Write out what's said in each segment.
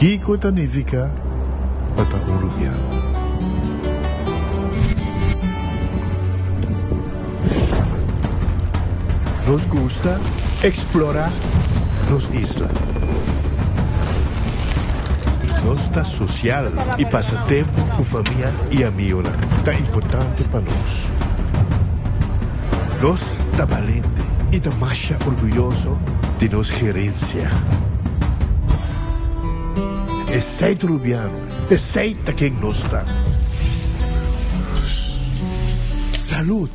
Kiko Tanivika Patahurubiano. Nos gusta explorar las islas. Nuestra social y pasatiempo con familia y amigos tan importante para nos. Nos está valiente y está más orgulloso de nuestra gerencia. Es seis rubiano, es seis quien nos está. Salud,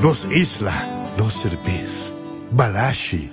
nos isla, nos cerveza, Balashi.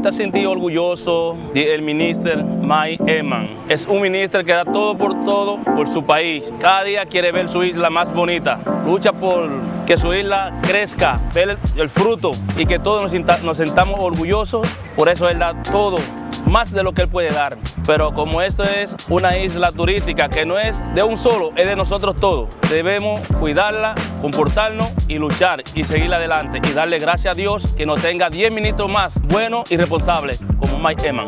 Me sentí orgulloso del ministro Mike Eman. Es un ministro que da todo por su país. Cada día quiere ver su isla más bonita. Lucha por que su isla crezca, ver el fruto y que todos nos sentamos orgullosos. Por eso él da todo, más de lo que él puede dar. Pero como esto es una isla turística que no es de un solo, es de nosotros todos. Debemos cuidarla, comportarnos y luchar y seguir adelante y darle gracias a Dios que nos tenga 10 ministros más buenos y responsables como Mike Eman.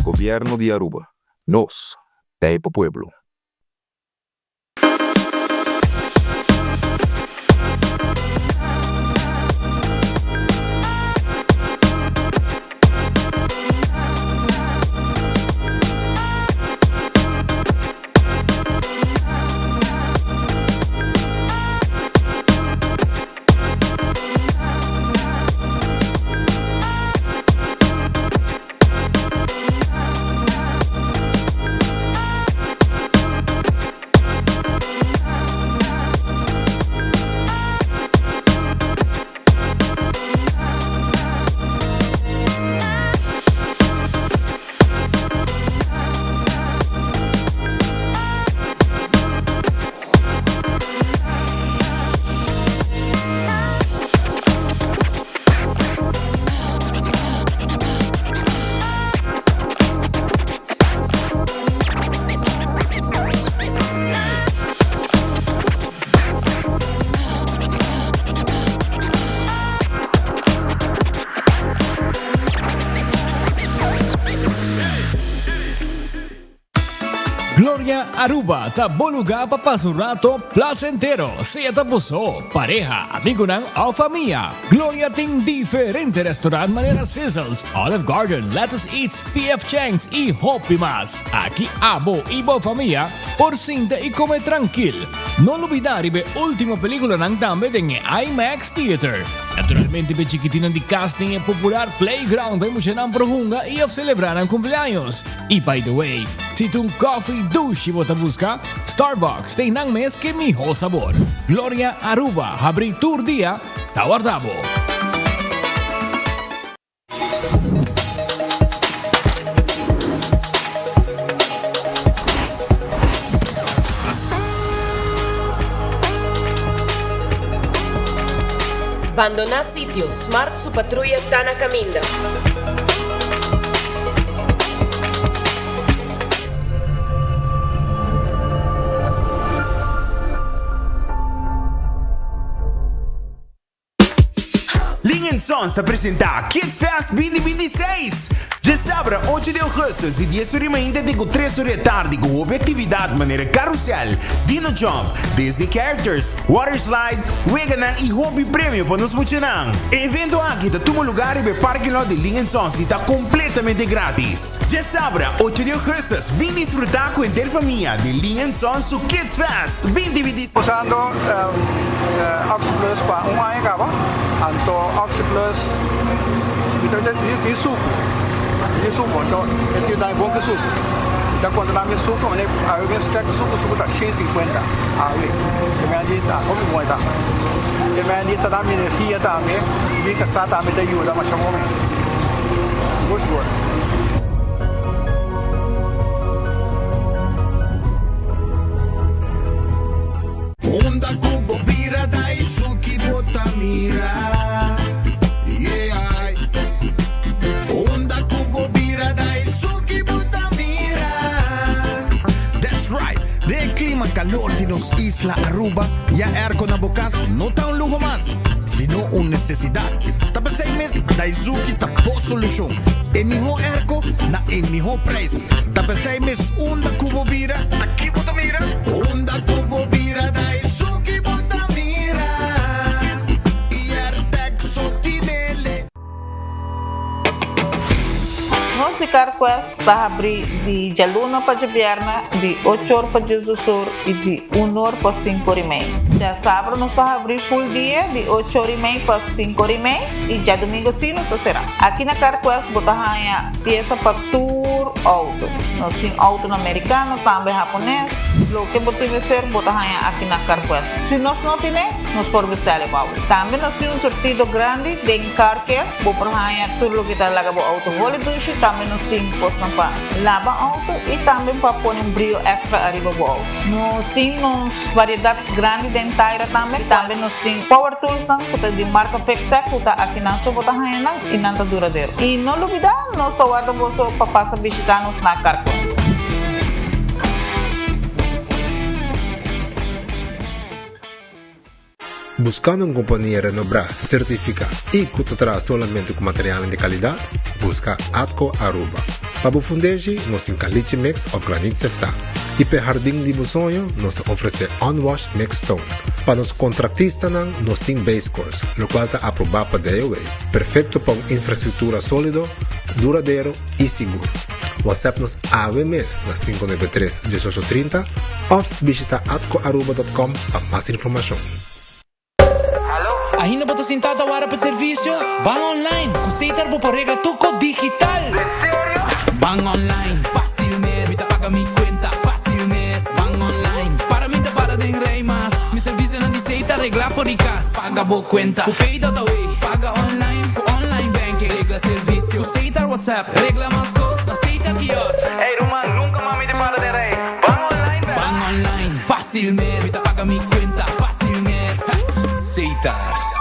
Gobierno de Aruba. Nos, Taipa Pueblo. Gloria Aruba, ta bom lugar para passar um rato placentero. Seja tapuso, pareja, amigo ou família. Gloria tem diferentes restaurantes maneira Sizzles, Olive Garden, Lettuce Eats, PF Chang's e Hopi Mas. Aqui abo e boa família, por cinta e comer tranquilo. Não olvidar ver última película nang tambe em IMAX Theater. Naturalmente, per chiquitino di casting e popular playground para emocionar prohunga e celebrar ang cumpleaños. E by the way, se tu coffee douche você busca, Starbucks tem nang mes que miho sabor. Gloria Aruba, abri tour dia, tawardabo. Abandonar sitio, Smart su patrulla está na caminda. Linha Sons te apresenta Kids Fest 2026. Já sábado, 8 de agosto, de 10 horas da manhã até 3 horas da tarde, com atividade de maneira carrossel, Dino Jump, Disney Characters, Water Slide, Weganan e Hobby Prêmio para nos funcionar. Evento aqui está todo lugar e o parque lot de Linha Sons está completamente grátis. Já sábado, 8 de agosto, vem disfrutar com a inteira família de Linha Sons su Kids Fest 2026. Usando Oxyplus para um ano acaba, então Oxyplus itu suco, untuk itu dah bom ke susu. Ya cuando la me suco, a ver, check suco está 150. A ver, que me han dicho, ¿cómo me mueta? Que me han dicho también energía también, y que está también te ayuda más o menos. Good. Onda kubo bira dai suki botamira. Yeah. Onda kubo bira dai suki botamira. That's right. De clima calor de nos Isla Aruba, ya airco na bocas no está un lujo más, sino una necesidad. Tapa 6 meses, Daisuki tapo solución. El mejor airco na el mejor precio. Tapa 6 meses, onda cubo vira, aquí botamira. Onda cubo vira, Daisuki botamira. Y Artexo tinele. Nós de Carquest está abrir de dia luna para dia viernes, de 8 horas para dia do sur e de 1 hora para 5 horas e meia. Dia sábado nós está abrir full dia, de 8 horas e meia para 5 horas e meia e dia domingo sim nós está será. Aqui na Carquest botamos peça para tour auto. Nós temos auto americano, também japonês. Lo que botamos vestir botamos aqui na Carquest. Se nós não temos, nós podemos vestir o auto. Também nós temos um sortido grande de car care, botamos tudo o que está lá com o auto. Também nós temos posto para lavar auto e também para pôr um brilho extra arriba do auto. Nós temos variedade grande de inteira também. Também nós temos power tools de marca Fextec, que está aqui na sua bota e não está duradouro. E não olvida, nós estamos guardando para passar visitar-nos na Carquest. Buscando una compañía renombrada, certificada y que te trae solamente con materiales de calidad, busca Atco Aruba. Para fundeji, nos caliche mix of granite sefta. Y para jardín de musonho, nos ofrece unwashed mixed stone. Para los contratistas, nos tiene base course, lo cual está aprobado para DOA. Perfecto para una infraestructura sólido, duradero y seguro. WhatsApp nos AVMS na 593-1830 o visita atcoaruba.com para más información. Ainda bota sentada hora para serviço? Van online, Cuseitar vou por regla tuco digital. Sério? Van online, fácil mês. Me paga minha conta, fácil mês. Van online, para mim para de rei mas. Me serviço na Cuseitar regla for de casa. Paga boa conta, Cupay da way. Paga online, com online banking. Regla serviço, Cuseitar WhatsApp. Regla mais coisa, aceita kiosco. Ei, Roman, nunca mais me para de rei. Van online, velho. Van online, fácil mês. Me paga minha conta, fácil mês. Cuseitar.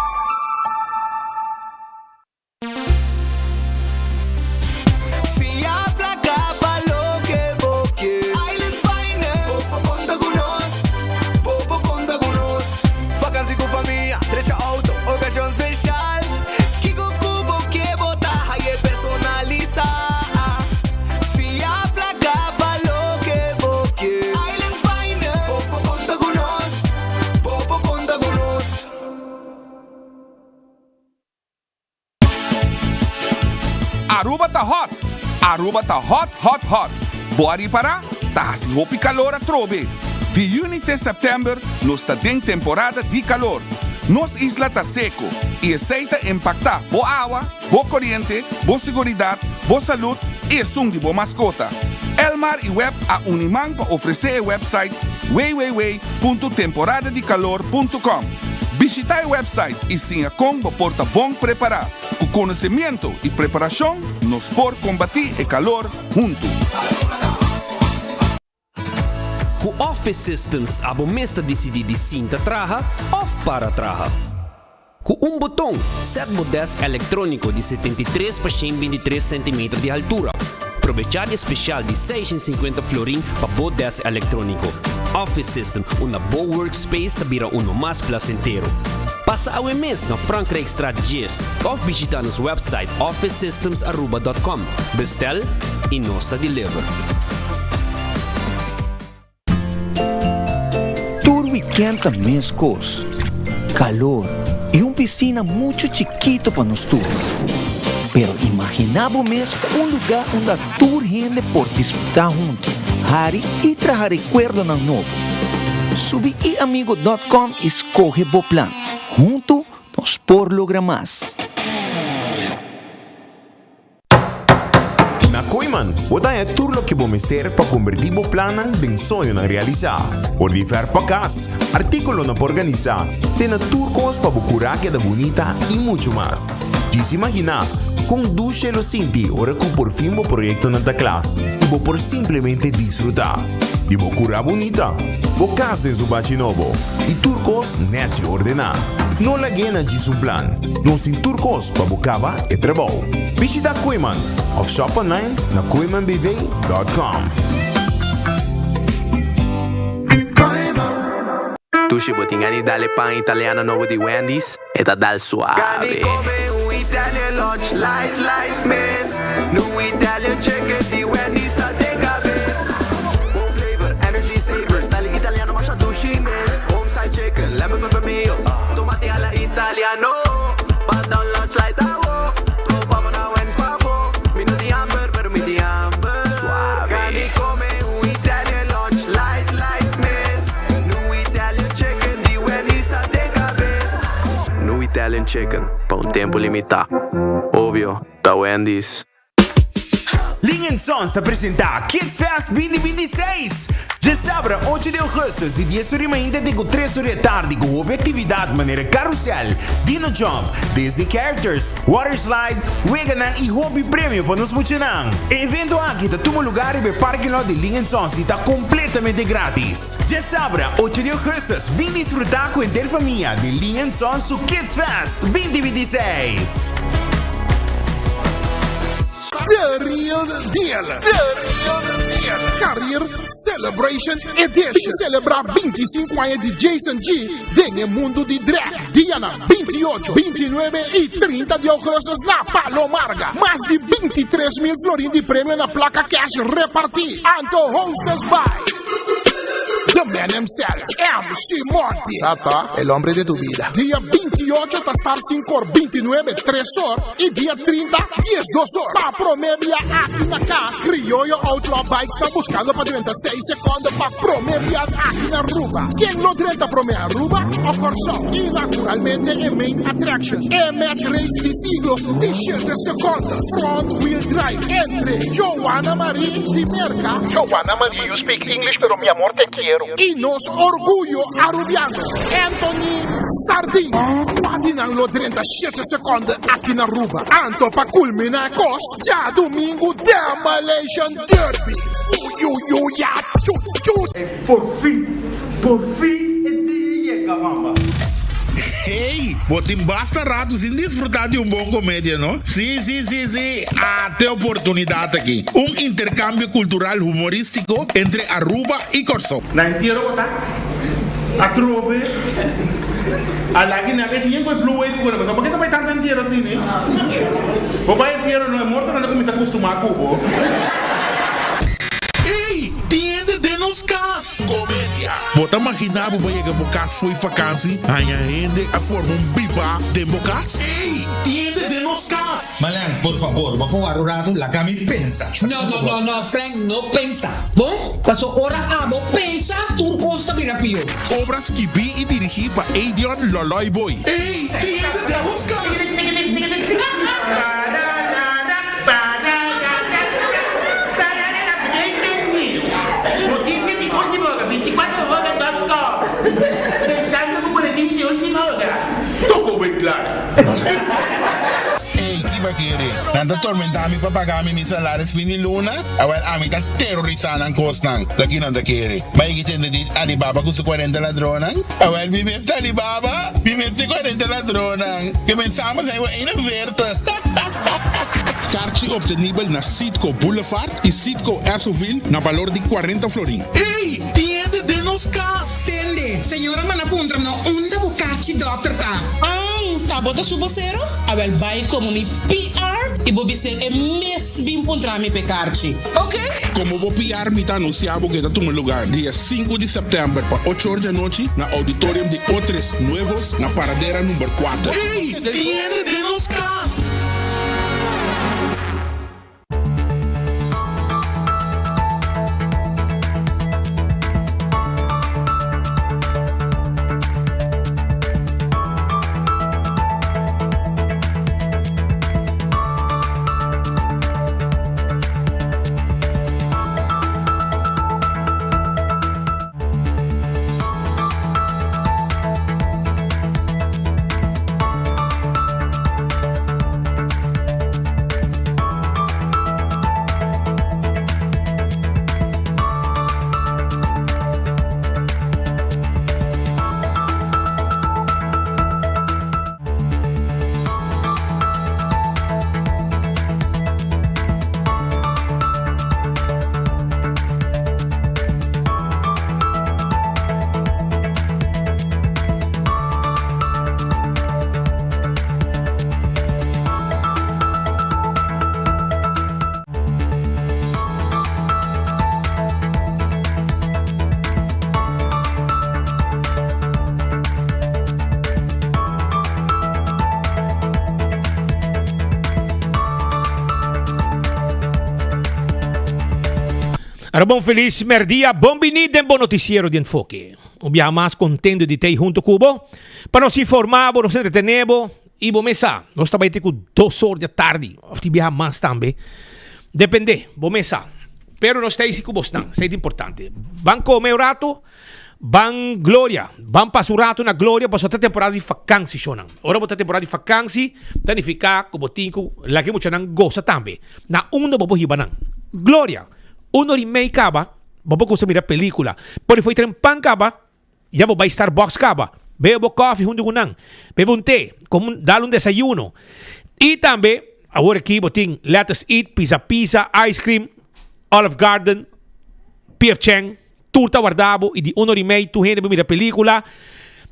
Aruba tá hot. Aruba tá hot. Bora para? Tá se roupa calor a trobe. De junho até setembro, nós está em temporada de calor. Nossa isla tá seco e aceita impactar boa água, boa corrente, boa segurança, boa saúde e som de boa mascota. Elmar e Web a Uniman para oferecer o website www.temporadadecalor.com. Visitar o website e sim a combo porta bom preparar. Com conhecimento e preparação, nos por combater o calor junto. Com Office Systems, a bomesta decide de cinta traja, off para traja. Com botão, set modesto eletrônico de 73 por 123 cm de altura. Aprovechar especial de 650 florin para modesto eletrônico. Office System, uma boa workspace que vira mais placentero. Passa ao mês na Frankrijkstraat 10 ou visita nosso website officesystemsaruba.com. Bestel e nós deliver. Todo weekend também escos, calor e piscina muito chiquito para nós todos. Pero imaginamos lugar onde toda gente pode desfrutar junto, hari e trazer recuerdo no novo. Subi iamigo.com e escolhe o plan. Junto nos por lograr mais. Na Koiman, man, wat é tudo que vou mister para convertir o plano em sonho na realizar. Por diferentes pacas, artículo na organizar, tem turcos para curar que é bonita e muito mais. Diz imagina, com duche lo sinti, ora que por fim o projeto não está claro, e vou por simplesmente desfrutar. E vou curar bonita, vou casa em Zubachi novo, e turcos nete ordenar. Não laguena diz plan, nós tem turcos para bocava e trabalho. Visita Koeman, ou shop online na koemanbv.com. Tu ci botingani dalle pan italiano nuovo di Wendy's e da dal suave. Cani come un Italian lunch, light miss. New Italian chicken di Wendy's sta de cabeza. One flavor, energy saver, style italiano ma c'ha dushi miss. Home side chicken, lemon pepper mio, tomati alla italiano. But don't lunch like that, wo. Troppa buona Wendy's pa' fo. Minuti amber, per mi di amber. Suave. Cani come un Italian lunch, light miss. New Italian chicken di Wendy's sta de cabeza. New Italian chicken, pa' un tempo limitato. Ovvio, da Wendy's. Ling Sons te apresenta Kids Fest 2026. Já sabe, 8 de agosto, de 10h30 até 3h da tarde, com atividade de maneira carrossel, Dino Jump, Disney Characters, Water Slide, Weganan e Hobby Prêmio para nos funcionar. Evento aqui está todo lugar e o parque lot de Ling Sons está completamente grátis. Já sabe, 8 de agosto, vem desfrutar com a inteira família de Ling Sons o Kids Fest 2026. The real deal. Career Celebration Edition. Celebrar 25 anos de Jason G em mundo de drag. Diana, 28, 29 e 30 de agosto na Palomarga. Mais de 23 mil florins de prêmio na placa cash repartir. Anto hostes by the man himself, MC Monty. Sata, el hombre de tu vida. Dia 28 está estar 5 horas, 29, 3 horas. E dia 30, 10, 2 horas. Para promedia aqui na casa. Criollo Outlaw Bikes está buscando para 36 segundos para promediar aqui na Aruba. Quem não tenta promediar Aruba? O Corso. E naturalmente é main attraction. É match race de siglo. 17 segundos. Front wheel drive. Entre Joana Marie de Merca. Joana Marie, you speak English, pero mi amor te quiero. E nos orgulho arubiano, Anthony Sardin. Patinando 37 segundos aqui na Aruba. Anto para culminar cos, já domingo, Demolition Derby. Por fim, el día llega, mamá. Hey, botem basta ratos em desfrutar de bom comédia, não? Sim. Até oportunidade aqui. Intercâmbio cultural humorístico entre Aruba e Corso. Na entierro botar. A trobe. A la que nabe tiempo el blue wave por qué no vai tanto entierro assim, né? O pai entierro não é morto, não começa a acostumar com o. Ei, tiende de nos cas. Comédia. Bota imaginar que vai que bocas foi vacancy, ainda a forma biba de bocas. Ei, tiende de nos cas. Malan, por favor, va con arrurado la cami pensa. No, Frank, no pensa. Bom, passou hora amo, pensa, tu costa mira pio. Obras que vi e dirigi para Adrian Loloy Boy. Ei, tiende de nos cas. Tocou bem claro. Ei, que vai querer? Nanta tormentar mi para pagar mi salários fim de luna? A mim tá terrorizando a costa. Daqui não querer. Mas que tem de Alibaba com 40 ladronas? Mi mestre Alibaba, mi mestre 40 ladronas. Que pensamos aí na verta. Kaartje obtenível na Citco Boulevard e Citco Essoville na valor de 40 florins. Ei, tiende de nos cas. Tende, senhora Manapuntra, no, onde bucachi doctor tá? Tá bota su vocero? Abel vai como mi PR e vou ser mesmo encontrar mi pecarchi. Ok? Como vou PR, me tá anunciado que está no lugar dia 5 de setembro para 8 horas da noite na auditorium de Outros Nuevos na paradeira número 4. Ei, tiende de nos cas. Ora, bom feliz merdia, bom bem-vindo em bom noticiero de Enfoque. Um dia mais contente de ter junto cubo para nos informar, nos entretener e bom mesa. Nós também temos 2 horas da tarde, ou se viajar mais também. Depende, bom mesa. Pero nós temos cubo estão, isso é importante. Van comer um rato, van glória, van passar um rato na glória, para esta temporada de vacância, shonan. Ora, esta temporada de vacância, tanificar cubo tinco, lá que muita não gosta também. Na onda bobo hibanan. Glória. 1 hora e meia acaba, bobo consegue mirar película. Por foi trempan acaba, já vou Starbucks acaba. Bebo coffee junto com não. Bebo um té, dá desayuno. E também, agora aqui, botim let's eat, pizza, ice cream, Olive Garden, P.F. Chang, turta guardado, e de 1 hora e meia, tu gente mira película.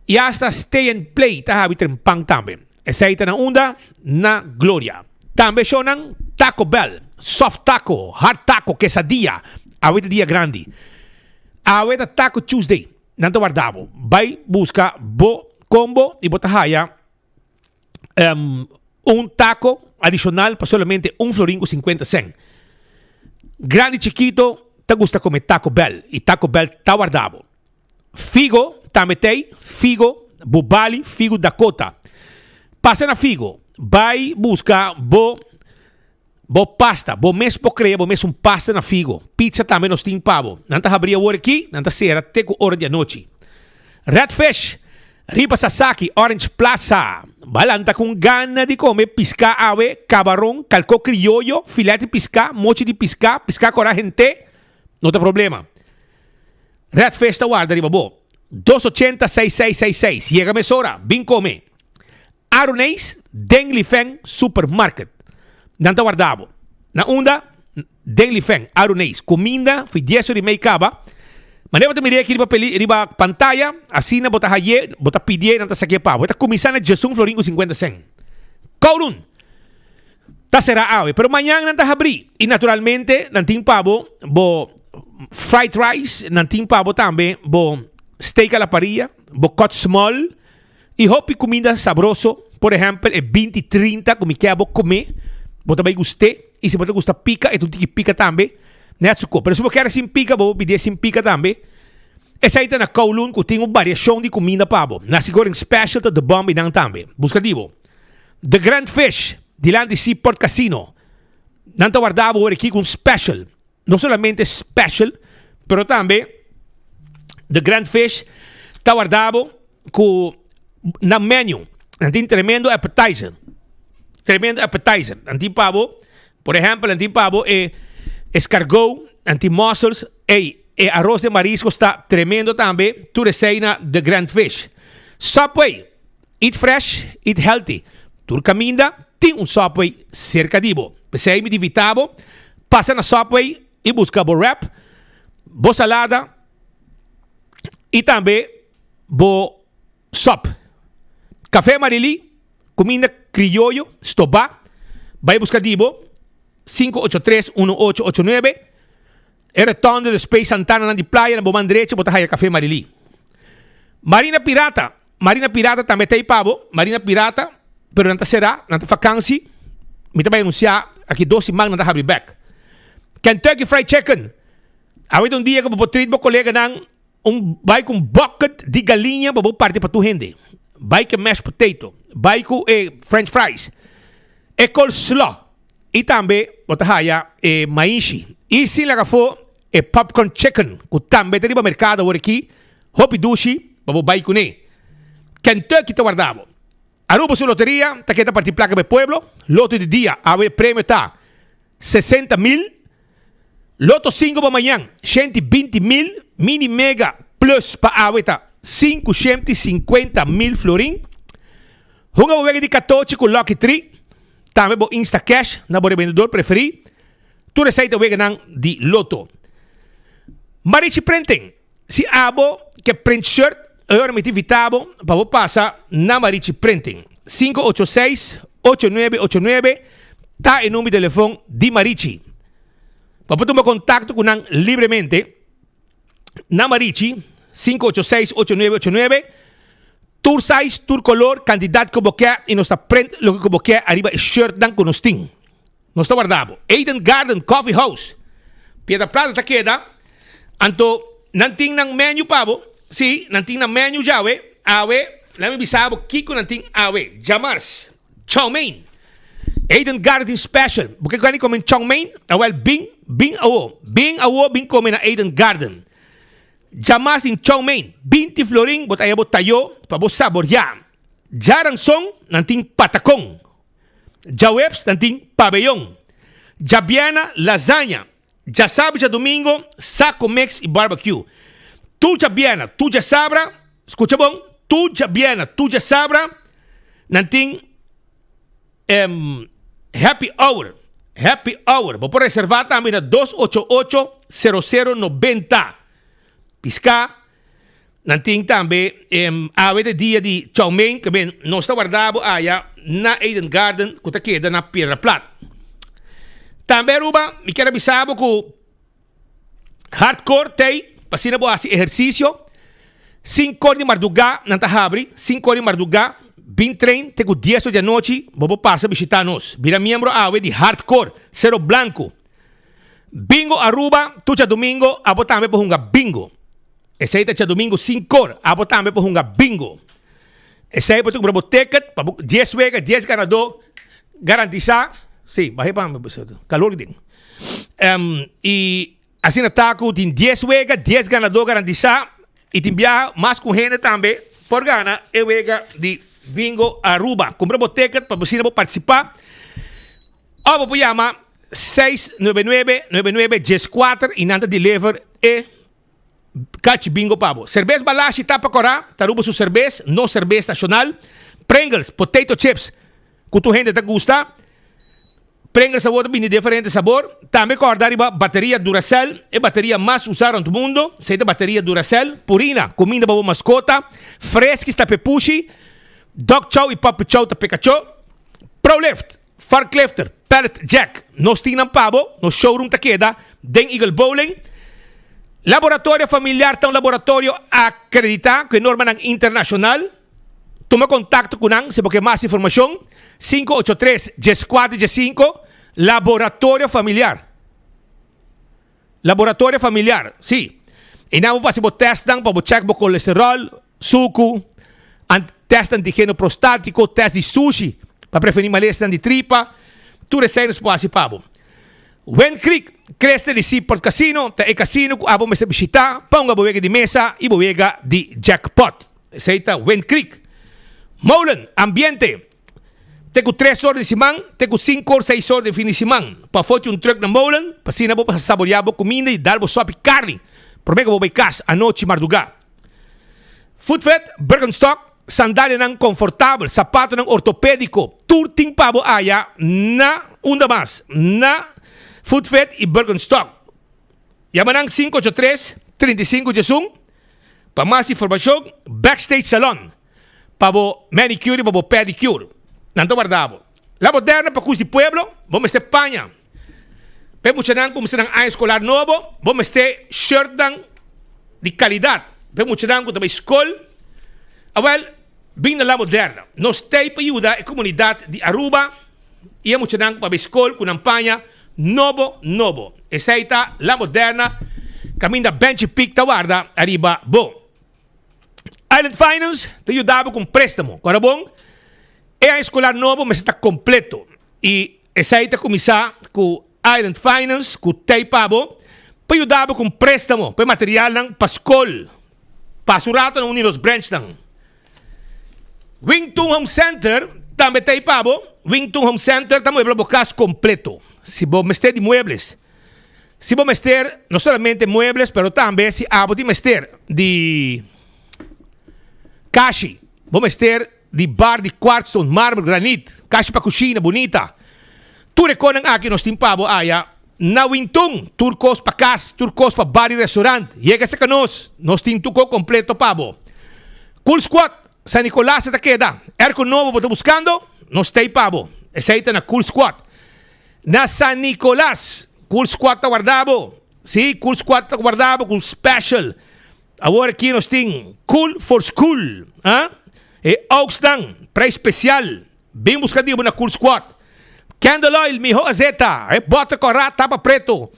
E hasta stay and play, tá habi trempan também. Essa aí tá na onda, na glória. Também shonan Taco Bell, soft taco, hard taco, quesadilla. Aweta dia grande. Aweta Taco Tuesday. Nanto guardavo. Vai buscar bo combo e bota haya taco adicional para solamente $1.50. Grande chiquito, te gusta comer Taco Bell. E Taco Bell ta guardavo. Figo, tametei, figo, bubali, figo Dakota. Passa na figo. Vai buscar bo pasta, bo mes pocreia, bo mes pasta na figo. Pizza também nos tem pavo. Nanta abrir hora aqui, nanta sera, teco hora de noite. Redfish, Riba Sasaki, Orange Plaza. Balanta com gana de comer pisca ave, camarão, calco criollo, filete pisca, mochi de pisca cora gente. Não tem problema. Redfish ta guarda riba bo. 280-6666. Llega mesora, vim comer. Aronês, Deng Li Feng Supermarket. Nanta guardavo. Na onda, Deng Li Feng, Aronês. Comida, foi 10 horas e meia acaba. Mas leva também aqui riba pantalla, assina, bota haye, bota pedir, nanta saque pa. Bota comissão de $1.50. Kaurun. Ta será ave. Pero amanhã nanta abrir. E naturalmente, nantin pavo, bo fried rice, nantin pavo também, bo steak a la parrilla, bo cut small. E hopi comida sabroso, por exemplo, é 20-30, como que vou comer, bota bem gostei, e se você gosta pica, é tudo que pica também, né, suco. Mas se você quer sem pica, vou pedir sem pica também. Essa aí tá na Kowloon, que tem uma variação de comida pavo. Na segura special, tá de bomb e não também. Busca divo. The Grand Fish, de lá de Seaport Casino. Não tá guardado aqui com special. Não somente special, pero também The Grand Fish tá guardado com na menu, tem tremendo appetizer. Antipavo, por exemplo, antipavo é escargot, anti-mussels, e arroz de marisco está tremendo também. Tu receina The Grand Fish. Subway, eat fresh, eat healthy. Tu caminha, tem Subway cerca de bo. Pensei me divitavo, passa na Subway e busca bo wrap, bo salada e também bo sop. Café Marili, comida criollo, stobá. Vai buscar dibo, 583-1889. É retorno de Space Santana na de praia, na Bomã Direita, botar aí Café Marili. Marina Pirata também tem pavo. Marina Pirata, pero não será, não vacância. Me também anunciar aqui 2 semanas não abrir back. Kentucky Fried Chicken. Há um dia que eu vou treat meu colega vai com bucket de galinha para parte para tu gente. Vai com mashed potato, vai com french fries, coleslaw e também bota haya maishi. E se lá for popcorn chicken, que também tem no mercado agora aqui, hopi dushi, vai com ele. Kentucky tá guardado. Aruba sua loteria, tá que tá partir placa do pueblo, loto de dia, a ver prêmio tá 60,000, loto 5 para amanhã, 120,000, mini mega plus para a tá 550,000 florin. Hunga bo de 14 com Lucky 3. Também bo Insta Cash na bo vendedor preferido. Tu receita wega nang di loto. Marichi Printing. Si abo que print shirt, agora me tivitabo para bo passa na Marichi Printing. 586-8989 tá em número de telefone de Marichi. Para tomar contato com nang livremente na Marichi 586-8989. Tour size, tour color, candidato que você quer e nós está print lo que você quer arriba é shirt dan com nós tem. Nós está guardado. Eden Garden Coffee House. Piedra Plata tá queda Anto, nanting ng menu pabo. Si, nanting ng menu jawe. Awe, lami bisabo, kiko nanting awe. Jamars, chow mein. Eden Garden Special. Bukay ko komen chow mein. Awel, bing awo. Bing awo, bing komen na Eden Garden. Jamars in chow mein. 20 floring, bot ayabot tayo, pabo sabor ya. Jarang song, nanting patakong. Jaweps, nanting pabeyong. Jabiana, lasagna. Jasabi sa domingo, saco mix e barbecue. Tu jabiana, tu jasabra, escucha bom, tu jabiana, tu jasabra, nanting happy hour. Happy hour. Vou por reservar também na 288-0090. Pisca. Nanting também awe de dia de chow mein, que ben nós está guardado aya na Eden Garden, que está queda na Pierra Plata. Também, Ruba, me quero avisar que hardcore tem, pasina bo assim exercício, 5 horas de madrugada, não tá abre, 5 horas de madrugada, 20 tem que 10 da noite, vou passar a visitar nós. Vira membro awe de hardcore, Cerro Blanco. Bingo Aruba, tu já domingo, abo também por hunga bingo. Esse aí tá domingo 5 horas, abo também por hunga bingo. Esse aí por tu brabo ticket, 10 vegas, 10 ganador, garantizar. Sim, bahia para calor din. E assim na taco tem 10 vegas, 10 ganador garantizar e tem viaja mais com gente também por gana e vega de bingo Aruba. Compra ticket para você participar. Ou vou chamar 699-99-14 e nada deliver e catch bingo pabo. Cerveja balashi tapa corá, taruba su cerveja, no cerveja nacional. Pringles, potato chips, que tu gente te gusta. Pringles sabor bem diferente sabor. Também guardar bateria Duracell, é bateria mais usada no mundo. Seita bateria Duracell, purina, comida para mascota, fresca está pepushi, dog chow e puppy chow ta Pikachu. ProLift, forklifter, pallet jack, nos tinam pabo, no showroom ta queda, den Eagle Bowling. Laboratório familiar, tá um laboratório acreditado, que é norma internacional. Toma contato com nang, se porque mais informação, 583-1415, laboratório familiar. Laboratório familiar, sim. E não vou fazer testan para check o colesterol, suco, teste antígeno prostático, teste de sushi, para prevenir malestar de tripa, tudo isso aí nos pode fazer. Wen Creek, creste de Seaport Casino, tá é casino que abo me se visitar, ponga boega de mesa e boega de jackpot. Esse aí tá Wen Creek. Molen, ambiente. Tenho 3 horas de semana, tenho 5 ou 6 horas de fim de semana. Para foto um truck na Molen, para cima para saborear a comida e dar sopa e carne. Promego vou casa à noite madrugada. Footfet, Birkenstock, sandália não confortável, sapato não ortopédico, turting pabo aya na unda mais, na Footfet e Birkenstock. Yamanang 583-3511. Para mais informação, Backstage Salon. Para manicure e para pedicure. Nanto guardavo. La Moderna para cus de pueblo, vamos ter panha. Vamos ter como se a escolar novo, vamos ter shirt de qualidade. Vamos ter como escola. Well, bem na La Moderna. Nós temos para ajudar a comunidade de Aruba e vamos ter para escola com campanha novo. Essa aí tá La Moderna, caminho da Bench Peak da guarda, arriba bom. Island Finance te ajudava com préstamo. Agora bom, é a escolar novo, mas está completo. E essa aí está começar com Island Finance, com Teipabo, para ajudar com préstamo, para material para escola. Para surato ng Unidos Branch ng Wington Home Center, também Teipabo, Wington Home Center, também é caso completo. Se vos mester de muebles, se vos mester não somente muebles, pero também se abo de mester de caixi, vos mester de bar de quartzstone, mármore, granite, caixa para cozinha bonita. Tu reconhece aqui nós timpabo aya na Wington, turcos para casa, turcos para bar e restaurante. Chega-se que nós tintuco completo pabo. Cool Squad, San Nicolás está queda. Erco novo você buscando, nós tem pabo. Esse aí está na Cool Squad. Na San Nicolás, Cool Squad está guardado. Sim, Cool Squad está guardado, Cool Special. Agora aqui nós tem Cool for School. E Augstan, pré-especial. Bem buscadinho na Cool Squad. Candle Oil, miho azeta. Bota corrata, tapa preto.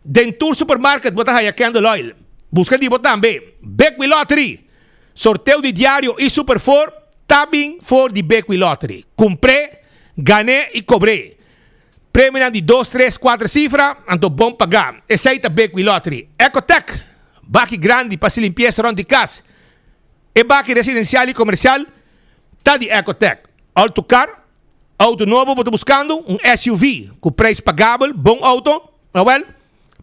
Dentur Supermarket, bota aí Candle Oil. Busca dibo também. Beckwith Lottery. Sorteio de diário e Super 4. Tabing for the Beckwith Lottery. Comprei, ganhei e cobrei. Prêmio de 2, 3, 4 cifras. Anto bom pagar. Essa é a Beckwith Lottery. Ecotech. Baki grande para se limpeza rond de casa. E baki residencial e comercial. Tá de Ecotech. Autocar. Auto novo, você buscando. Um SUV. Com preço pagável. Bom auto. Well,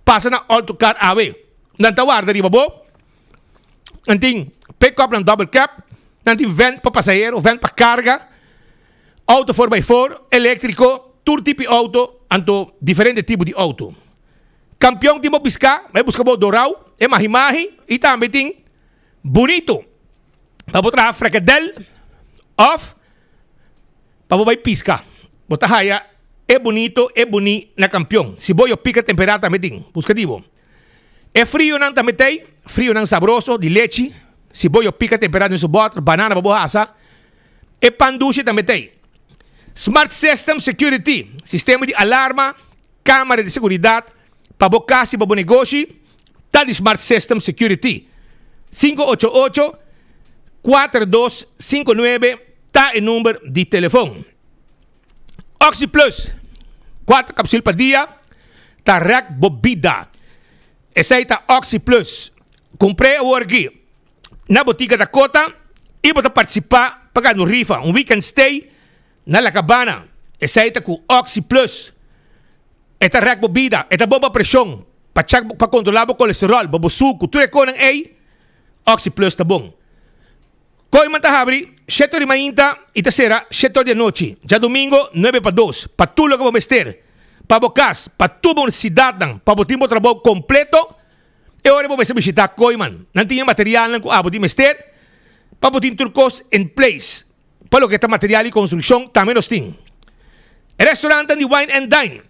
passa na Autocar AW. Nanta guarda riba bo. Nanting pick-up ng double cap. Nanting van para passageiro, van para carga. Auto 4x4, elétrico, todo tipo de auto, anto diferente tipo de auto. Campeão de pisca, may busca bo dorau, e mahi-mahi, e também tem bonito. Para botar fracadel, off, para botar pisca. Botar haya, é bonito, é boni na campeão. Se boyo pica temperada também tem, busca dibo. É frio não também tem, frio não sabroso, de leite. Se boyo pica temperado em seu bottle, banana para bohasa. E pan dulce também tem. Smart System Security, sistema de alarma, câmara de segurança, para bocar se para negócio, tá de Smart System Security. 588-4259, tá o número de telefone. Oxy Plus, 4 cápsulas por dia, tá rec bobida. Essa é a Oxy Plus. Comprei o aqui na botica da Cota e vou participar pagando rifa, um weekend stay na La Cabana. Essa é com Oxy Plus. Esta rec bobida, esta bomba pressão para controlar o colesterol, o suco, tudo é com Oxy Plus tá bom. Koi man tahabri, 7 de manhã e terceira, 7 de noite. Já domingo, 9 para 2. Para tudo que vou mester. Para bocas, para toda a cidade, para botar o trabalho completo. E agora vou visitar Koiman. Não tinha material que vou mester. Para botar turcos em place. Para o que está material e construção, também nós temos. Restaurante de Wine and Dine.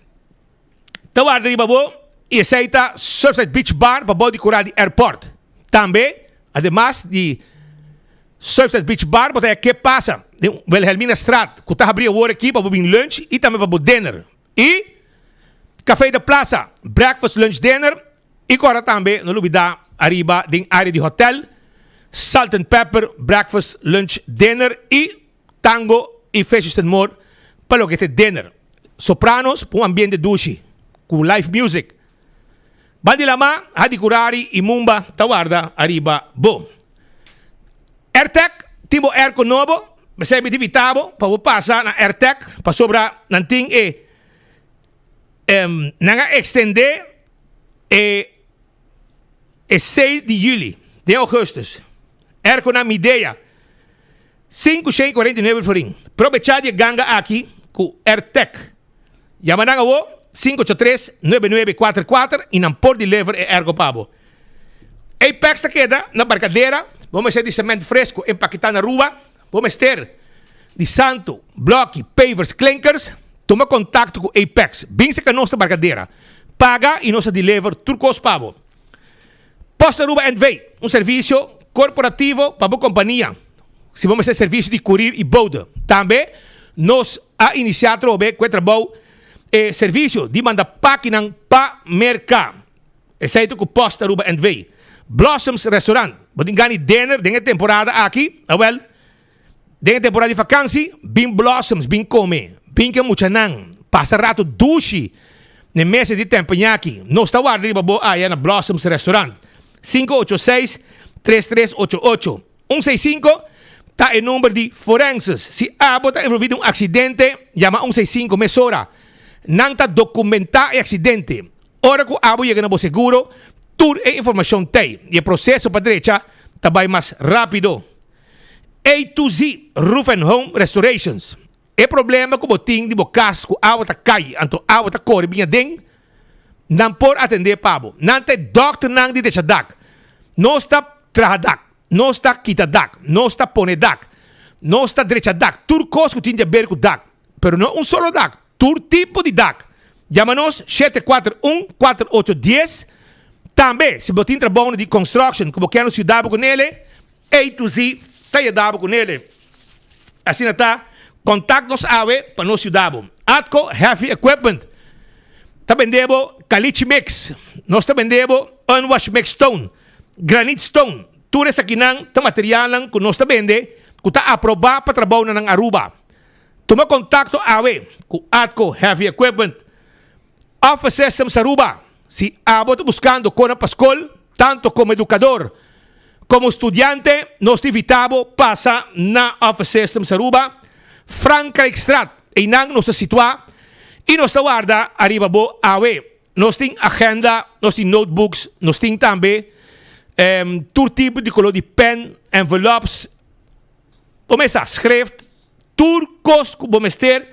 Tawarda de babo e aceita Surfside Beach Bar para body curar de airport. Também, además de Surfside Beach Bar, porque que passa? Wilhelmina Straat, que está abrindo o aqui para vir lunch e também para dinner. E Café da Plaza, breakfast, lunch, dinner. E agora também, no Lubida, arriba, da área de hotel, Salt and Pepper, breakfast, lunch, dinner. E tango e Fishes and More, para o que é dinner. Sopranos, para um ambiente douce, com live music. Bandilama, Hadikurari e Mumba, Tawarda, arriba, bom. AirTech, timo airco novo, você me divitavo, para passar na AirTech, para sobrar, nanting nanga extender e 6 de julho, de augustus. Airco na Midea, 549 florin. Aprovechar de ganga aqui, com AirTech. Yamananga wo, 583-9944 e não pode levar e ergo pabo. Apex ta queda na barcadeira, vamos ter de cimento fresco empaquetado na rua, vamos ter de santo, bloco, pavers, clinkers, toma contato com Apex, vinse com a nossa barcadeira, paga e nossa deliver turcos pabo. Posta Ruba and Vey, serviço corporativo para a companhia, se vamos ter serviço de curir e boda. Também, nós a iniciar com o trabalho serviço de mandar páquina para mercado. Exceto com Posta Ruba and Vey. Blossoms Restaurant. Pode ganhar dinner, dengue temporada aqui. Well, dengue temporada de vacância, bem Blossoms, bem come, bem que mucha nang. Passa rato dushi. Ne mês de tempo aqui. Nós está guardando babo aí na Blossoms Restaurant. 586-3388. 165 tá o número de forenses. Se está envolvido um acidente, chama 165 mesora. Não está documentado o acidente. Ora que o abo chega no seguro, toda a informação tem. E o processo para a direita também mais rápido. A to Z Roof and Home Restorations. O problema com o botim de bocas que a água está cai, então a água está corre bem dentro, não pode atender pabo. Não tem doctor não de deixar dak. Não está trahadak, não está quitadak, não está ponedak, não está direita dak. Tudo coisa que tem a ver com dak, pero não solo dak. Todo tipo de DAC. Chama-nos 741-4810. Também, se você tem trabalho de construction, como quer no cidade com ele, A to Z, está ajudando com ele. Assim está, contact-nos para nos cidade. Atco Heavy Equipment. Está vendendo Caliche Mix. Nós está vendendo Unwash Mix Stone. Granite Stone. Ture sa kinang ta materialang kung nos ta bende, kung ta aproba pa trabaho na ng Aruba. Tuma kontakto awe, kung Atco Heavy Equipment. Office System sa Aruba. Si Abot buscando con ang Pascol, tanto como educador, como estudiante, nos invitabo pasa na Office System sa Aruba. Franca Extrat, ay nang nos sitwa, y nos tawarda, arriba bo awe. Nos ting agenda, nos ting notebooks, nos ting tambe, tur tipo de color de pen, envelopes, pomesa, schrift, tur kos bomester,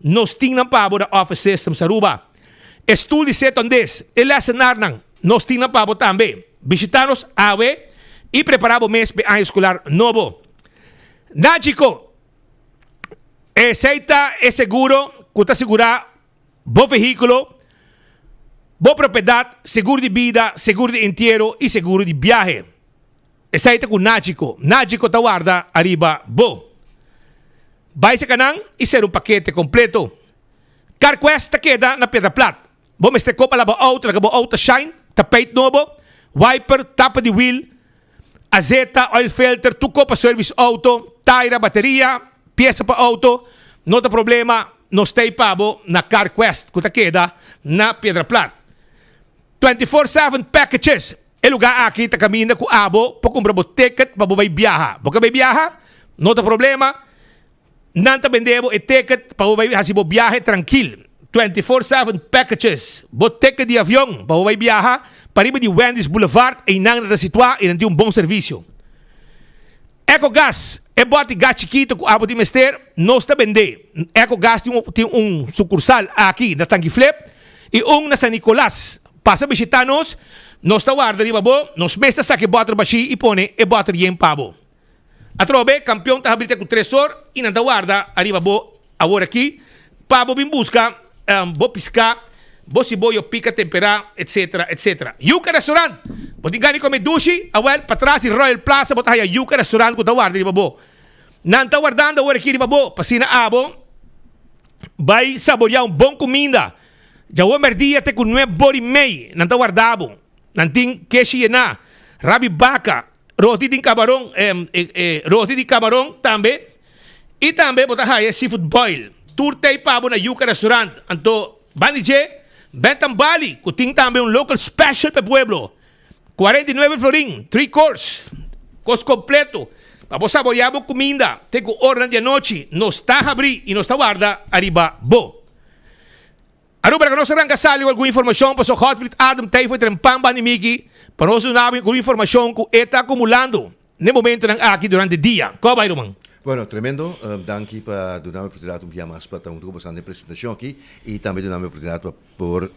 nos ting ng pabo na Office System sa Aruba. Estudo de setondes, elesenar nang, nos ting ng pabo tambe. Visitanos awe, y preparabo mes pe año escolar novo. Nágico, aceita é seguro, kuta segura, bo vehículo, bo propriedad, seguro de vida, seguro de entierro y seguro de viaje. Aceita com Nágico. Nágico tawarda, arriba, bo. Vai sa kanang, iser um paquete completo. CarQuest ta queda na Pedra Plat. Bo meste ko pala bo auto, laga bo auto shine, tapete novo, wiper, tapa de wheel, azeta, oil filter, tuko pa service auto, tire, bateria, pieza pa auto, nota problema, no stay pabo na CarQuest, kuta queda na Pedra Plat. 24/7 packages. E lugar aqui ta camina ku abo, po kumpra bo ticket pa bo bay biyaha. Bo ka bay biyaha, nota problema, nanta bendebo e ticket pa bo bay hasibo biyahe tranquil. 24/7 packages. Bo ticket de avião, pa bo bay biyaha, pariba di Wendy's Boulevard, e nang na sitwa, e nanti bom serviço. EcoGas, e bote gas chiquito ku abo di mester, nos ta bende. EcoGas tem sucursal aqui na Tangi Flip, e na San Nicolas. Passa visitanos, nos tawarda riba bo, nos mesta sa que botar bashi e pone e botar yen pabo. Atrobe, campeão ta habilita com 3 horas, e na tawarda, arriba bo, agora aqui, pabo bim busca, bo pisca, bo si boyo pica tempera, etc, etc. Yuka Restaurant, bo tingani come dushi, awel, patrasi Royal Plaza, bo tahaya Yuka Restaurant ko tawarda riba bo. Nan tawardanda, agora aqui riba bo, pasina abo, vai saborear bom comida. Jawa merdia te com 9 bori mei, nanta guardabo, nanting keshi na, rabi baka, roti din camarão, roti di camarão também, e também bota haya seafood boil, turtei pabo na Yuka Restaurant, anto banije, bentam bali, kuting também local special pe pueblo, 49 florin, 3 course, cos completo, pabo saboreabo comida, te com hora de noite, nos ta abri e nos ta guarda arriba bo. Aruba que nós arranca sali alguma informação para o Hotfleet Adam Tei trempamba ni Miki para nós namin alguma informação que está acumulando no momento ng aqui durante o dia. Como vai, Roman? Bueno, tremendo. Danke para dar a oportunidade de mais para um grupo de apresentação aqui e também dar a oportunidade por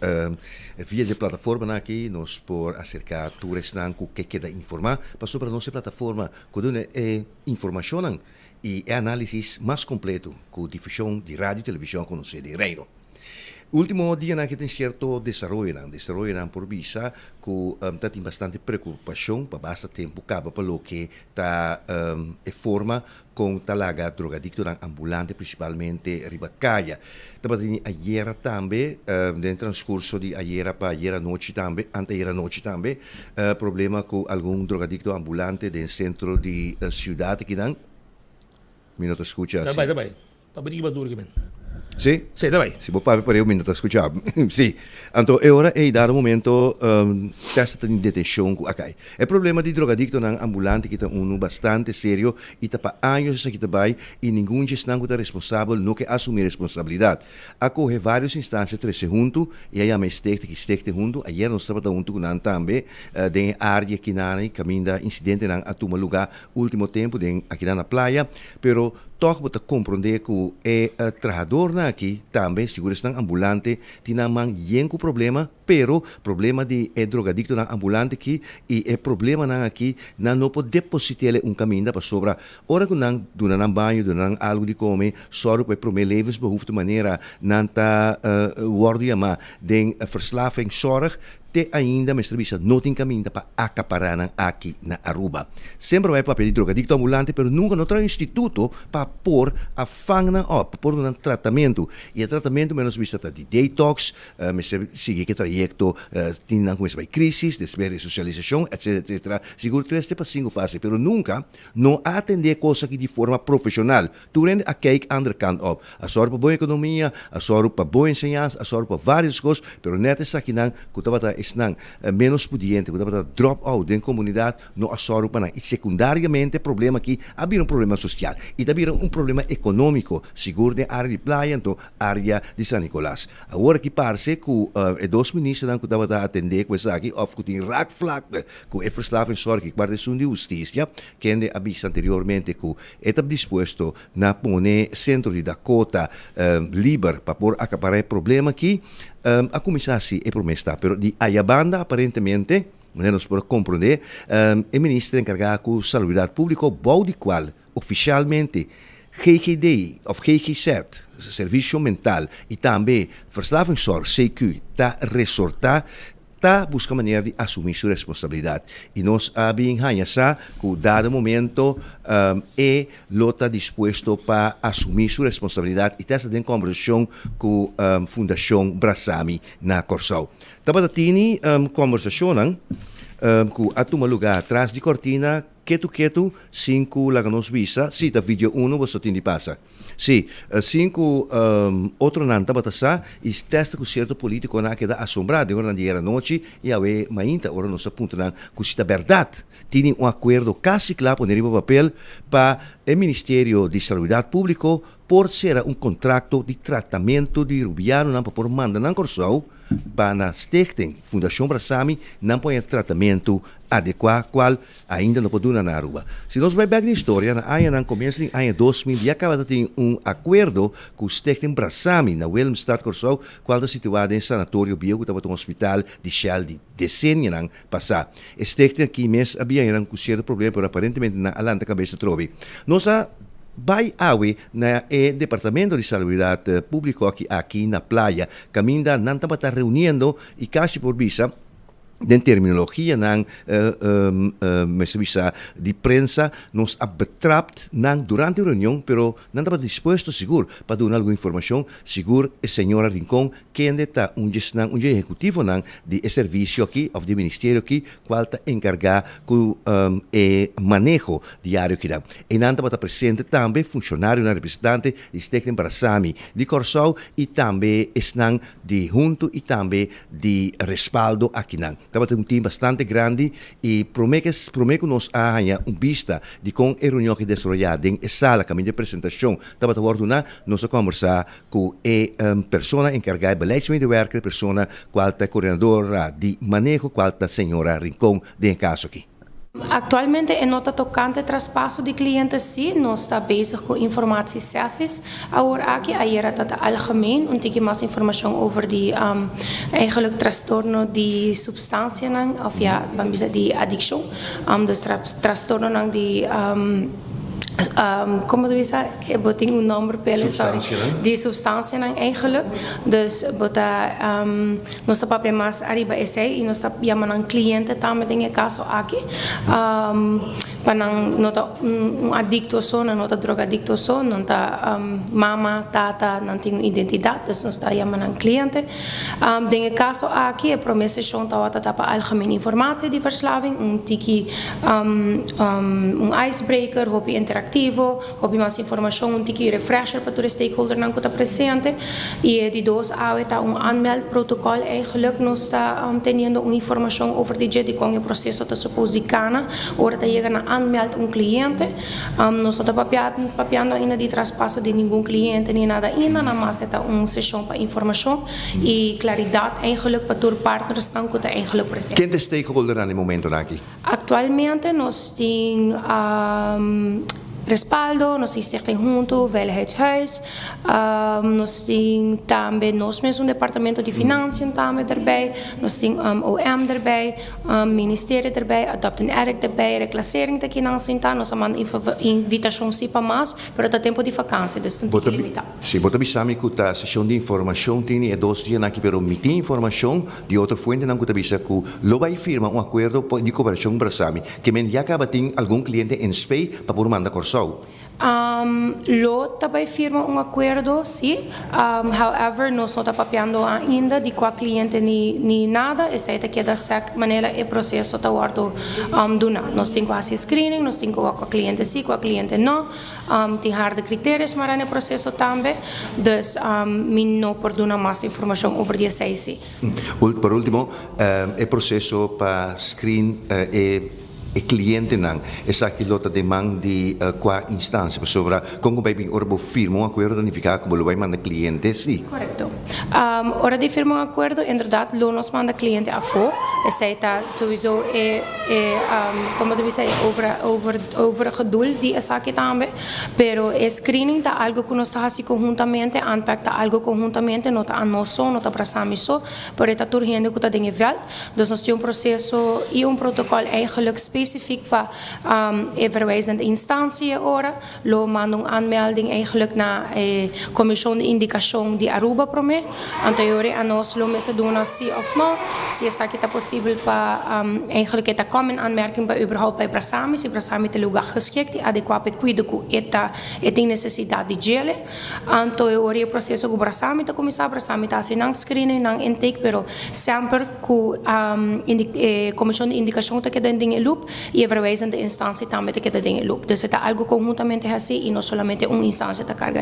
via de plataforma aqui nos por acercar turistas que queda informar para sobre nossa plataforma que dá informação e análise mais completo com difusão de rádio e televisão com o de Reino. Último dia na que tem certo desarrollo por visa que tem bastante preocupação para basta tempo caba para lo que tá forma com talaga drogadicto ambulante principalmente ribacaia. Também ayer também no transcurso de ayer para ayer noite também, anteayer noite também, problema com algum drogadicto ambulante do centro de cidade que não. Minuto escucha. Tá bem. Para brincar duro que bem. Sì? Sì, dai. Si può fare per un minuto a ascoltare. Sì. Anto, e ora è dato un momento testa di detenzione. Ok. Il problema di drogadicto non ambulante che è uno bastante serio e per anni che sta vai e nessuno è responsabile, non che assumi responsabilità. Accorre varie istanze tre junto e a me stekte junto. Ayer non stava junto con un tambe den area che nani cammina incidente nan atuma lugar ultimo tempo den aqui na praia, pero toch bota compreender que é trajador aqui também segurança ambulante tinha man yenko problema pero problema de drogadicto na ambulante aqui e é problema na aqui não pode depositar caminho para sobra ora que não dona banho dona algo de comer só para promer levensbehoefte maneira não tá wordia maar den verslaving zorg até ainda me serviço não tem caminho para acaparar aqui na Aruba. Sempre vai papel de drogadicto ambulante, pero nunca não traz instituto para pôr a fangna para pôr um tratamento. E o tratamento menos vista de detox, me sigue que trajecto tem não começa vai crisis, desespero, socialização, etc. Seguro 3 para 5 fases, pero nunca não atender coisa que de forma profissional. Tu rende a cake underkant op. A sorte para boa economia, a sorte para boa ensinança, a sorte para várias coisas, pero neta essa aqui não, que estava menos pudiente, que estava drop out da comunidade, não a sorte para e secundariamente problema aqui, havia problema social e havia problema econômico, seguro de área de praia, então área de San Nicolás. Agora que parece que dois ministros que estavam a atender com isso aqui, of que tem raakvlak, que é verslaving zorg, que guarda de justiça, que ainda avisa anteriormente que estava disposto a poner centro de Dakota livre para por acaparar problema aqui, a começar assim é promessa, pero de Ayabanda aparentemente nós podemos compreender, o ministro encarregado com saúde pública, bom de qual oficialmente GGD of GGZ, Serviço Mental, e também Verslavingszorg, CQ, está resortar, está buscando maneira de assumir sua responsabilidade. E nós abrimos que dado momento está disposto para assumir sua responsabilidade e está em conversação com a Fundação Brasami na Corsau. Estava tendo conversação com a toma lugar atrás de cortina, quieto, 5 lá nos visa, cita vídeo 1, você tem de passar. Sim, 5 outro não estava passar e testa com certo político na que dá assombrado, agora na dia noite e aí mainta agora nos aponta na que cita verdade. Tem acordo quase claro poner em papel para o Ministério de Saúde Pública por ser contrato de tratamento de rubiano não para mandar na Corsau para na Stichting Fundação Brasami não põe tratamento adequado qual ainda não pode dar na Aruba. Se nós vai back da história, na ano no começo do ano 2000 já acaba de ter acordo com o Stichting Brasami na Willemstad Corsau, qual está situado em sanatório bio, que estava no hospital de Shell de decênio não passar. O Stichting aqui mesmo havia um certo problema, mas aparentemente na alanta cabeça trove. Nós vai awe na Departamento de Saúde Pública aqui na praia, caminda não estava reunindo e quase por visa de terminologia de prensa nos betrapt durante a reunião, pero não estava disposto seguro para dar alguma informação seguro a senhora Rincón que está um executivo de serviço aqui ou de ministério aqui qual está encarregado com o manejo diário que dá. E não estava presente também funcionário na representante de Stichting Brasami de Corsau e também estão de junto e também de respaldo aqui não. Estava um time bastante grande e prometo nos haya vista de com a reunião que desarrollada em sala caminho de apresentação. Estava a ordem nós conversar com a pessoa encarregada de beleidsmedewerker, pessoa qual é coordenadora de manejo, qual é a senhora Rincón de caso aqui. Atualmente, em nota tocante traspasso de clientes, sim, nós estamos bezig com informatiesessies. Agora aqui, ayer está algemeen, tige mais informação over die eigenlijk trastorno de substância, of ja, de addiction. Dus trastorno de como tu bisa, boting un nombre pele, sorry, die substantie eigenlijk. Dus bota nós está papel mais arriba esse e nós está chamando cliente também tem caso aqui. Para nota adicto só, nota drogadicto só, nota mama, tata, não tem identidade, dus nós está chamando cliente. Tem caso aqui, a promessa são tá para algemene informatie de verslaving, tiki icebreaker, hopi interactivo, hopi mais informação, tiki refresher para o stakeholder não está presente e de dois está aanmeldprotocol eigenlijk nós está tendo informação over die de com o processo está suposto de cana, ora tá chega na aanmeld cliente, nós está papiando ainda de traspasso de nenhum cliente nem nada ainda, mas está sessão para informação e claridade eigenlijk para todos partners não que está eigenlijk presente. Quem é stakeholder no momento aqui? Atualmente nós temos respaldo, nós temos Stichting Junto, Veiligheidshuis, nós temos também nós mesmos um departamento de financiën também erbij, nós temos OM erbij, Ministério erbij, Adopt and Edit erbij, reclassering daqui não sentar, nós temos invitação sim para mais, para o tempo de vacância, dus tem que limitar. Sim, bota bisami que a sessão de informação tem é 2 dias aqui, pero me tem informação de outra fonte não que bisa que lo vai firma acordo de cooperação brasami, que men já acaba tem algum cliente em Spain para por mandar corsau. Lo também firma acordo, sim. However, nós não estamos papiando ainda de qual cliente nem nada. Essa é que da maneira o processo está guardo duna. Nós temos quase screening, nós temos qual cliente sim, qual cliente não. Tem harde critérios para o processo também. Dus, não por dar mais informação sobre isso sim. Por último, o processo para screen e cliente não, essa que lota demanda de qual instância, sobre como vai vir orbo firma acordo danificar como vai mandar cliente, sim. Correto. Hora de firma acordo, inderdaad, lo nos manda cliente a fo. Essa está sowieso como deve ser over gedoel die essa aqui também, pero screening tá algo que nós está assim conjuntamente, unpack tá algo conjuntamente, não tá anoso, não tá para samiso, por eta turgende que tá ding veld. Dus nós temos processo e protocolo eigenlijk specifiek para verwijzende instantie ora, lo manda aanmelding eigenlijk na comissão de indicação de Aruba para mim, anterior a nós lo mesmo doen sim of não, se essa aqui tá possível para eigenlijk eta komen aanmerking para überhaupt bij Brasami, se Brasami te lugar geschikt, die adequate cuido com eta tem necessidade de gele, anterior o processo com Brasami tá começar Brasami tá assim não screening, não intake, pero sempre com comissão de indicação tá que dentro em loop e a verwijzende instantie também tá que dentro em loop. Dus é algo conjuntamente assim e não somente uma instância tá carga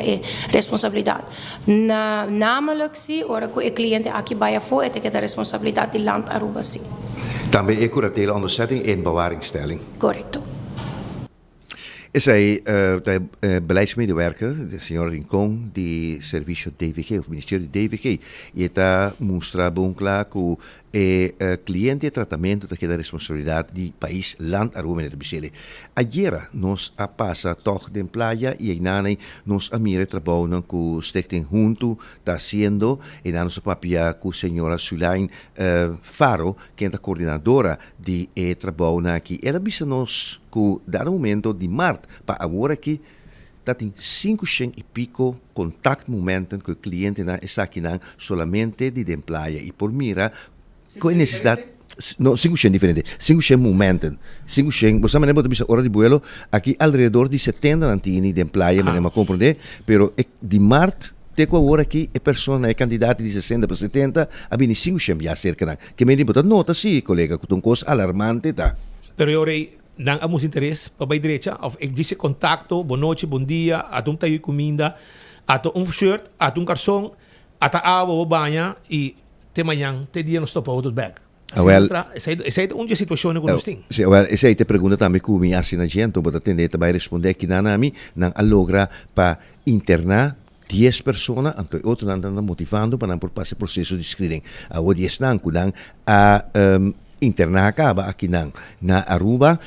responsabilidade. Namelijk sim, ora que o cliente aqui vai a fo, é que da responsabilidade de land Aruba sim. Também é curatele onderzetting en bewaringstelling. Correcto. Essa é a beleidsmedewerker, de senhora Rincon, de serviço DVG, o Ministério de DVG, e está mostrando bem claro que o cliente de tratamento tem a responsabilidade do país, land Aruba e Brasília. Ayer nós a passa toch de playa e aí nós a mira trabalho que o Stichting Junto está fazendo e nós a papia com a senhora Sulain Faro, que é a coordenadora de trabalho aqui. Ela bisa nós que dar momento de março para agora que tem 500 e pico contato momentos com o cliente na está aqui não somente de playa e por mira com necessidade no 500 diferente 500 momentos 500 você me lembra de hora de vuelo aqui alrededor de 70 antini de playa me compreender pero de março te agora aqui é pessoa é candidato de 60 para 70 a bem 500 já cerca que me diz nota sim colega que um coisa alarmante tá pero eu nang amos interesse para vai direita of ik disse contacto boa noite bom dia atum tayo comida ato shirt atum garçom ata água banha e te manhã te dia nos topa outro bag. Essa é uma situação que nós temos. Essa é a pergunta também que me assinagento para atender também responder que nami nang alogra para internar 10 pessoas, então outro não motivando para não passar processo de screening. Agora 10 não kudang a interna acaba aqui na Aruba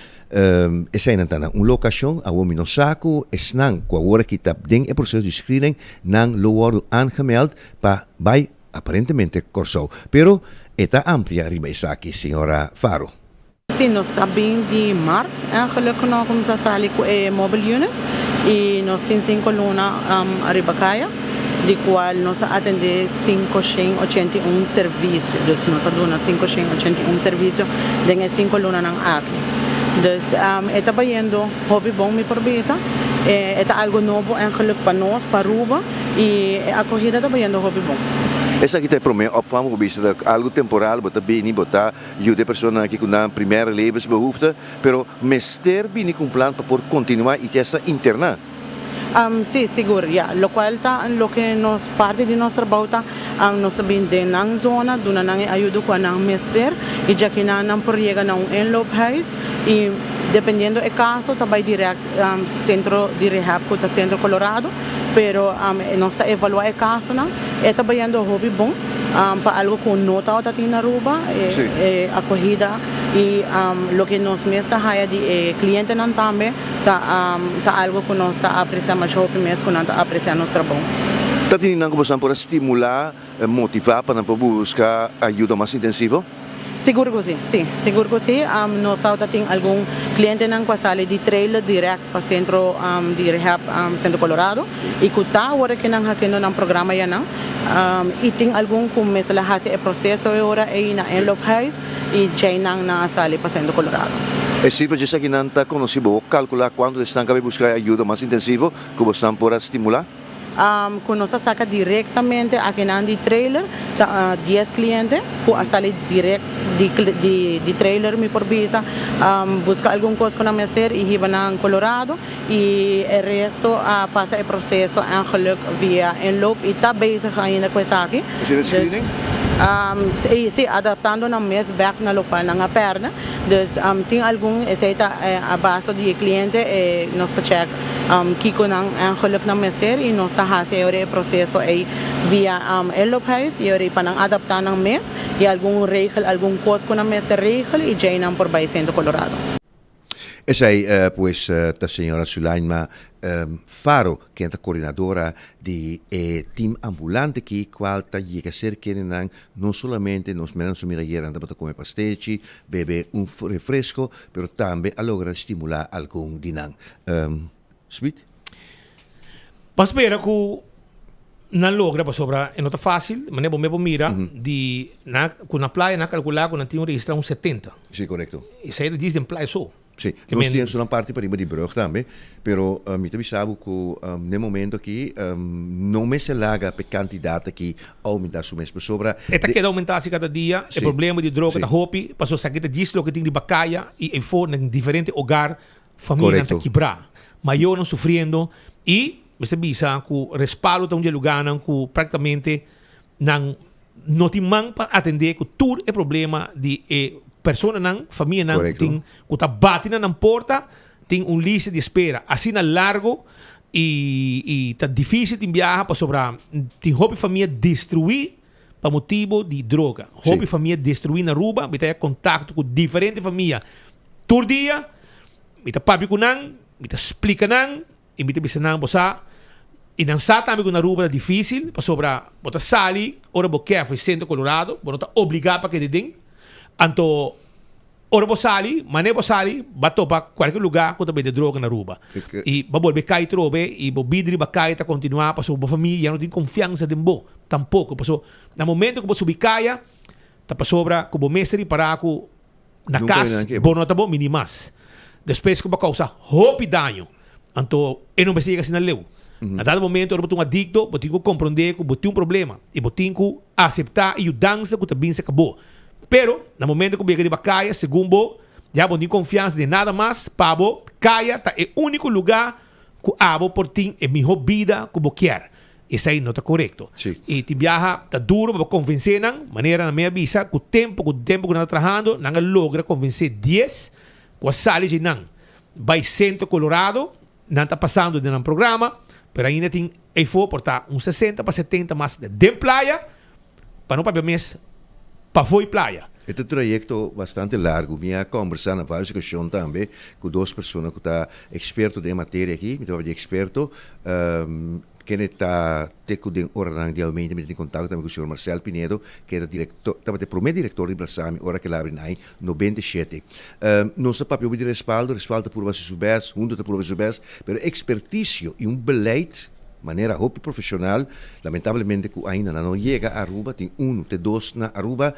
essa é uma locação a homem no saco esnang com agora que está dentro do processo de screening não lo aangemeld para vai aparentemente corso pero está amplia arriba essa aqui senhora Faro. Sim, nós sabemos de março, eigenlijk nós começamos a sair com a mobile unit e nós temos 5 lunas arriba caia, de qual nós atendemos 581 serviços. Dus nós damos 581 serviços em 5 lunas aqui. Dus está vendo hobby bom me pobreza, está algo novo eigenlijk para nós, para Aruba e a corrida está vendo hobby bom. Essa aqui tem problema opvang op is algo temporal, bota bem, bota ajuda a pessoa que com a primeira levensbehoefte, pero mester bem com plan para por continuar e essa interna. Sim, seguro, ja. Lo qual ta lo que nos parte de nosso trabalho nós bem na zona, dona nang ajuda com a mester e já que não por chegar na enloophuis e dependendo do caso também direto centro de rehab com o centro Colorado, pero nós evaluar o caso não é trabalhando hobby bom para algo com nota ou tá na Aruba a corrida y lo que nos mesta haya de cliente nan también ta algo que nos está apreciando más o menos que nos está apreciando nuestro trabalho. Está tendo como para estimular, motivar para buscar ajuda mais intensiva? Seguro que sim, seguro que sim. Nós temos algum cliente que sale de trailer direto para o centro de rehab, Centro Colorado, e que está agora que não fazendo um programa já não. E tem algum que começa a fazer o processo agora aí na Enlope House e já não sale para Centro Colorado. E se você que não está conhecido, calcular quando estão a buscar ajuda mais intensiva, que você está por estimular? Que nós saca diretamente aqui na de trailer, 10 clientes que saem direto de trailer me por visa, busca alguma coisa na Mester e riba na Colorado e o resto passa o processo eigenlijk via Enlope e está bezig ainda com isso aqui. Sim, adaptando na mes back na local na perna. Dus tem algum aceita a base de cliente nós está check kiko nang eigenlijk na Mester e nós está fazendo o processo aí via Enlope House e ori panang adaptar ng mes e algum regel, algum coisa na Mester regel e já não por baixo Centro Colorado. Essa aí, pues, a senhora Sulaima Faro, que é a coordenadora de team ambulante que qual está llega a ser que não somente nos menos miragueira anda para comer pastéis, beber refresco, pero também a lograr estimular algum dinang. Sweet? Mas espera que não logra para sobra é nota fácil, mas não é mira de com na praia na calcular com na tinha registrar 70. Sim, correto. E sai diz de praia só. Sim, nós temos uma parte para ir de brug também, pero me também sabe que no momento aqui não me se larga a quantidade que aumenta o mês, sobra. É que aumenta-se cada dia, o problema de droga da hopi, passou a que diz lo que tem de bacaia e for em diferente hogar, família está quebrar, maior não sofrendo e você bisa que o respaldo de um lugar que praticamente não tem mão para atender que tudo é problema de persona nang família nang tem que tá batendo na porta tem lista de espera assim na largo e tá difícil de viajar para sobrar tem hobby família destruir para motivo de droga hobby família destruir na rua me ter contato com diferente família todo dia me tá papi com nang me tá explica nang e me tá bisa nang bosa e não sabe também que na rua é difícil para sobrar bota sali ora boquer foi Centro Colorado bota obrigado para que de anto ora bosali, mané bosali, bato para qualquer lugar quando tem droga na rua. E babol becai trobe e bo bidri becai tá continuar para sua família não tem confiança de bo, tampouco passou. No momento que você bicaia, tá para sobra que bo mestre para que na casa, bo nota bo minimas. Depois que ba causa hope danho. Anto e não precisa assim na leu. A dado momento, ora botou adicto, botinho que compreender que botou problema e botinho que aceitar e o dança que também se acabou. Pero, no momento que o Begari caia, segundo, já não tem confiança de nada mais, Pabo, caia, tá é o único lugar que abo por ti é melhor vida que você quer. Isso aí não está correto. E te viaja, tá duro para convencer, maneira na minha visa, que o tempo que não está trabalhando, não logra convencer 10, com a sala de não. Vai Centro Colorado, não está passando de um programa, pero ainda tem, aí for, portar 60 para 70 mais de praia, para não pagar mês, para foi praia. Este trajecto bastante largo. Minha conversar na várias questões também com duas pessoas que estão expertos de matéria aqui, me de experto, que está teco de orang realmente me tem contato também com o senhor Marcelo Pinedo, que era diretor, estava o primeiro diretor de Brasami, ora que lá abre em 97. Nosso papel de respaldo por você soubesse, junto por você soubesse, pero expertício e beleid maneira hobby profissional, lamentavelmente que ainda não chega a Aruba, tem tem dois na Aruba,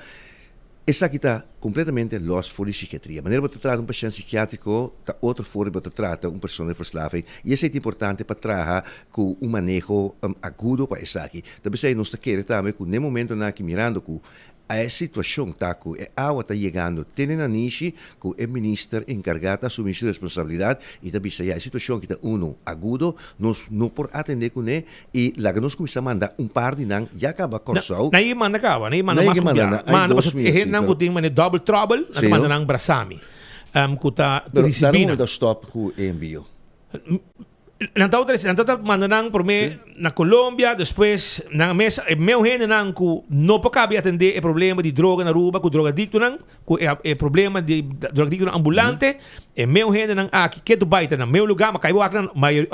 essa aqui está completamente lost for de psiquiatria. Maneira para tratar paciente psiquiátrico, tá outra forma para tratar pessoa de verslaving. E isso é importante para trabalhar com manejo agudo para isso aqui. Também nós queremos também que no momento na que mirando que a situação tá que a água está chegando, tem na niche que o ministro encarregado assumir sua responsabilidade e também a situação que está agudo, nós não por atender com ele e lá que nós começamos a mandar par de nang já acaba corso. Naí manda acaba, naí manda mais copiar. Manda para que não tem mané double trouble, na manda nang Brasami. Que tá disciplina. Pero stop com envio. Nantau mandanang por me na Colômbia, depois na mesa, meu rende nang ku não para cabe atender o problema de droga na Aruba, ku droga adicto nang, ku é problema de droga adicto ambulante, meu rende nang aqui que tu baita na meu lugar, mas caiu aqui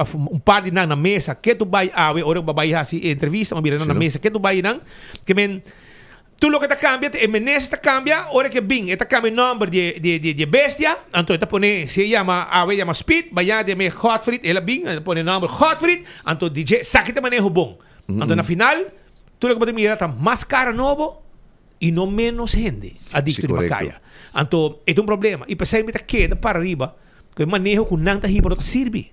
par de nang na mesa, que tu bai awe, ora babai hasi entrevista, mas na mesa, que tu bai nang, que men tu lo que te cambia, e menes te cambia, ora que bing, te cambia o número de bestia, então te pone, se llama Speed, vaya de me Hotfried, ela bing, pone o número Hotfried, então DJ, saque te manejo bom. Então na final, tu lo que pode mirar, tá mais cara novo e não menos gente adicto de bacaya. Então, é um problema. E pensei, me tá queda para arriba, que manejo com não tá riba, não tá sirve.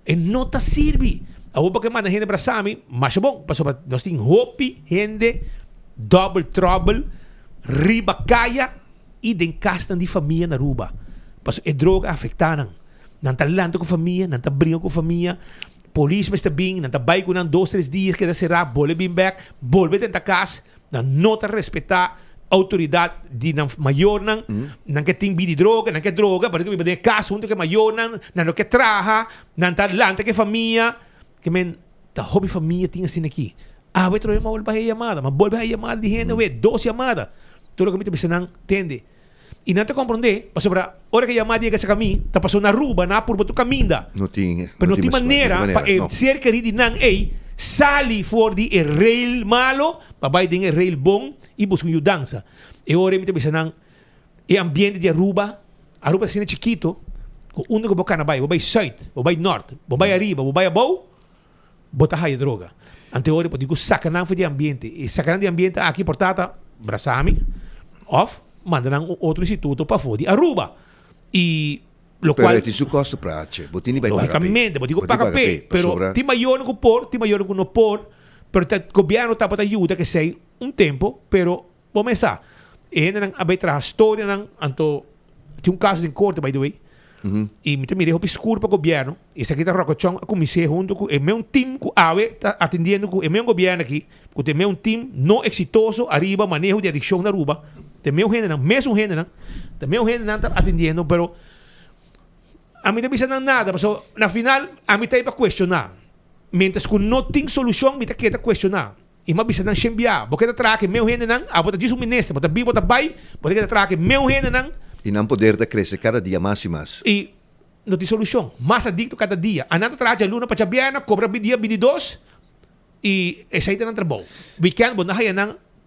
E não tá sirve. A roupa que manda gente para Sami, mas é bom, passou para nós tem hopi, gente, double trouble, riba caia e den castan de família na Aruba. Paso é droga afetando. Não tá lando com família, não tá brincando com família. Polícia está bem, não tá vai com 2-3 dias que será, volve bem back, volve dentro da casa, não tá respeitar autoridade de maior não que tem de droga, não que droga, para que tem casa onde que maior não que traja, não tá lando que família, que men tá hobby família tinha assim aqui. Ah, vai trocar uma volta a chamada, mas volta a chamada de gente, 2 chamadas. Tudo que me pensa não entende. E não te compreender, passou para hora que a chamada chega a caminho, tá passando na Aruba, na por tu caminho. Não tem. Pero não tem maneira para ser querido não sali for de rail malo, papai de rail bom e busca mudança. E hora me pensa não, e ambiente de Aruba é assim chiquito, com onde que boca na vai sul, vai norte, vai arriba, vai abaixo, bota a droga. Ante ora pode digo sacanagem de ambiente e sacanagem de ambiente aqui portata Brasami off mandaram outro instituto para fora de Aruba e lo pero qual ti su costo prace botini vai logicamente pode digo paga pay pero ti maior no por ti maior no por pero o governo tá para ajuda que sei tempo pero vamos pensar e ainda não abai tra história não anto tem caso em corte by the way. E me mirei obscuro para o governo. E esse aqui está Rocochão, a comissão junto com o meu time que está atendendo com o meu governo aqui. Com o meu time não exitoso, arriba, manejo de adicção na Aruba. O meu gente não, mesmo gente não. O meu gente não está atendendo, pero a mim não precisa nada. Mas na final, a mim está para questionar. Mientras que não tem solução, me está querendo questionar. E mas precisa não chambiar. Porque está atrás que meu gente não, a bota diz o ministro, bota bi, bota bai, porque está atrás que meu gente não. E não poder crescer cada dia mais e mais. E não tem solução. Mais adicto cada dia. Ananda traz a luna para a biana, cobra dia 22 e essa aí não trabalha. Weekend, bom, não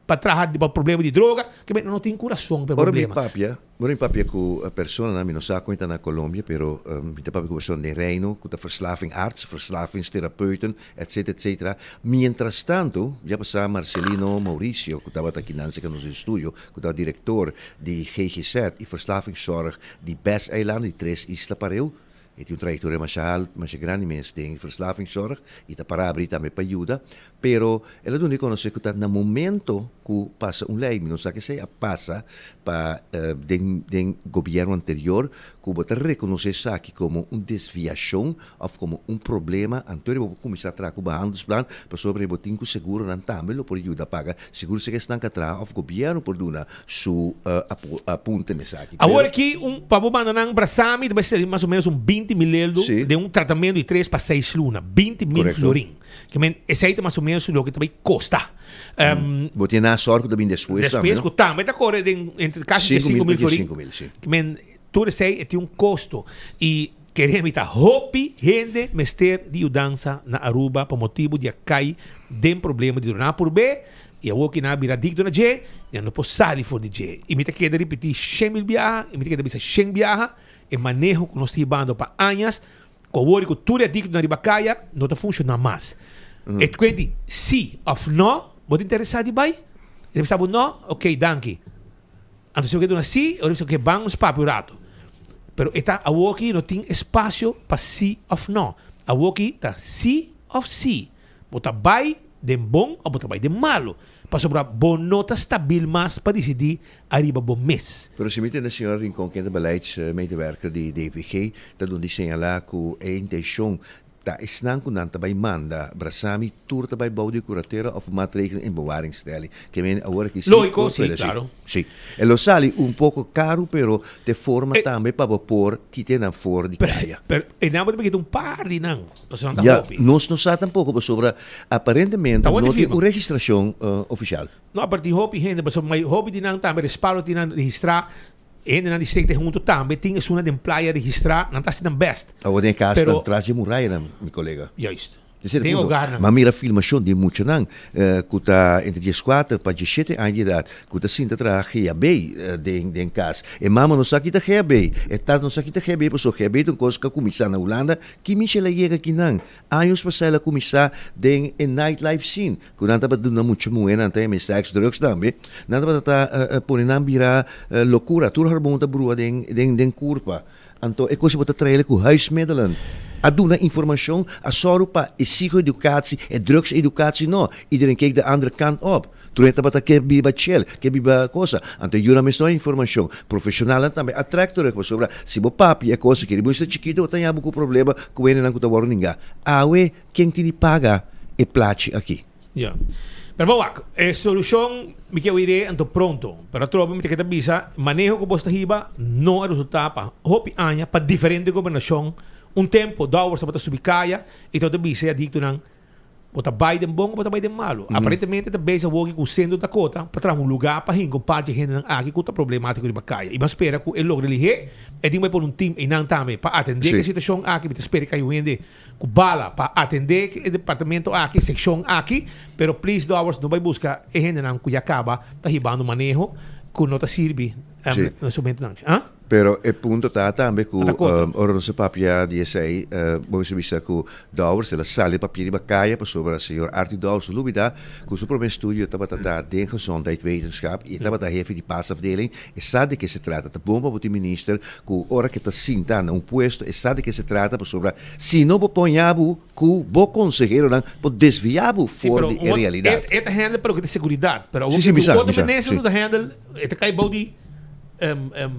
para trabalhar para problema de droga, que não tem coração para problema. Ora papia com a pessoa na não sabe conta na Colômbia, pero minha papia com a pessoa de reino, com a verslaving arts, verslavingstherapeuten, etc. Mientras tanto, já passava Marcelino Mauricio, que estava aqui na no estúdio, que estava diretor de GGZ e verslavingszorg de Best Eiland, de 3 Isla Pareu. E tem trajetória mais grande mesmo, tem verslavingszorg, e está para abrir também para ajuda, pero ela não reconhece que no momento que passa lei, não sabe que se passa para den governo anterior, que você reconhece isso aqui como desviação ou como problema, então você começa a trazer o behandelsplan para sobre o tinco seguro não também por ajuda paga, seguro se que estão atrás o governo por dar su apunte nessa aqui. Agora aqui para o banana Brasami vai ser mais ou menos 20 mil euros de tratamento de 3 para 6 lunas, 20 mil florim. Que esse aí é mais ou menos o que também custa. Vou ter na sorte também depois. Depois que tá, mas tá corre entre casos de 5 mil florim. Que tudo isso aí tem custo e queremos evitar hopi gente mester de mudança na Aruba por motivo de cair de problema de donar por B e eu que na vira dicto na J e não posso sair fora de J e me te queda repetir 100 mil viaja e me te queda bisa 100 viaja e manejo que nós estamos para anos com o que tudo é dicto na ribacaia não está funcionando mais e quindi sim ou não você interessado em vai e sabe não ok danke então se eu quero sim eu penso que vamos para o rato pero está aqui não tem espaço para sim ou não aqui está sim ou sim você vai de bom ou você vai de malo para sobrar bom nota stabil mais para decidir arriba bom mês. Pero se me entende, senhor Rincon, que é beleidsmedewerker de DVG, dat doen die señalar que a intenção ta isnang kunan tabay manda brasami tour tabay bouwde curatera of maatregelen in bewaringstelling. Que men ahora que Lógico, sí, claro. Sí. E lo sali un poco caro, pero te forma también para vapor que tienen for di kaya. Pero en ambos te un par de nang. Ja, nos sa tampoco sobre aparentemente no tiene una registración oficial. No, a partir hobby gente, pero my hobby di nang tambe respaldo di nang registra en na distrito junto tambe ting is una de employer registra nan tas dan best. Agora em casa pero traz de muralha, meu colega. Juist. Maar mira filmação de muito não, kuta entre 14 para 17 anos de idade, kuta sinta tra GAB den cas. E mama não sabe que tá GAB, e tá não sabe que tá GAB, porque GAB tem coisa que começar na Holanda, que Michel llega aqui não. Anos para ela começar den nightlife scene, quando tava dando muito moeda, até sex drugs também. Nada para tá ponendo vira loucura, tudo harmonta brua den curva. Então é coisa para trazer com huismiddelen. A doen informatie, a sorupa, e psycho-educatie, e drugs-educatie, no. Iedereen kijkt de andere kant op. Toen het dat ik biba chill, que biba cosa. Ante jura me sto informação profissional também attractor que sobre se bo papi é coisa que ele chiquito tem algum problema com ele não cuta warninga. Awe quem te paga e place aqui. Yeah. Pero bawak, solução me que oire anto pronto. Pero trobo me que te avisa, manejo que bosta hiba não é resultado pa. Hopi anya pa diferente governação. Tempo, 2 horas para subir caia e todo bisa é dito nang bota Biden bom, bota Biden malo. Aparentemente tá beza wogi com sendo da cota para um lugar para rin com parte gente nang aqui com problemático de bacaia. E mas espera que ele logre lihe e ding mai por team e nang tame para atender que situação aqui, te espera que eu ende com bala para atender que departamento aqui, seção aqui, pero please 2 horas não vai buscar e gente nang cuya acaba tá ribando manejo com nota sirve no momento nang. Pero el punto está también que ora non se papia di essay, voi si vista che Dauer se la sale papier di baccaia per sopra il signor Arti Dauer su Lubida, con su proprio studio tabata de gezondheidswetenschap, e tabata hefe di passafdeling, e sa di che si tratta, ta bomba per il ministro, che ora che ta sinta na un puesto, e sa di che si tratta per sopra, si non può pognabu, che bo consejero nan, può desviabu fuori di realidad. Et handle pero que de seguridad, pero sì, mi sa, no te handle, et kai body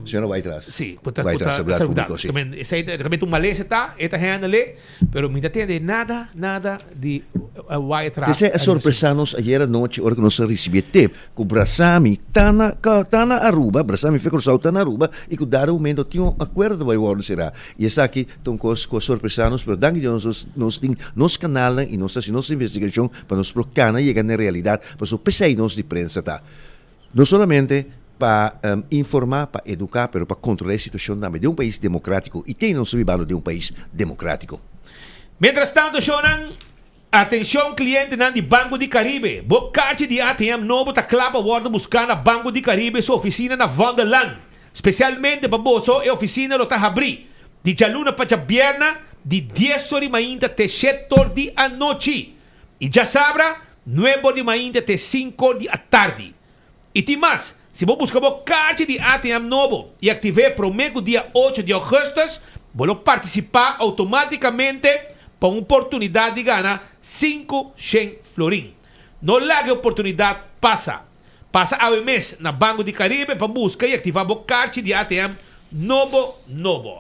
Senhora vai atrás. Sim, vai atrás sobre o público, sim. Realmente uma lei está, esta handle, pero me entende nada de vai atrás. Essa é a surpresa nos ayer noite, hora que nós recebemos que o Brasami tá na Aruba, Brasami foi cruzado na Aruba e que dado momento tinha um acordo vai word será. E essa aqui tão com surpresa nos, pero dank nos canal e nossa investigação para nos procurar chegar na realidade, para so pensar nos de prensa tá. Não somente para informar, para educar, pero para controlar a situação também de um país democrático e tem nosso vivano de um país democrático. Mientras tanto, Shonan, atenção cliente de Banco de Caribe. Bocarte de ATM novo tá clapa word buscar na Banco de Caribe sua oficina na Vanderland. Especialmente para você, a oficina lo tá abrir de jaluna para viernes de 10 horas ainda até 7 horas da noite. E já sabra, 9 horas ainda até 5 horas da tarde. E tem mais. Se você buscar o card de ATM novo e ativar para o mês dia 8 de agosto, você participar automaticamente para uma oportunidade de ganhar 500 florim. Não largue a oportunidade, passa ao mês na Banco de Caribe para buscar e ativar o card de ATM novo.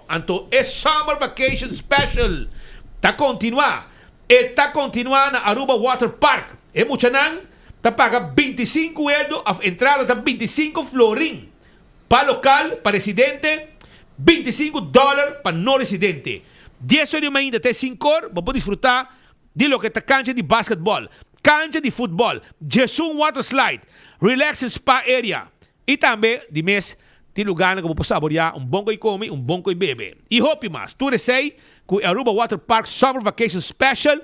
Então, é Summer Vacation Special. Está continuando na Aruba Water Park. É muito não? Te paga 25 euros a entrada, está 25 florín. Para local, para residente, $25 para no residente. 10 horas ainda até 5 horas, para disfrutar de lo que está cancha de basquetebol, cancha de futebol, Jesum Water Slide, Relax Spa Area. E também, de mês, tem lugar que você saborear bom que come, bom que bebe. E hope mais, tu recei com o Aruba Water Park Summer Vacation Special,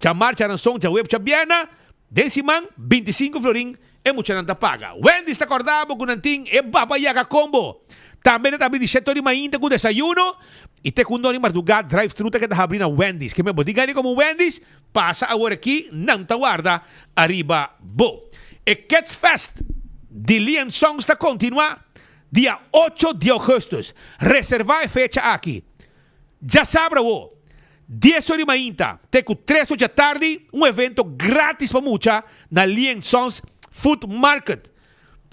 chamar charanção, web chabiana, Densiman, 25 florim, é muito não paga. Wendy está acordado com o nanting, é babayaga combo. Também de 7 horas ainda com desayuno. E te com doni madrugada drive-thru que está abrindo a Wendy's. Que me bodigani como Wendy's, passa agora aqui, não te guarda, arriba, bo. E Cats Fest de Lian Song está continua dia 8 de agosto. Reservar a fecha aqui. Já sabe, wo. 10 horas ainda, até com 3 horas da tarde, evento grátis para mucha na Lian Sons Food Market.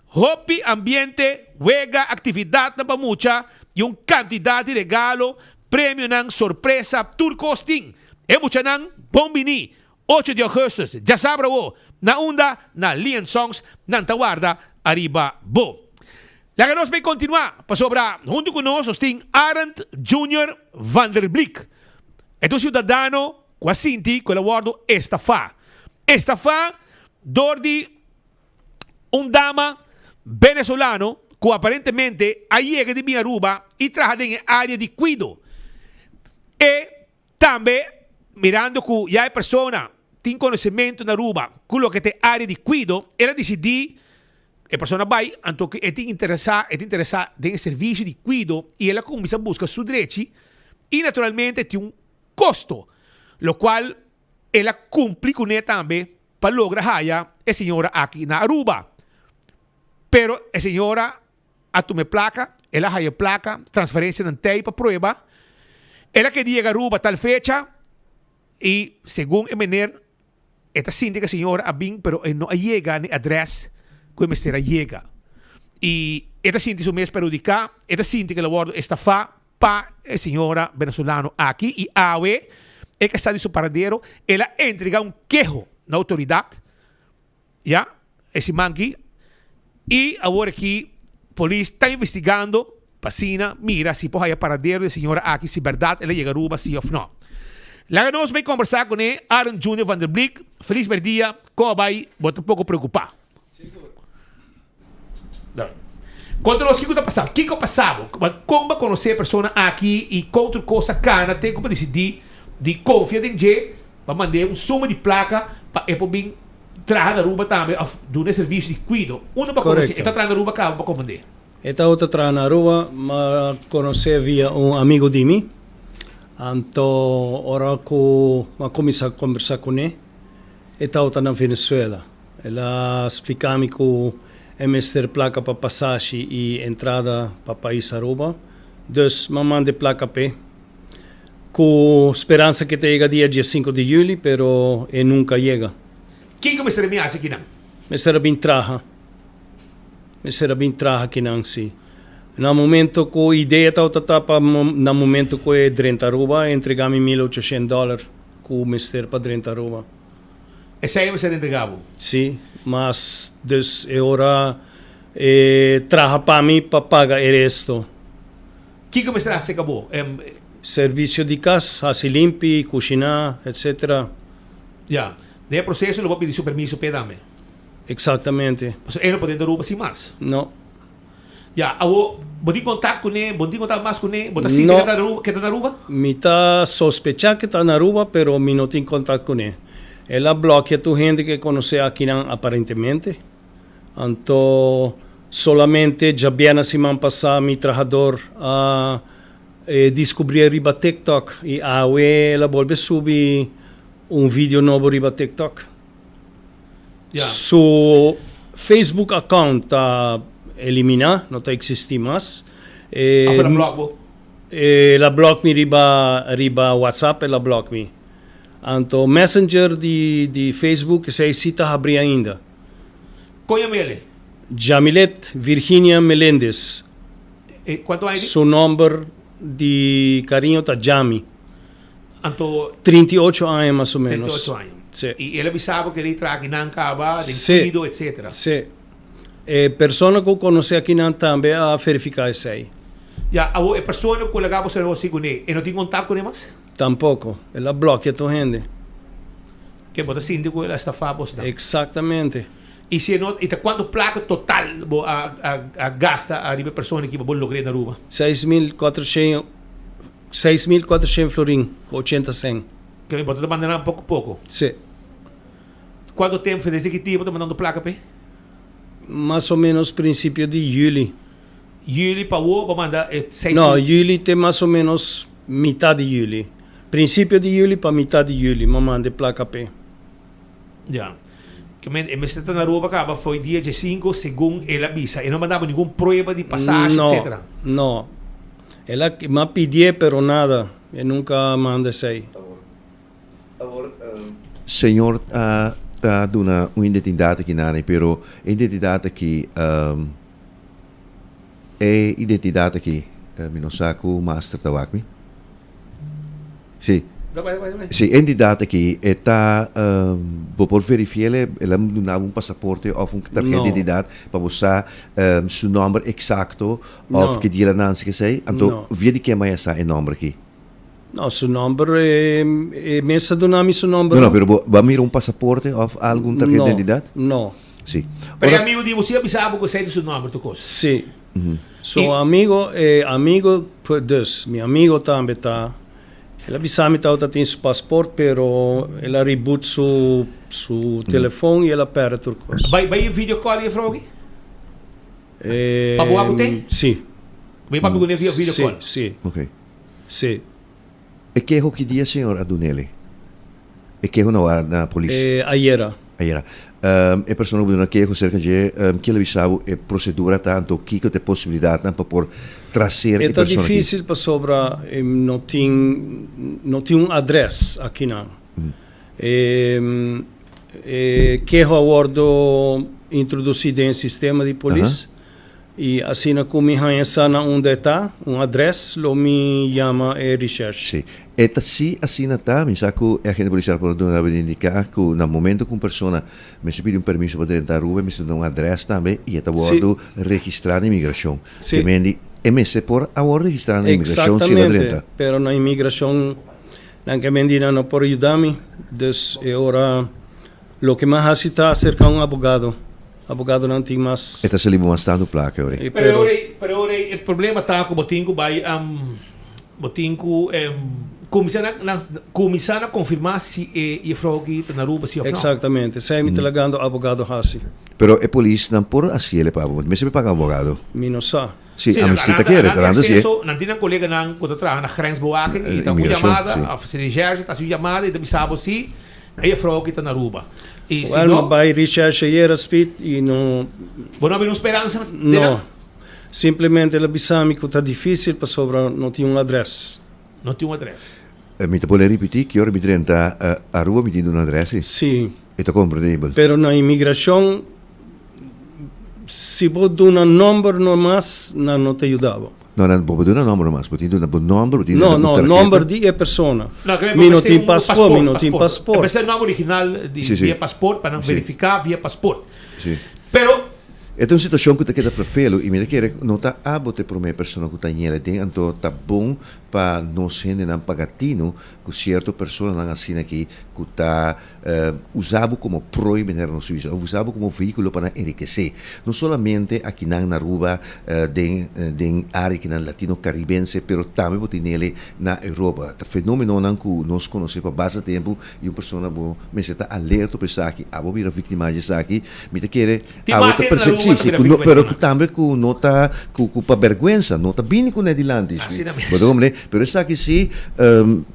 Hobby, ambiente, juega, atividade para mucha e quantidade de regalo, prêmio, sorpresa, tour costing. Emuchanan, Bombini, 8 de agosto, já sabe o, na onda, na Lian Songs, na Tawarda, arriba, bo. La que nos vai continuar, para sobra, junto conosco, tem Arend Jr. van der Blik. É um cidadão, com a Cinti, com o awardo Estafa. Estafa, dor de dama venezolano, que aparentemente llega de Aruba e trabalha em área de cuido. E também, mirando que já é pessoa tem conhecimento na Aruba, com o que tem área de cuido, ela decidiu, a pessoa vai, então que é interessada em serviço de cuido, e ela começa a buscar seu direito, e naturalmente tem custo, o qual ela cumpre com ele também, para lograr a senhora aqui na Aruba. Pero a senhora atume placa, ela haya placa, transferência não tem para prova, ela queria chegar a Aruba tal fecha, e segundo a maneira, esta síndica senhora abing, pero não chega no adresse que a mestra chega. E esta síndica o mês perjudicar, esta síndica ela guarda estafa para a senhora venezolana aqui, e awe, é que está de seu paradeiro, ela entrega queijo na autoridade, já, esse manqui, e agora aqui, a polícia está investigando, passina, mira se pode haver paradeiro da senhora aqui, se verdade ela chega a Aruba, sim ou não. Lá nós vamos conversar com ele, Arend Jr. van der Blik. Feliz dia, como vai? Bota um pouco preocupado. Conta nós o que está passando. O que está passando? Como vai conhecer a pessoa aqui e contra coisa cana, tem como decidir de confiar em G, para mandar suma de placa para ele poder trazer a Aruba também, do serviço de cuido. Para conhecer, está trazendo a Aruba cá para comandar. Esta outra traz na Aruba, mas conheci via amigo de mim. Então, ora que eu comecei a conversar com ele, estava na Venezuela. Ela explicou-me que é mestre placa para passagem e entrada para o país Aruba. Então, eu mandei placa para com esperança que chegue dia 5 de julho, mas ele nunca chega. Quem que mestre me acha aqui não? Mestre bem traja. Mestre bem traja aqui não, sim. No momento que a ideia estava no momento que é dentro Aruba, entregamos $1.800 com o mestre para dentro Aruba. Esse aí você entregava? Sim, mas dus agora traga para mim para pagar o resto. O que o mestre acabou? Serviço de casa, assim limpe, cozinhar, etc. Já. No processo, ele vai pedir seu permisso para também? Exatamente. Mas ele não pode entrar Aruba sem mais? Não. Ya, vou contato com ele, vou contato mais com ele, vou assim que está na Aruba? Me está sospechando que está na Aruba, mas me não tenho contato com ele. Ela bloqueia a gente que conhece aqui aparentemente. Então, solamente já bem na semana passada, meu trabalhador descobriu riba TikTok e ela volve subir vídeo novo riba TikTok. Yeah. Su Facebook account está eliminar, não está existir mais. Ela block me riba WhatsApp, ela block me. Então, Messenger de Facebook, sei se está abrir ainda. Qual é ele? Jamilet Virginia Melendez. Quanto é ele? Seu número de carinho está Jami. Então, 38 anos mais ou menos. 38 anos. Sim. E ele avisava que ele traga em Ancaba, de cuido, etc. Sim. Persona que eu conheci aqui também a verificar isso aí. Já, a pessoa que colega você não com ele, e não tem contato com ele mais? Tampouco. Ela bloqueia a gente. Que bota síndico, ela está fácil. Exatamente. E se não, e quanto placa total a gasta a riba pessoa que vai lograr na Aruba? 6.400 florim, com 80 cent. Que me bota mandando pouco. Sim. Quanto tempo fez executivo mandando placa para? Mais ou menos princípio de julho. Julho para o mandar 6 Não, julho tem mais ou menos metade de julho. Princípio de julho para metade de julho, manda placa P. Já. Que me está na Aruba acaba foi dia 5 segundo ele avisa e não mandava nenhuma prova de passagem, etc. Não. Ela me pediu, pero nada. Eu nunca manda isso aí. Senhor, está dando uma identidade aqui, pero a identidade aqui é identidade aqui. Minosaku Master Tawakmi. Sim. Sim, entidade aqui está por verificar ela não um passaporte ou tarjeta de identidade para mostrar seu nome exato ou que dia não se sei. Então, via de que mais é o nome aqui? Não, seu nome é mesa do nome seu nome. Não, mas vamos ir um passaporte ou algum tarjeta de identidade? Não. Sim. Para amigo de você, sabe que sei do seu nome, tu coisa? Sim. So amigo é amigo por Deus. Meu amigo também tá. Ela bisami tá tem seu passaporte, pero ela reboot seu telefone e ela perde tudo coisa. Vai vídeo call e frog? Para boa tem? Sim. Vai para via vídeo call. Sim. Ok. Sim. E que é o que dia, senhor Adunelli? E que é na polícia? Ayer. E pessoa que é cerca de que ele sabe a procedura tanto que tem possibilidade para por trazer a pessoa. É difícil para sobra não tem adresse aqui não. Que é o acordo introduzido em sistema de polícia e assim como me conhece na onde está adresse, lo me chama research. Sim. Eta si assim tá, me saco a gente policial por donde indicar que no momento que uma pessoa me pede permisso para entrar na rua, me dá um adresse também e está bordo registrar na imigração. Sim. Que me MS por a bordo registrar na imigração se na drenta. Pero na imigração não que me não por ajudar-me, dus agora lo que mais necessita acerca um abogado. Abogado não tem mais. Eta se libo bastante placa ora. Pero ora o problema tá com botinco vai botinco começar a confirmar se é fraude na rua se é fraude. Exatamente, sai me telagando abogado hasi. Pero a polícia não por assim ele paga, me se paga abogado. Me não sa. Sim, a missita que era, grande sim. Não tinha colega não quando trabalha na grensbewaking e tá com chamada, a recherche, tá sua chamada e da bisabo se é fraude que tá na rua. E se não vai recherche era speed e não. Não havia esperança? Não. Simplesmente ela bisami que está difícil para sobra não tinha um adresse. Não tinha um adresse. Me te pode repetir que ora me drenta a rua me tinha um adresse? Sim. É compreensível. Pero na imigração se pode dar um número nomás não te ajudava. Não pode dar um número mais, pode dar um número, não, número de pessoa. Me não tem passaporte, não tem passaporte. Deve ser o nome original via passaporte para não verificar via passaporte. Sim. Pero é uma situação que está vervelho e me quer não está a botar para uma pessoa que está nela tem então está bom para nós gente não pagatino que certa pessoa não assim aqui que está usado como proibir na Suíça usado como veículo para enriquecer não somente aqui na rua de área que na latino-caribense pero também botar nele na Europa o fenômeno não que nós conhecemos para bastante tempo e uma pessoa bom me está alerta para isso aqui a vira vítima disso aqui me quer a outra pessoa sim pero também que nota que para vergonha nota bem com adiante pero isso aqui sim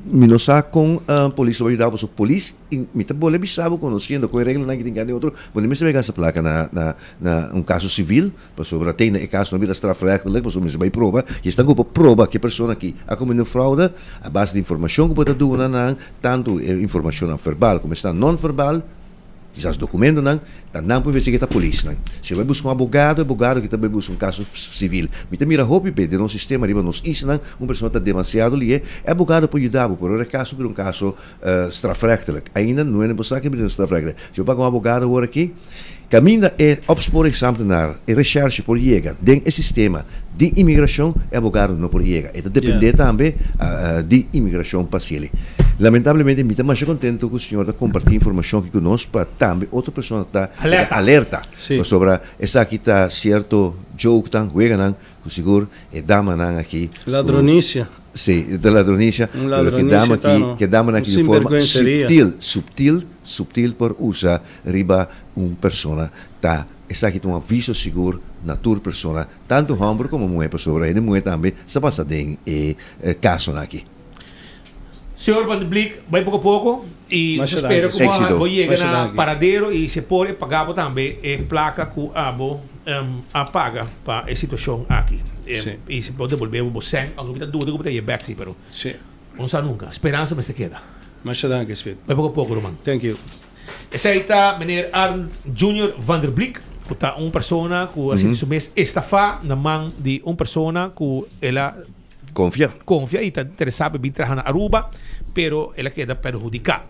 me não sabe com polícia vai dar para o polícia me tá bom sabe conhecendo com a regra não que tem que outro quando me se pega essa placa na caso civil para sobre tem no caso não vira strafrecht para sobre vai prova e está com prova que a pessoa aqui a como fraude a base de informação que pode dar tanto informação verbal como está não verbal quizás documento não pode ver que a polícia se vai buscar um advogado que também busca caso civil me mira hope de no sistema riba nos isna pessoa está demasiado ali advogado pode ajudar por caso por caso strafrechtelijk ainda não é necessário que strafrechtelijk se eu pago advogado agora aqui caminha é opsporing ambtenaar e recherche por chega dentro do sistema de imigração advogado não por chega e depende também de imigração parcial lamentavelmente me mais contento que o senhor compartilhe informação aqui conosco para também outra pessoa está alerta sobre essa aqui está certo jogo tão juega não o seguro é dama não aqui ladronícia sim da ladronícia que dama aqui de forma subtil por usar riba pessoa tá essa aqui tem um aviso seguro na tua pessoa tanto homem como mulher sobre ele mulher também se passa em caso aqui. Senhor Van der Bleek, vai pouco a pouco e espero que vou chegar na paradeiro e se pode pagar também a placa que o abo apaga para a situação aqui. E se pode devolver o bolsão, a dúvida que tem é back, pero não sabe nunca. Esperança mas te queda. Mas dank is fit. Vai pouco a pouco, Roman. Thank you. Esse aí está meneer Arnold Jr. Van der Bleek, que está uma pessoa que assim mês estafa na mão de uma pessoa que ela confia e está interessado em trabalhar na Aruba, pero ela queda perjudicada.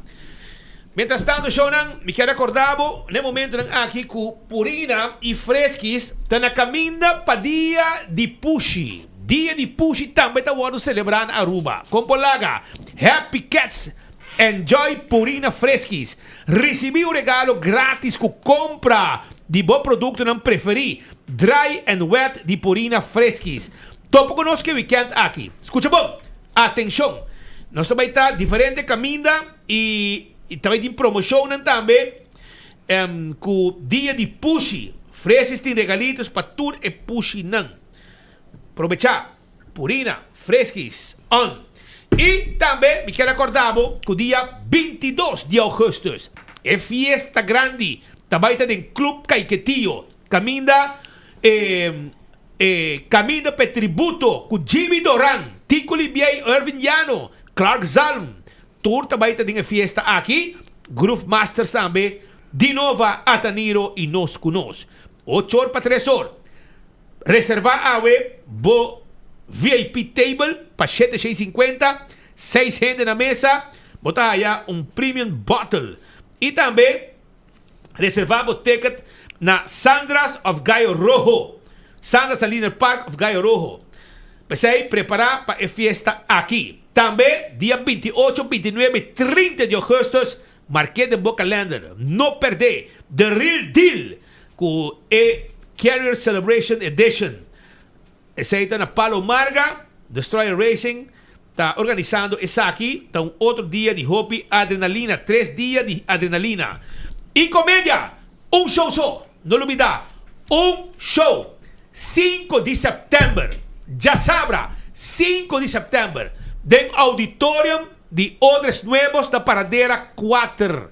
Mientras tanto, Shonan, me quero acordar, no momento aqui que Purina e Fresquis estão na caminho para dia de Pushi. Dia de Pushi também está vamos celebrar na Aruba. Compolaga, Happy Cats, enjoy Purina Fresquis. Recebi um regalo grátis com compra de bom produto não preferi. Dry and wet de Purina Fresquis. Topo conosco weekend aqui. Escuta bom, atenção. Nós também está diferente caminho e também tem promoção também com dia de Pushi. Fresquis tem regalitos para tudo e Pushi não. Aproveitar, Purina, Fresquis, on. E também me quero acordar que o dia 22 de agosto é fiesta grande. Também tem Club Caiquetillo. Caminda para tributo com Jimmy Doran, Tico Libier, Irvin Llano, Clark Zalm. Tour também tem fiesta aqui. Groove Masters também. De novo, Ataniro e nós conosco. 8 horas para 3 horas. Reservar a bo VIP table para 7,50, 6 gente na mesa, botar aí premium bottle. E também reservar o ticket na Sandras of Gaio Rojo. Sandras Aliner Park of Gaio Rojo. Pensei preparar para a fiesta aqui. Também dia 28, 29 e 30 de agosto, marquei de boa calendar. Não perder The Real Deal com Carrier Celebration Edition. Esse aí está na Palo Marga, Destroyer Racing, está organizando esse aqui. Está outro dia de hobby adrenalina, 3 dias de adrenalina. E comédia, show só, não olvidar, show, 5 de setembro, já sabra, 5 de setembro, do auditorium de Odres Nuevos da Paradeira 4.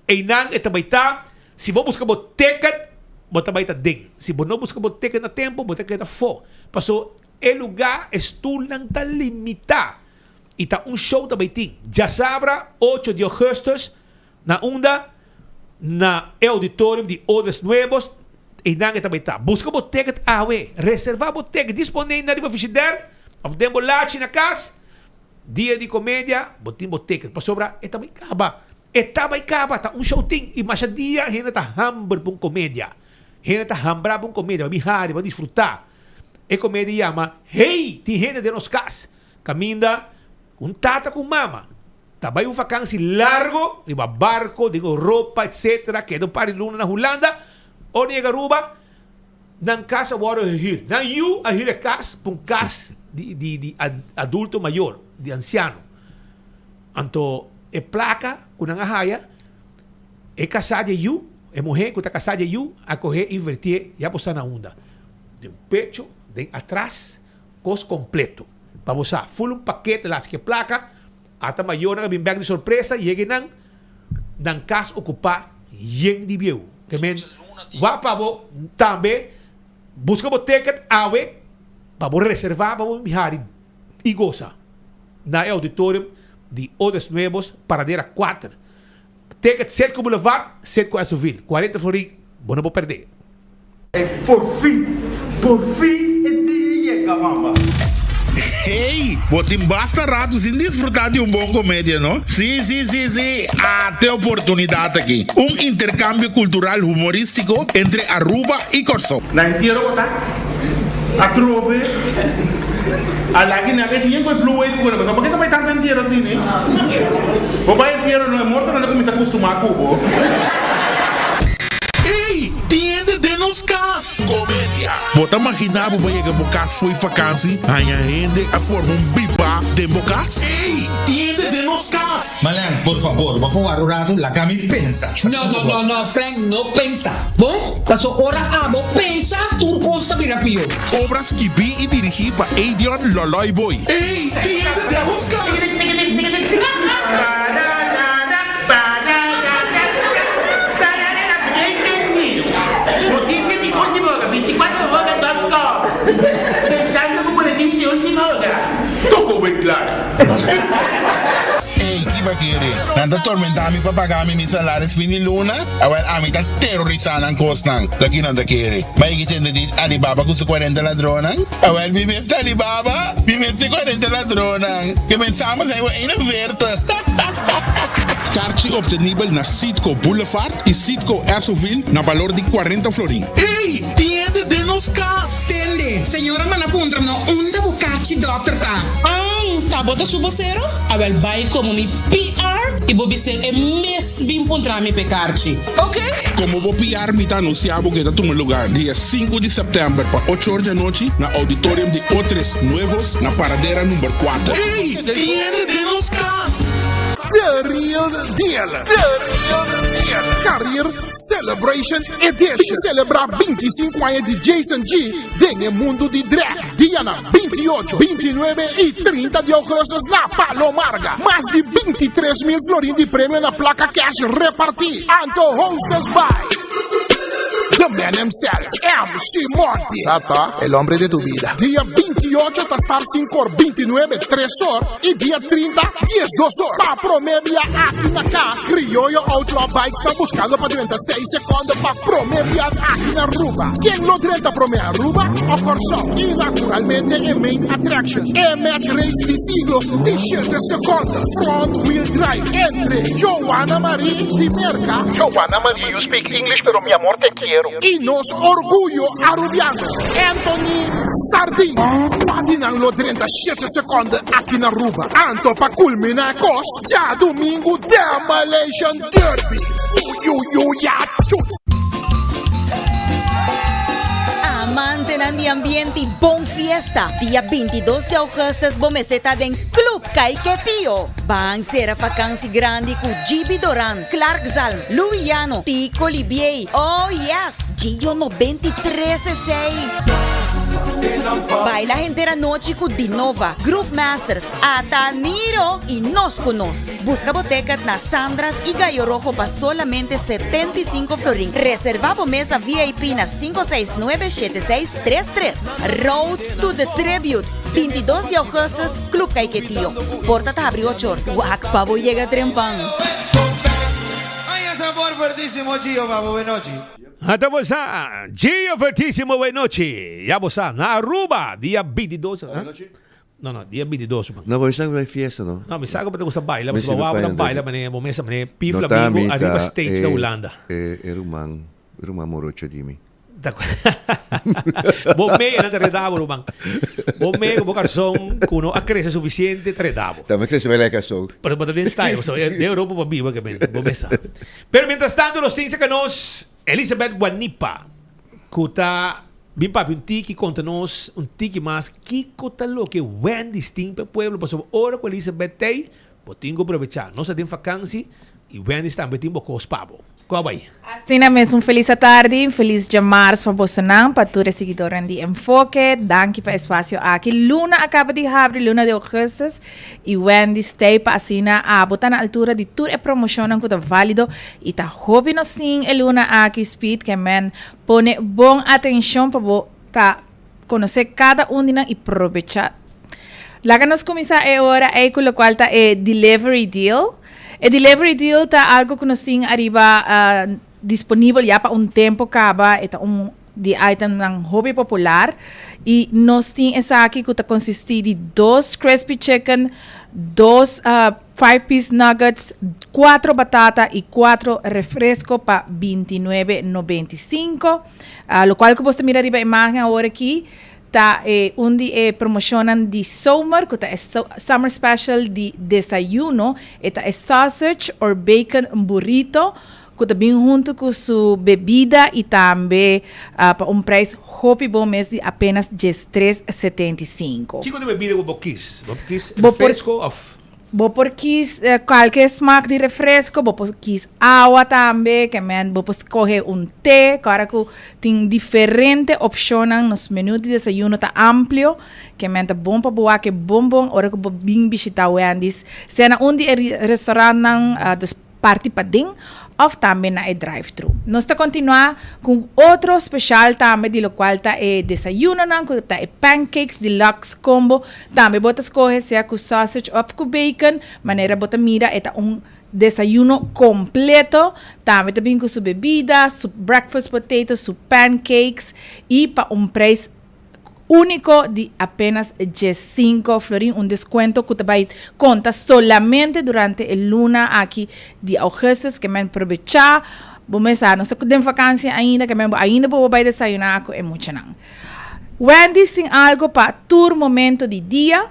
E não, também está, se você buscar o ticket, bota baita ding. Se você não busca boteca na tempo, boteca na fo. Passou, o lugar estou não tá limitado. E tá show também tem. Já sabra, 8 de agosto, na onda, na auditório de Odres Nuevos, e não também tá. Busca boteca, reservar boteca, disponível na riba frigideira, of dem bolache na casa, dia de comédia, botim boteca. Passou, e também acaba. E também acaba, tá show tem. E mais dia, ainda tá hamburger pong comédia. Gente está hambrando comédia, vai vai disfrutar. E comédia chama Hey, tem gente de nos cas. Caminda com tata com mama. Também vacância largo, de barco, de roupa, etc. Que do pari luna na Holanda, ou de Garuba, nan casa waro hir. Nan you a hir cas, pun cas de adulto maior, de anciano. Anto e placa com nga haya, e casada you. A mulher que está casada e a correr e invertir e a posar na onda. De pecho, de atrás, cos completo. Para você, full paquete las que placa, até maior na bimbag de surpresa, e nan casa ocupar yen de biu. Que men, va para vo também busca o ticket awe para vo reservar para vo mihari e goza. Na auditorium de Odres Nuevos, Paradeira 4. Ticket 7 Boulevard, 7 com Azuville. 40 Flori, bom não vou perder. Por fim, o dia chega, mamãe. Hey, botem basta rato sem desfrutar de bom comédia, não? Sim. Até oportunidade aqui. Intercâmbio cultural humorístico entre Aruba e Corso. Na entierro botar, a trobe, a la que na vez tiempo el blue wave con ¿por qué no me tanto entierro así, ne? O va entierro no es muerto, no le comienza a acostumar a cubo. Ei, tiende de nos cas. Comédia. Bota imaginar que vai que bocas foi vacância, aí a gente a forma bipa de bocas. Ei, tiende de nos cas. Malan, por favor, vamos a rato la cami pensa. No, Frank, no pensa. Bom, passou hora abo, pensa, tu costa vira pio. Obras que vi e dirigi para Adrian Loloy Boy. Ei, tiende de nos cas. Noticia de última hora, 24horas.com. Pensando como boletim de última hora. Tocou bem claro. Ei, que vai da quiere. Nanta tormenta mi papá kami ni salaris fini luna. Awel ami ta terrorizan ang kostang. Laki nanda quiere. May kitende dit Alibaba kusa 40 ladronan. Awel mi besta Alibaba. Mi besta 40 ladronan. Que pensamos ay ina verte. Kaartje op de Nibel naar Sitco Boulevard en Sitco Ersoville naar valor di 40 florin. Hey, tiende de nos cas. Tende, señora manapuntra no unda bukachi doctor ta. Tabota subosero, abel bai como mi PR e bobi se e mes vim puntra mi pecarchi. Ok? Como vou PR mi ta anunciado que está tu lugar dia 5 de setembro para 8 horas da noite na auditorium de Otres Nuevos na paradera número 4. Hey, tiende de nos cas. The Real Deal. Career Celebration Edition. Celebrar 25 anos de Jason G. En el mundo de drag. Dia 28, 29 y 30 de agosto na Palomarga. Más de 23,000 florins de premio na placa cash repartir. Anto hostes by the man himself, MC Monty. Sata, el hombre de tu vida. Dia 28 hasta estar 5 horas, 29, 3 horas. Y dia 30, 10, 2 horas. Pa promedia aqui na casa. Criollo Outlaw Bikes está buscando para 36 segundos para promediar aqui na Aruba. Quem lo 30 promediar Aruba? O Corso. Y naturalmente el main attraction. El match race de siglo, 17 segundos. Front wheel drive entre Joanna Marie de Merca. Joanna Marie, you speak English, pero mi amor te quiero. Y nos orgullo arubiano Anthony Sardin. Patinang lo 37 segundos aqui na Aruba. Anto pa culminar cos já domingo Demolition Derby. Amante ng ambiente y bon fiesta. Dia 22 de agosto bomeseta den Club Caiquetío. Van ser a vakantie grande com Gibi Doran, Clark Zalm, Luiano, Tico Libier. Oh yes, Gio 93 Baila entera noche con Dinova, Groove Masters, Ataniro y Nos Conoce. Busca boteca na Sandras y Gallo Rojo para solamente 75 florin. Reservamos mesa VIP na 569-7633. Road to the Tribute, 22 de agosto, Club Caiquetío. Porta te abre 8 horas. Guac, pavo llega trempang. Ay, sabor fuertísimo, Gio, pavo, buenas noches. Até você, Gio Fortíssimo, boa noite. Já você, na Aruba, dia 22. Não, dia 22. Não, vamos estar na fiesta, não? Não, me sabe que você baila, mas você vai baila, mas você pifla amigo, arriba stage da Holanda. Rumang morocho di mi. Bommeia não te redavo, Rumang. Bommeia com bocarção, kuno a crescer suficiente, te redavo. Também cresce bem leca só. Pero para den style, de Europa para vivo que bem, bomesa. Pero mientras tanto, los things que nos Elizabeth Guanipa, kuta bim papi un tiki conta-nos un tiki mais que cota lo que bem distinto pueblo, por sobre hora com Elizabeth tei, potingo aprovechar. Nós tem vacância e bem distinto betimbo cos pavo. Qual vai? Assim mesmo, feliz tarde, feliz de março para você para todos os seguidores de Enfoque, danke para o espaço aqui. Luna acaba de abrir, Luna de agosto, e Wendy stay para assinar a botar na altura de toda a promoção que está válido e está hobby sim, a Luna aqui speed que man pone bom atenção para conhecer cada um e aproveitar. Lá que nós começamos agora é com o qual está o delivery deal. O delivery deal está algo que nós temos arriba disponível já para tempo acaba, é de item ng hobby popular e nós temos essa aqui que está consiste de 2 crispy chicken, 2 5-piece nuggets, 4 batata e 4 refresco para $29.95. Lo qual que você mira arriba a imagem agora aqui. Tá onde promocionam de summer, que é summer special de desayuno, é sausage or bacon burrito, que está bem junto com sua bebida e também para preço hobby bom mês de apenas $13.75. Chico de bebida você quis? Refresco of Vou quis qualquer smack de refresco, vou quis água também, que man, vou escolher té, cara que tem diferente opções nos menus de desayuno, tá amplo, que man tá bom para boa, que bom, hora que vou vir visitar o Andis. Se na onde restaurante dos party pading, of también na drive-thru. Nós está continuar com outro special também, de lo qual tá desayuno nan, com tá pancakes deluxe combo, também bota escolher se com sausage ou com bacon, maneira bota mira eta desayuno completo, também também com sua bebida, su breakfast potatoes, su pancakes e para preço único de apenas 5 florín, un descuento que te va a contar solamente durante el luna aquí de agosto, que me aprovechar, vamos a não tem vacância ainda, que me ainda vou desayunar com mucho não. Wendy's tem algo para todo momento de dia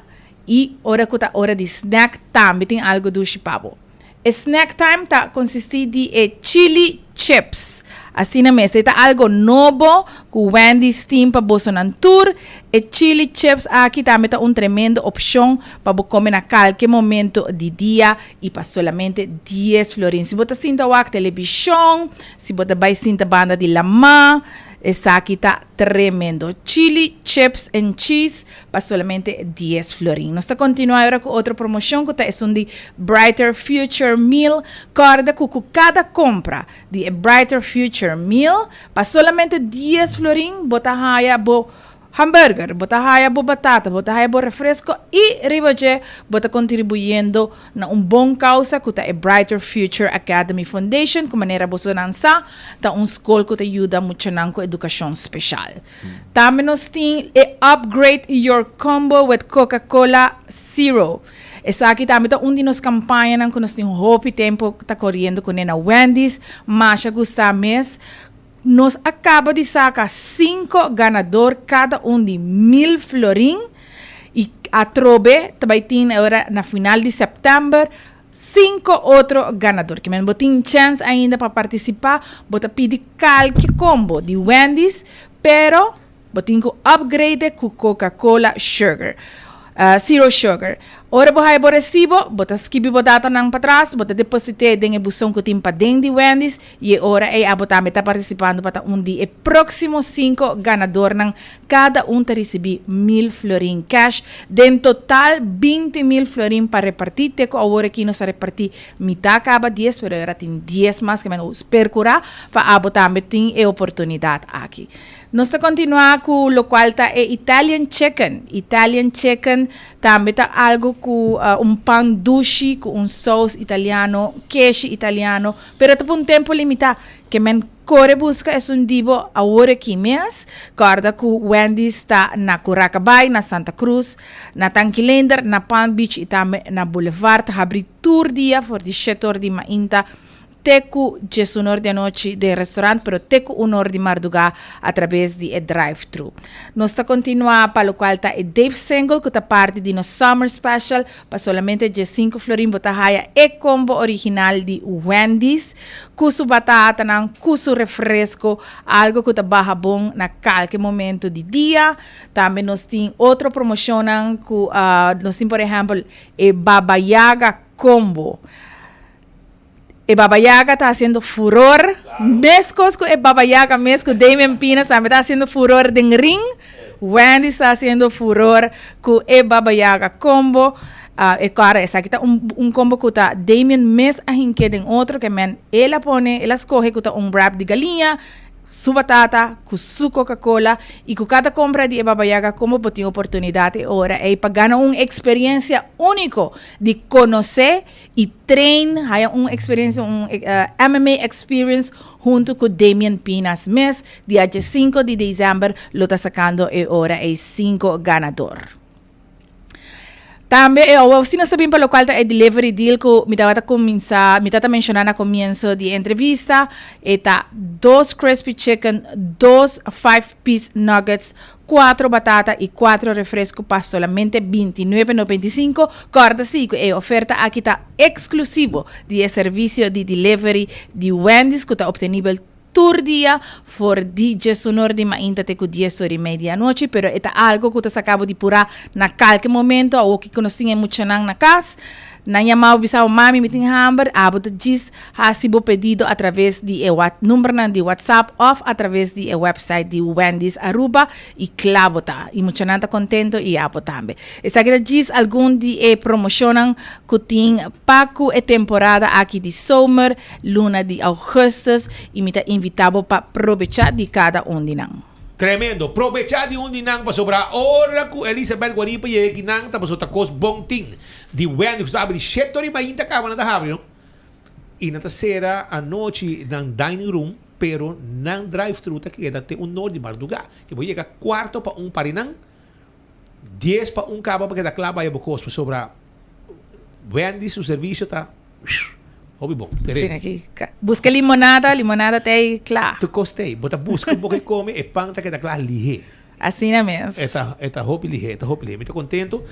e hora de snack também tem algo do chipabo. Snack time tá consiste de chili chips. Assim na mesa, está algo novo que Wendy's tem para você na tour. E chili chips aqui também está tremenda opção para você comer a qualquer momento de dia e para solamente 10 florins. Se você sinta a televisão, se você vai sentir banda de lama, essa aqui está tremendo. Chili chips and cheese para solamente 10 florins. Nós está continuando agora com outra promoção que é de Brighter Future Meal. Corda que cada compra de Brighter Future Meal para solamente 10 florins, bota haya bo hamburger, bota haya bo batata, bota haya bo refresco e ribaje bota contribuyendo na bom causa que é Brighter Future Academy Foundation, com maneira você lançar tá school que te ajuda muito com educação especial. Também nós tem upgrade your combo with Coca-Cola Zero. Essa aqui também está de nos campanhas que nós temos hope tempo está correndo com a Wendy's, mas gusta mês. Nós acaba de sacar 5 ganadores, cada de 1,000 florin. E a Trobe também tem agora na final de setembro 5 outros ganadores. Que mesmo tem chance ainda para participar, bota pedir qualquer combo de Wendy's, pero botin ko upgrade com Coca-Cola Sugar. Zero Sugar. Ora bohay bo recibo, bota skibi bo data nang patras, bota deposite den busong ko timpa den di Wendy's, e ora abota meta participando para di próximo 5 ganador ng cada te recebi 1,000 florin cash, den total 20,000 florin para repartir, teko agora aqui nos repartir mitad acaba 10, pero era tin 10 más que menos percura para abota metin oportunidade aqui. Nós está continuar com o qual está Italian Chicken. Italian Chicken também está algo com pão doce, com sauce italiano, queijo italiano, pero está por tempo limitado. Que men corre busca é dibo agora aqui mês. Corda que Wendy's está na Curacabay, na Santa Cruz, na Tanquilander, na Palm Beach e também na Boulevard. Abrir tour dia for de 7 de mainta. Teco 10 horas da noite de restaurante, pero teco 1 hora de madrugada através de drive-thru. Nós está continuar para o qual está Dave Single, que está parte de nosso Summer Special, para solamente 5 florin botahaya e combo original de Wendy's, com sua batata, com seu refresco, algo que está barra bom na qualquer momento de dia. Também nós temos outra promoção, nós temos, por exemplo, Baba Yaga Combo. Baba Yaga está haciendo furor. Mescos con Baba Yaga, mesco Damien Pinas también está haciendo furor en ring. Wendy está haciendo furor con Baba Yaga combo. Claro, esa aquí está un combo que está Damien mes a hinque en otro que él escoge que está un wrap de galinha, su batata, com su Coca-Cola e com cada compra de Baba Yaga como tem oportunidade agora para ganhar uma experiência única de conhecer e treinar, uma experiência, MMA experience junto com Damien Pinas mês, dia 5 de dezembro, lo está sacando e agora 5 ganador. Também, se não sabem para o qual é delivery deal que me estava mencionando no começo de entrevista, está 2 crispy chicken, 2 5-piece nuggets, 4 batata e 4 refresco para solamente $29.95. Corda sí, é oferta aqui está exclusivo de serviço de delivery de Wendy's que está obtenível todo dia for di 10 horas de mainta te com 10 horas e meia noite, pero é algo que você acaba de purar na qualquer momento ou que nós tínhamos muito na casa. Nang llamado bisa mami meeting hamber, abot gis hasibo pedido através de número de WhatsApp of através de website de Wendy's Aruba e Clavota. E muito nanta contento e abo tambe. Essa aqui gis algum de promocionam kuting paku e temporada aqui de summer, luna de augustus e mita invitabo para aproveitar de cada de nang. Tremendo. Aprovechar de nang pa sobra ora ku Elizabeth Guaripa ye kinang tapos otakos bongting di Wendy sabe de setor mainta ka na dahabi no. E na terceira a noite ng dining room pero nang drive-thru ta queda te nord de Marduga que vou chegar quarto pa parinang 10 pa caba pa queda clava e bocos pa sobra Wendy su serviço tá Obi bom. Sim, aqui. Busca limonada tem claro. Tu gostei. Bota busca um pouco e come e panta que dá claro lihe. Assim na mesmo. Esta roupa lihe, Muito contento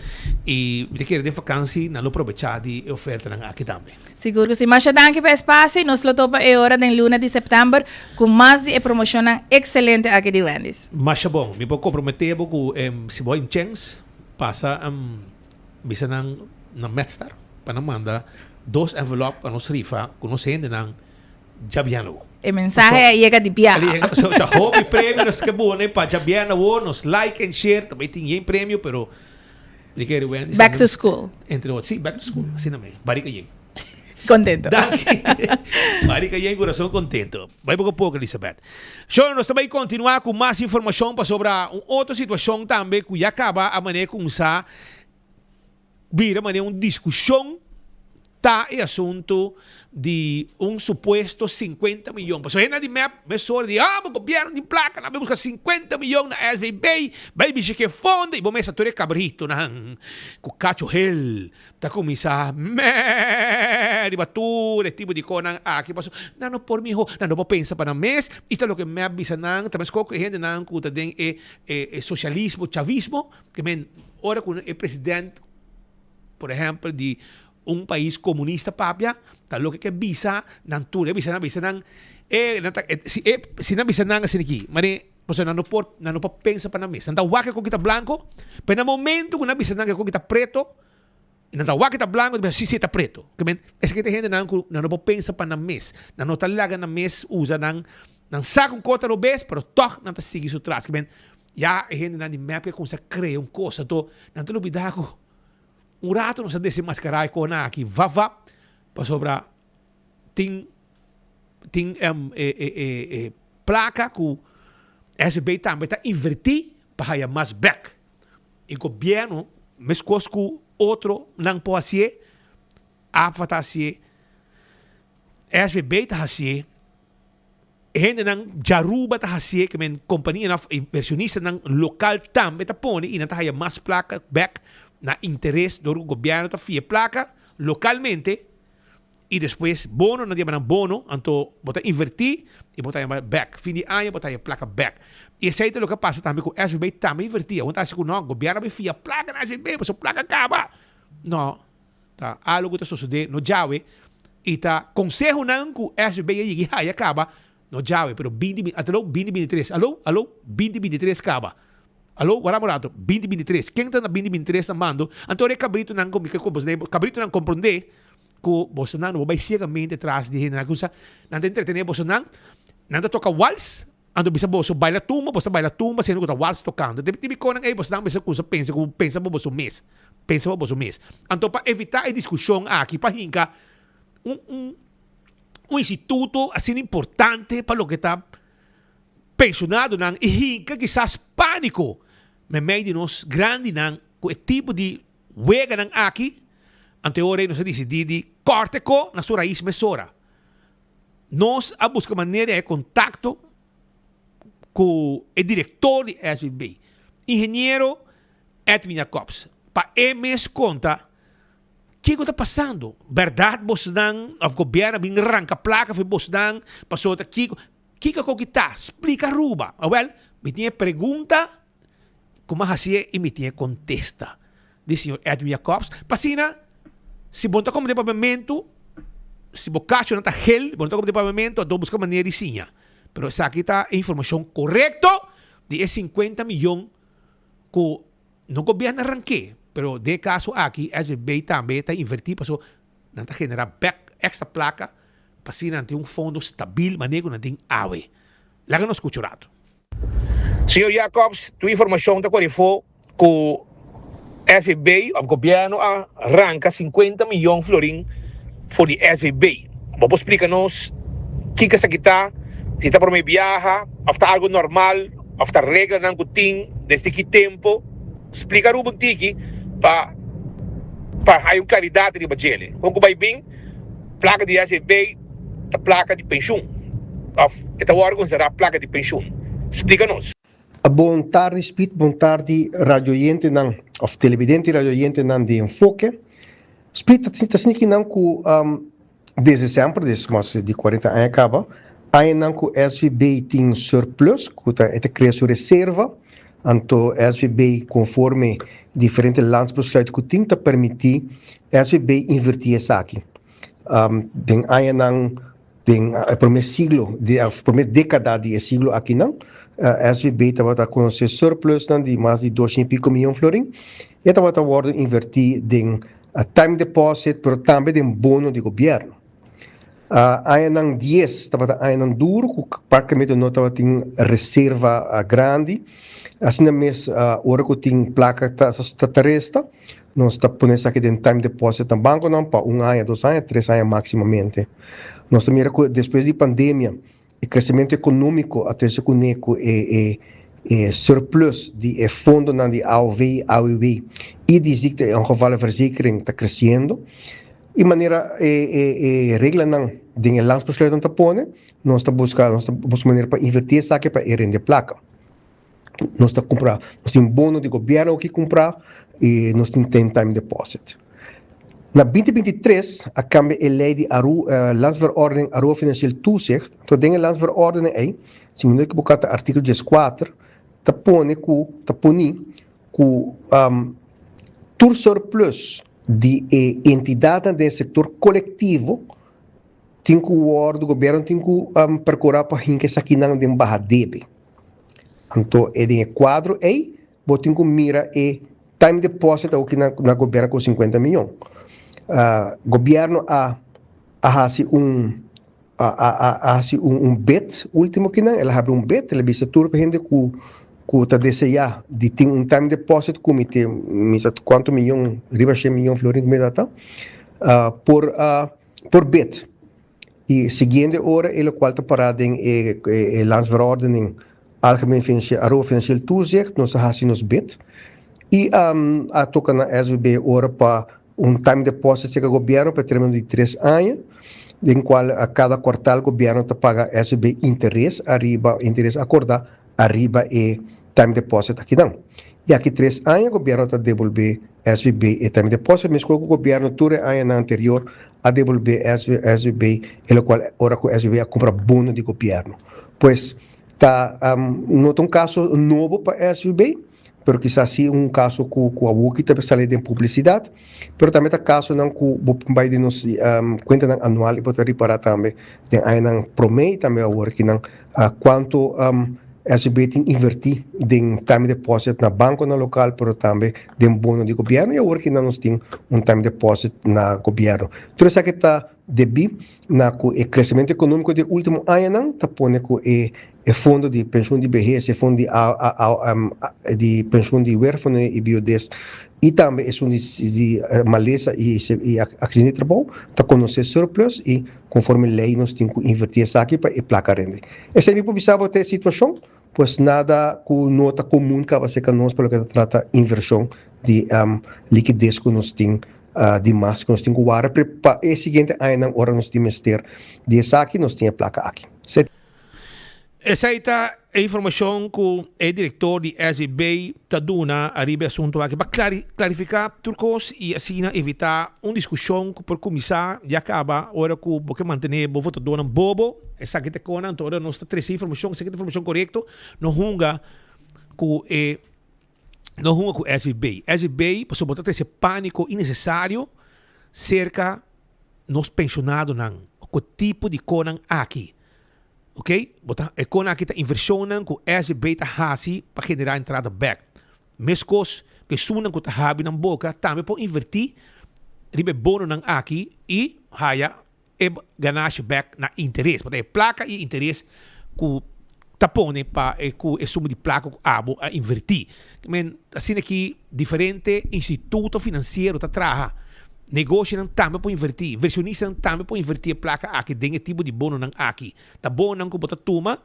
e me quero de vacância não aproveitar de oferta aqui também. Seguro que sim. Mas danke para espaço e nos lotopa é hora de luna de setembro com mais de promoção excelente aqui de Wendy's. Mas bom, me vou comprometer com se vou em chance passa bisa na Metstar para mandar 2 envelopes para nos rifa com nos gente ng Jabiano. O mensaje llega de piada. So, the hobby prêmio nos kabune pa Jabiano nos like and share também tem prêmio pero back to school. Entre outros, sim, back to school. Assim também. Barika yen. Contento. Barika yen, coração contento. Vai pouco, Elizabeth. So, nós também continuar com mais informação para sobre outra situação também que já acaba a maneira como sa vira maneira discussão tá e assunto de suposto 50 milhões. Mas ainda de mesura de o governo de placa, nós busca 50 milhões na SVB, vai bicho que fonda e vamos essa torre cabrito na com cacho hell, tá começar de batura, tipo de coisa aqui passou. Não por mim, não vou pensar para mês, e tá lo que me avisa não, também escolhe gente não que tem socialismo, chavismo, que men ora com o presidente, por exemplo, de país comunista papia, tal lo que visa nan ture visa nan si na visa nan siniki mari poso não por pensa para mesa nanta wake ko kita blanco pero na momento ko na visa nan ko kita preto nanta wake kita blanco si está preto que men esse que tem gente nan por pensa para mesa não talaga na mesa usa nan saco cota no bes pero toc nanta sigue su trás que men ya gente nan de map que consegue criar coisa to nanta lubida ko rato não se desenmascarar com aqui vava para sobra tem placa que SB também está invertir para ganhar mais back e o governo mesmo que outro não pode ser a fazer SB está fazer gente não jaruba está fazer que men companhia inversionista não local também está pondo e não está ganhar mais placa back na interesse do governo tá fia placa localmente e depois bono não diamante bono então botar invertir e botar back fim de ano botar placa back e esse é o que passa também com SB também invertia onde assim que não governo vai fia placa na SB mas a placa acaba não tá algo que está sucedendo no Jawe e tá conselho não com SB e acaba no Jawe pero 2023 alô 2023 acaba. Alô, wala mo rato, 2023. Quem está na 2023 na mando, então é cabrito nang cabrito nang compreender que você não vai cegamente atrás de gente na coisa, não entretener você não toca waltz, ando bisa você baila tumba, sendo que tá waltz tocando. Deve ko nang você não bisa coisa pensa você mês. Então para evitar a discussão aqui para hinca instituto assim importante para o que está pensionado nang ihinka quizás pânico me meio nos grande nang com o tipo de wega nang aqui anteore não se diz de corte co na sua raiz mesora nós a busca maneira de contato com o diretor de SVB engenheiro Edwin Jacobs para emes conta que está passando verdade você não o governo vem arranca placa foi você não passou aqui Kika ko kita, explica ruba. Well, me tinha pergunta, como assim e me tinha contesta. Diz senhor Edwin Jacobs, pasina, se bonta como departamento, se bocacho não está hell, bonta como departamento, então busca maneira de sinha. Pero essa aqui está a informação correta de 50 milhões que não governo arranque. pero de caso aqui, SBB também está invertir para não tá generar back extra placa para assim não ter fundo stabil, manego não tem awe. Lá que nós escutamos. Senhor Jacobs, tua informação está correfo que o SBB, o governo arranca 50 milhões de florim for the SBB. Vamos explicar-nos o que essa está, se está por meio viaja, ou está algo normal, ou está regra não que tem, desde que tempo, explicar o que para ter claridade de bagele. Quando vai bem, placa de SBB, a placa de pensão. Este órgão será a placa de pensão. Explica-nos. Boa tarde, Speed. Boa tarde, radioyente nan, of televidente radioyente nan de Enfoque. Speed, está sendo que desde sempre, desde mais de 40 anos acaba, aí não que o SVB tem surplus, que é criar sua reserva, então SVB conforme diferentes landsbesluiten que tem, permitir SVB invertir essa aqui. Den aí não, den primeiro siglo, primeira década de siglo aqui não, SVB estava com seu surplus de mais de 200 e pico milhões de florim, e estava invertir em time deposit, mas também em bono de governo. Aí não 10, estava aí não duro, o praticamente não estava tem reserva grande, assim mesmo, hora que tem placa está resta, nós está pondo aqui em time deposit no banco não para 1 ano, 2 anos, 3 anos maximamente. Nós também depois da pandemia, o crescimento econômico até se conecta surplus de fundo de AOV, AUV e de ziekte en gevallenverzekering está crescendo. E maneira regra não de landsbesluit te pone, nós está buscando maneira para invertir essa aqui para render placa. Nós está comprar, nós temos bono de governo que comprar e nós temos time deposit. Na 2023, a cambio a lei de landsverordening Aruba Financieel Toezicht, então dengue landsverordening aí, se me não equivocar, artigo 14, te pone que tur surplus de entidade do setor coletivo tem que o governo tem que procurar para que essa aqui não tem barra debe. Então, é de quadro aí, tem que mira e time deposit o que na governo com 50 milhões. Governo a bet último que não, ela abre bet, ela bisa tur para gente que está desejar de ter time deposit como tem misa quanto milhão, riba 100 milhões florim medata por bet. E seguinte hora ele qual está parado em landsverordening algemeen Aruba Financieel Toezicht, nós nos bet. E a toca na SVB hora para time deposit que o governo para termino de 3 anos, em qual a cada quartal o governo te paga SVB interesse, arriba interesse acordado, arriba e time deposit aqui não. E aqui 3 anos o governo te devolver SVB e time deposit, mas o governo todo ano anterior a devolver SVB, el qual ora que o SVB a comprar bono de governo. Pois tá não é caso novo para SVB, pero quizás sim caso que a WUKI também sai de publicidade, pero também tá caso não que o Biden nos conta não anual e pode reparar também tem aí não promete também agora que não quanto SBB tem invertir em time deposit na banco na local, pero também de bono de governo e agora que não nos tem time deposit na governo. Tudo isso que está debi na o crescimento econômico do último ano não tá pondo que o fundo de pensão de vejez, fundo de pensão de huérfano e viudez e também é fundo de maleza e accidente de trabalho está com nosso surplus e conforme lei nós temos que invertir essa aqui para placa rende. Essa é a minha ter situação, pois nada com nota comum que vai ser que nós para que trata inversão de liquidez que nós temos de mais que nós temos que guardar para o seguinte ano hora nós temos que ter de essa aqui nós temos a placa aqui. Essa é a informação que o diretor de SBB está dando a riba assunto aqui para clarificar turcos e assim evitar uma discussão que por começar e acaba hora que você manter o voto dona bobo essa que te cona então nós está três informação essa que é informação correta não hunga com o SBB por botar esse pânico innecessário cerca nos pensionados não o tipo de conan aqui. Ok? É com aqui a inversão que o SBB está fazendo para generar entrada back. Mescos que sunan ko tahabi ng boka, também po invertir ribe bono ng aki e haya e ganasje back na interesse. Porque placa e interesse ku tapone pa e ku e sumo di placa ku abo a invertir. Men assim aqui diferente instituto financeiro tá traha. Negócio não também pode invertir, versionista não também pode invertir placa aqui, dengue tipo de bono não aqui. Tá bom não que bota tuma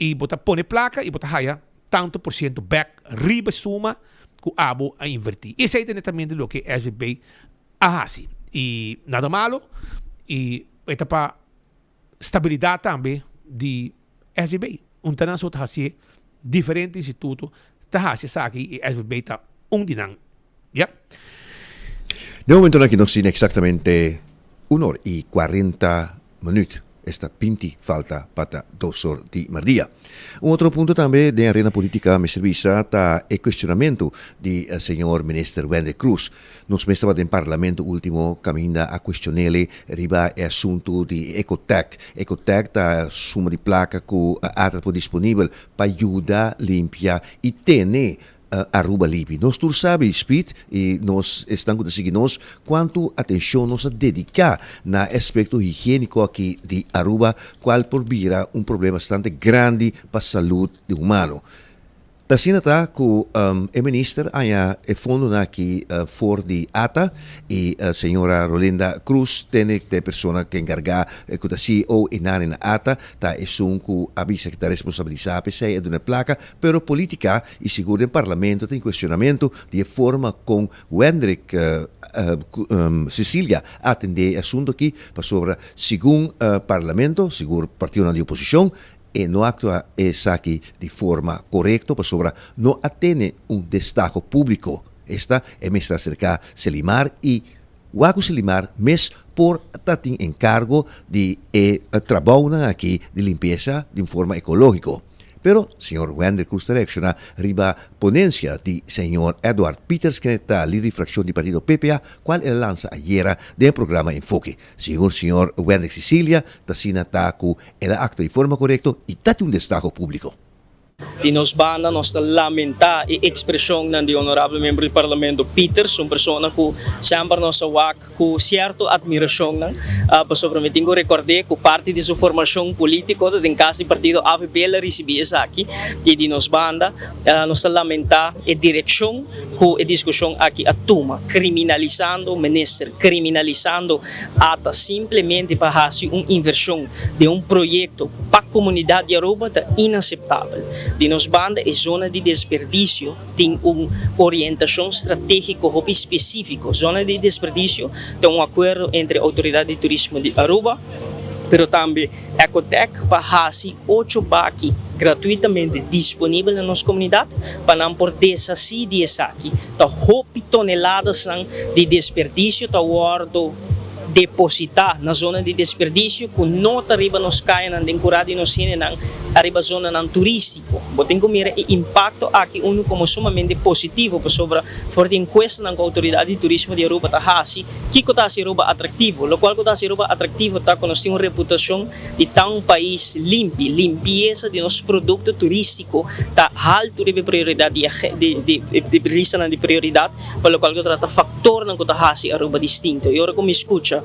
e bota pone placa e bota haya tanto por cento back riba suma ku abo a invertir. Esse aí também é o que SVB ahasi. E nada malo e esta pa estabilidade também de SVB. Tanan so tahasi diferente instituto tahasi sa aqui e SVB tá dinang. Yeah. De momento aqui nos tiene exactamente 1 hora y 40 minutos. Esta pinti falta para 2 horas de mardia. Un otro punto también de arena política me servisa ta el cuestionamiento del señor ministro Wendel Cruz. Nos estaba en parlamento último camina a cuestionarle riba el asunto de Ecotec. Ecotec ta suma de placa que atrapo disponível para ayuda limpia y tener Aruba Lipi. Nós todos sabemos, Speed, e nós estamos conseguindo quanto atenção nós dedicar na aspecto higiênico aqui de Aruba, qual por vira problema bastante grande para a saúde do humano. Assim está que o ministro há fundo aqui for de ATA e a senhora Rolinda Cruz tem a pessoa que encarga que a CEO e na ATA tá é um que avisa que está responsabilizado para é de uma placa, pero política e seguro em parlamento tem questionamento de forma com Wendrik Cecília atender assunto aqui para sobre segundo parlamento, seguro partido de oposição e não actua aqui de forma correta para sobre não atende destaque público. Esta é mestra cerca Selimar e o Selimar mes por estar em encargo de trabalho aqui de limpeza de forma ecológica. Pero, señor Wendel Cruz direcciona riba ponencia de señor Edward Peters, que está líder de fracción del partido PPA, cual él lanza ayer del programa Enfoque. Según señor Wendel Cecilia, Tassina Taku, el acto de forma correcta y date un destaque público. E nos banda nós lamentar a expressão do honorável membro do Parlamento Peters, uma pessoa que sempre nos awak com certa admiração, para sobre tenho recordar que parte de sua formação política em casa do partido AVP ela recebia isso aqui e de nos banda nós lamentar a direção com a discussão aqui a turma criminalizando o ministro, criminalizando ata simplesmente para fazer uma inversão de projeto para a comunidade de Aruba é inaceitável. De nos banda é zona de desperdício tem uma orientação estratégica específica. Zona de desperdício tem acordo entre a autoridade de turismo de Aruba, pero também Ecotec para fazer 8 baques gratuitamente disponíveis na nossa comunidade para não por desassi de aqui. Tá 8 toneladas de desperdício tá guardo depositar na zona de desperdício com nota arriba nos caia na decorada e nos cine na arriba zona nan turístico. Botem como mira o impacto aqui como sumamente positivo para sobre for de encuesta na autoridade de turismo de Aruba tá hasi que tá se Aruba atrativo, lo qual tá se Aruba atrativo tá com uma reputação de tão país limpeza de nosso produto turístico tá alto de prioridade de lista de prioridade para o qual trata fator na tá hasi Aruba distinto. E ora como escuta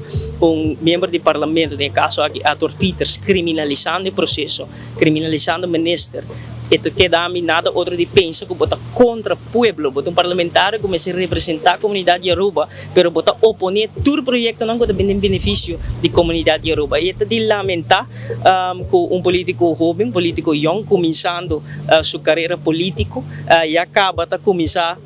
membro do parlamento, no caso aqui, Arthur Peters, criminalizando o processo, criminalizando o ministro. Isso que dá nada outro de pensa que bota contra o povo, bota parlamentar começa a representar a comunidade de Aruba, pero bota oponer todo o projeto não que tem benefício da comunidade de Aruba. E de lamentar que político jovem, político young, começando sua carreira política, e acaba de começar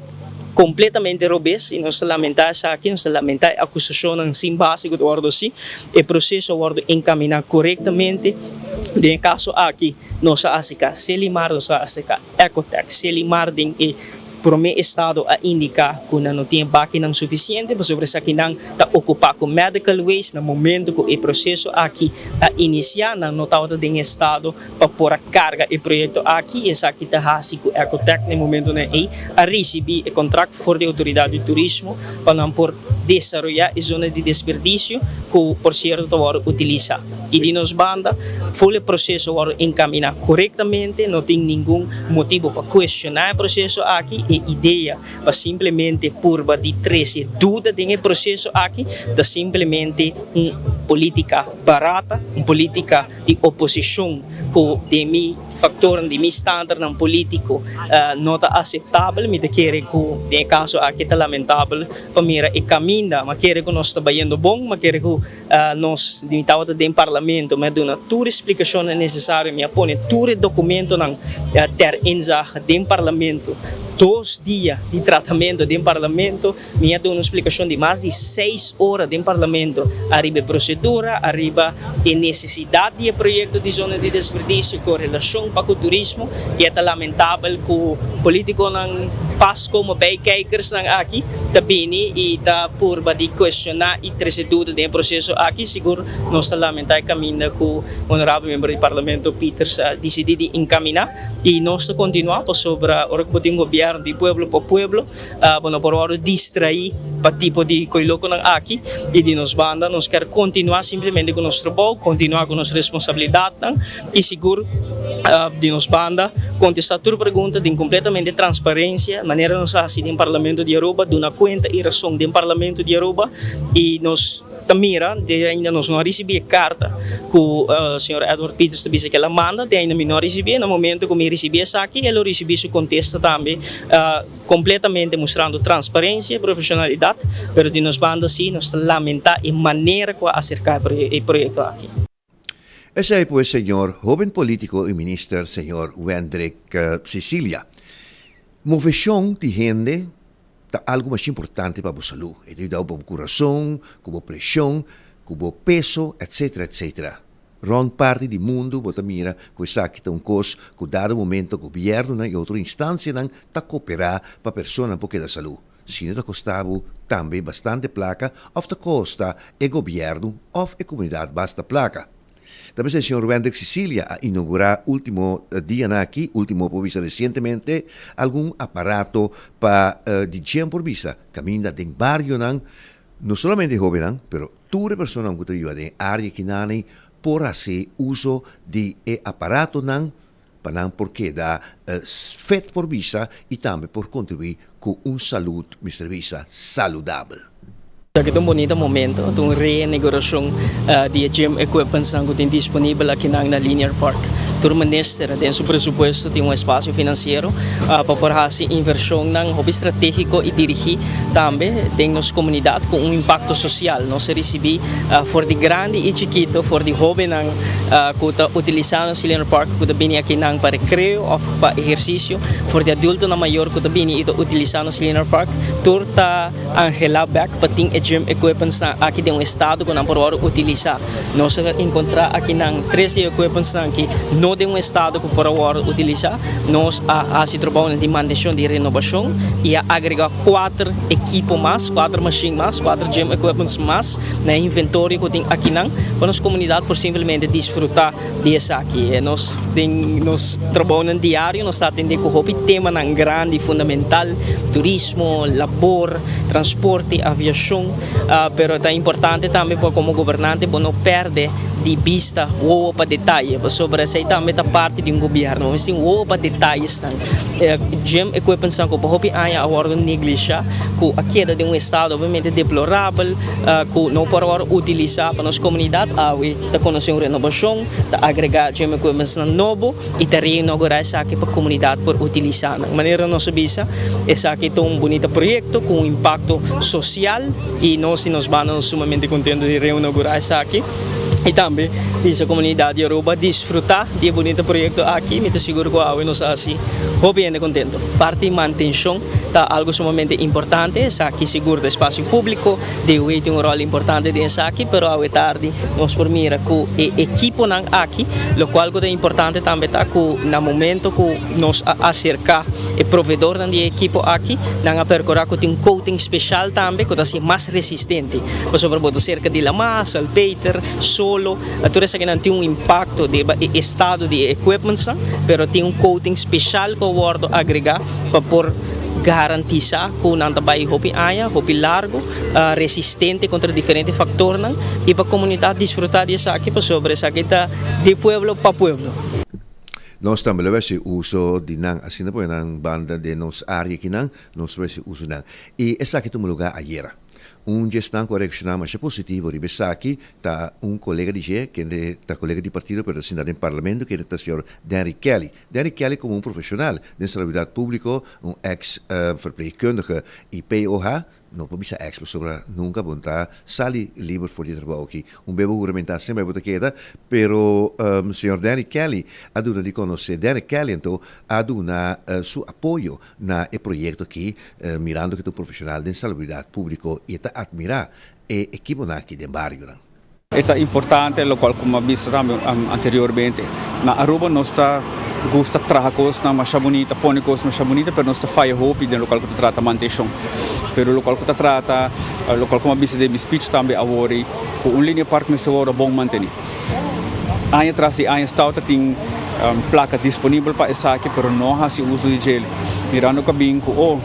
completamente robês e nós lamentamos aqui, nós lamentamos a acusação sem base do ordem assim, o processo ordem encaminhar corretamente. No caso aqui, nós asica Selimar, nós asica Ecotec, Selimar tem para o meu estado a indicar que não tem máquina suficiente para sobre essa que não está ocupado com medical waste no momento que o processo aqui a iniciar não está em estado para pôr a carga e projeto aqui essa aqui está assim que Ecotec no momento né a receber o contrato for de autoridade de turismo para não pôr desarrollar a zona de desperdício que, por cierto, agora utiliza. E de nos banda, foi o processo agora encaminhar corretamente, não tem nenhum motivo para questionar o processo aqui, e ideia para simplesmente purba de trazer dúvida do processo aqui, da simplesmente uma política barata, uma política de oposição que de mi fator de mi standard ng político não está aceitável, me quer que tem caso aqui está lamentável para mira e caminha, mas quer que nós trabalhando bom, mas quer que nós limitado de parlamento, mas dona toda explicação necessária, me põe todo documento ng ter inzag de parlamento. 2 dias de tratamento dentro do parlamento, me deu uma explicação de mais de 6 horas dentro do parlamento, arriba a procedura, arriba a necessidade de projeto de zona de desperdício com relação para o turismo, e é lamentável que o político não passa como bijkijkers aqui, também e está por de questionar e trazer dúvida do processo aqui, seguro nós lamentamos caminho que o honorável membro do parlamento Peters decidiu encaminhar, e nós continuamos sobre o que o governo de pueblo para pueblo, por hora distrair para tipo de coiloco aqui, e de nos banda, nós quer continuar simplesmente com o nosso trabalho, continuar com nossa responsabilidade, e seguro de nos banda, contestar toda pergunta de completamente transparência, maneira nós assim no Parlamento de Aruba, de uma conta e razão do Parlamento de Aruba, e nós mira, ainda nós não recebemos carta que o senhor Edward Peters disse que ela manda, ainda não recebemos, no momento que me recebi essa aqui, ela recebeu sua contesta também, completamente mostrando transparência e profissionalidade, mas de nos banda sim, nós lamentamos a maneira que acercar o projeto aqui. Ese es pues, señor joven político y ministro, señor Wendrik Cecilia. Movesión de gente é algo mais importante para a saúde. Ele dá para o coração, como pressão, como peso, etc, etc. Ron parte do mundo, bota mira, que essa aqui tem coisa, que dado momento o governo e outra instância está cooperar para a pessoa porque da saúde. Se não está custando também bastante placa, ou está costa o governo ou a comunidade basta placa. Também o senhor Wendrik Cecilia a inaugurar último dia aqui, último por vista recentemente, algum aparato para de gente por vista, caminha de barrio não somente jovem, pero toda pessoa que vive em área que não por fazer uso de aparato para porque dá feito por vista e também por contribuir com saúde, Mr. Visa, saudável. Aqui é um bonito momento, uma renegociação de gym equipment que tem disponível aqui na Linear Park. O ministro tem seu presupuesto, tem espaço financeiro para fazer inversão em hobby estratégico e dirigir também tem nossa comunidade com impacto social. Nós recebemos for de grande e chiquito, for de jovem que está utilizando o Linear Park, que está vindo aqui para recreio ou para exercício, for de adulto na maior que está vindo e está utilizando o Linear Park, tour está angelado para ter gym equipments aqui de estado que não pode utilizar. Nós encontramos aqui 13 equipments que não de estado que pode utilizar. Nós se trabalhamos de manutenção de renovação e agregar 4 equipos mais, 4 machines mais, 4 gym equipments mais na inventório que tem aqui para nossa comunidade por simplesmente desfrutar dessa aqui. Nós trabalhamos diário, nós atendemos com o tema grande, fundamental, turismo, labor, transporte, aviação. Pero é importante também para como governante para não perder de vista o para detalhe sobre essa também da parte de governo mas sim o para detalhes gym equipment que para há agora negligenciar que a queda de estado obviamente deplorável que não pode utilizar para nossa comunidade da conhecer renovação da agregar gym equipment novo e da reinaugurar essa aqui para a comunidade por utilizar de maneira nossa visa essa aqui é bonito projeto com impacto social e nós vamos sumamente contentos de reinaugurar essa aqui e também essa comunidade de Aruba desfrutar de bonito projeto aqui, me seguro que a nós assim, bem contento. Parte de manutenção está algo sumamente importante, essa aqui seguro do espaço público, de tem rol importante dessa aqui, pero a tarde nós por mira que o equipo aqui, o qual é importante também está que no momento que nós acercar o provedor da equipo aqui, não percorrer que tem coating especial também, que é mais resistente, sobretudo cerca de lama, salpeter, solo, tudo isso aqui não tem impacto de estado de equipment, pero tem coating especial que o guardo agregar para por garantiza kung nang tabay hopi aya, hopi largo, resistente contra diferentes factores nang ipa comunidad disfrutar de sa aqui sobre sa kita de pueblo pa pueblo. Nós também levamos uso de nang assim depois nang banda de nos área que nang nós levamos uso nang e essa aqui toma lugar ayer. Gestão correccional mais positivo ribessa aqui tá colega de G que é tá colega de partido pero assim no parlamento que é o senhor Derek Kelly. Derek Kelly como profissional de saúde pública, ex verpleegkundige IPOH, não pode ser ex sobre nunca bontar sali livre voor die trabalho aqui. Bebo juramentação bebo queda, pero senhor Derek Kelly aduna de conhecer Derek Kelly então aduna su apoio na projeto aqui mirando que tu profissional de saúde pública e tá admirar equipo aqui de barrio. É importante, lo qual como visto anteriormente, na Aruba nós gusta trabajos na mais bonita, pónicos mais bonita, pero nós faz hope de local que trata mantenção. Pero local que trata, local como visto de speech também agora, com linha parque me segura bom manter. Aí atrás de aí está tem placa disponível para essa aqui, pero não há se uso de gel. Mirando que bem com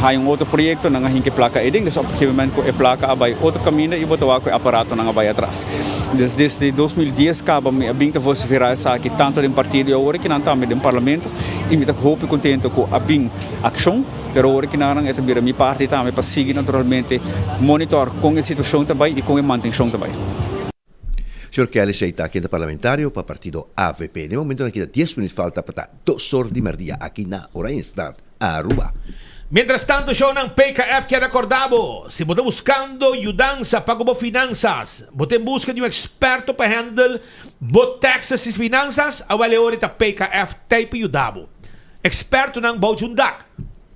hay outro projeto nang hinke placa eding des opgevement ko placa abay outro caminho e botawa ko aparato nang abay atrás desde 2010 acaba me abinta você virar essa aqui tanto do partido agora que não tá no parlamento e me tá hope contento com abing action pero agora que não é também minha parte também para seguir naturalmente monitor com a situação também e com a manutenção também. Senhor Kelly está aqui no parlamentário para o partido AVP. No momento aqui 10 minutos falta para 2 horas de merdia aqui na Orange Stad, Aruba. Mientras tanto, yo ng PKF que recordabo, si bote buscando ayudanza para como finanzas, bote en busca de un experto para handle bot taxes y finanzas, awale ahorita PKF tape ayudabo. Experto ng Baujundak,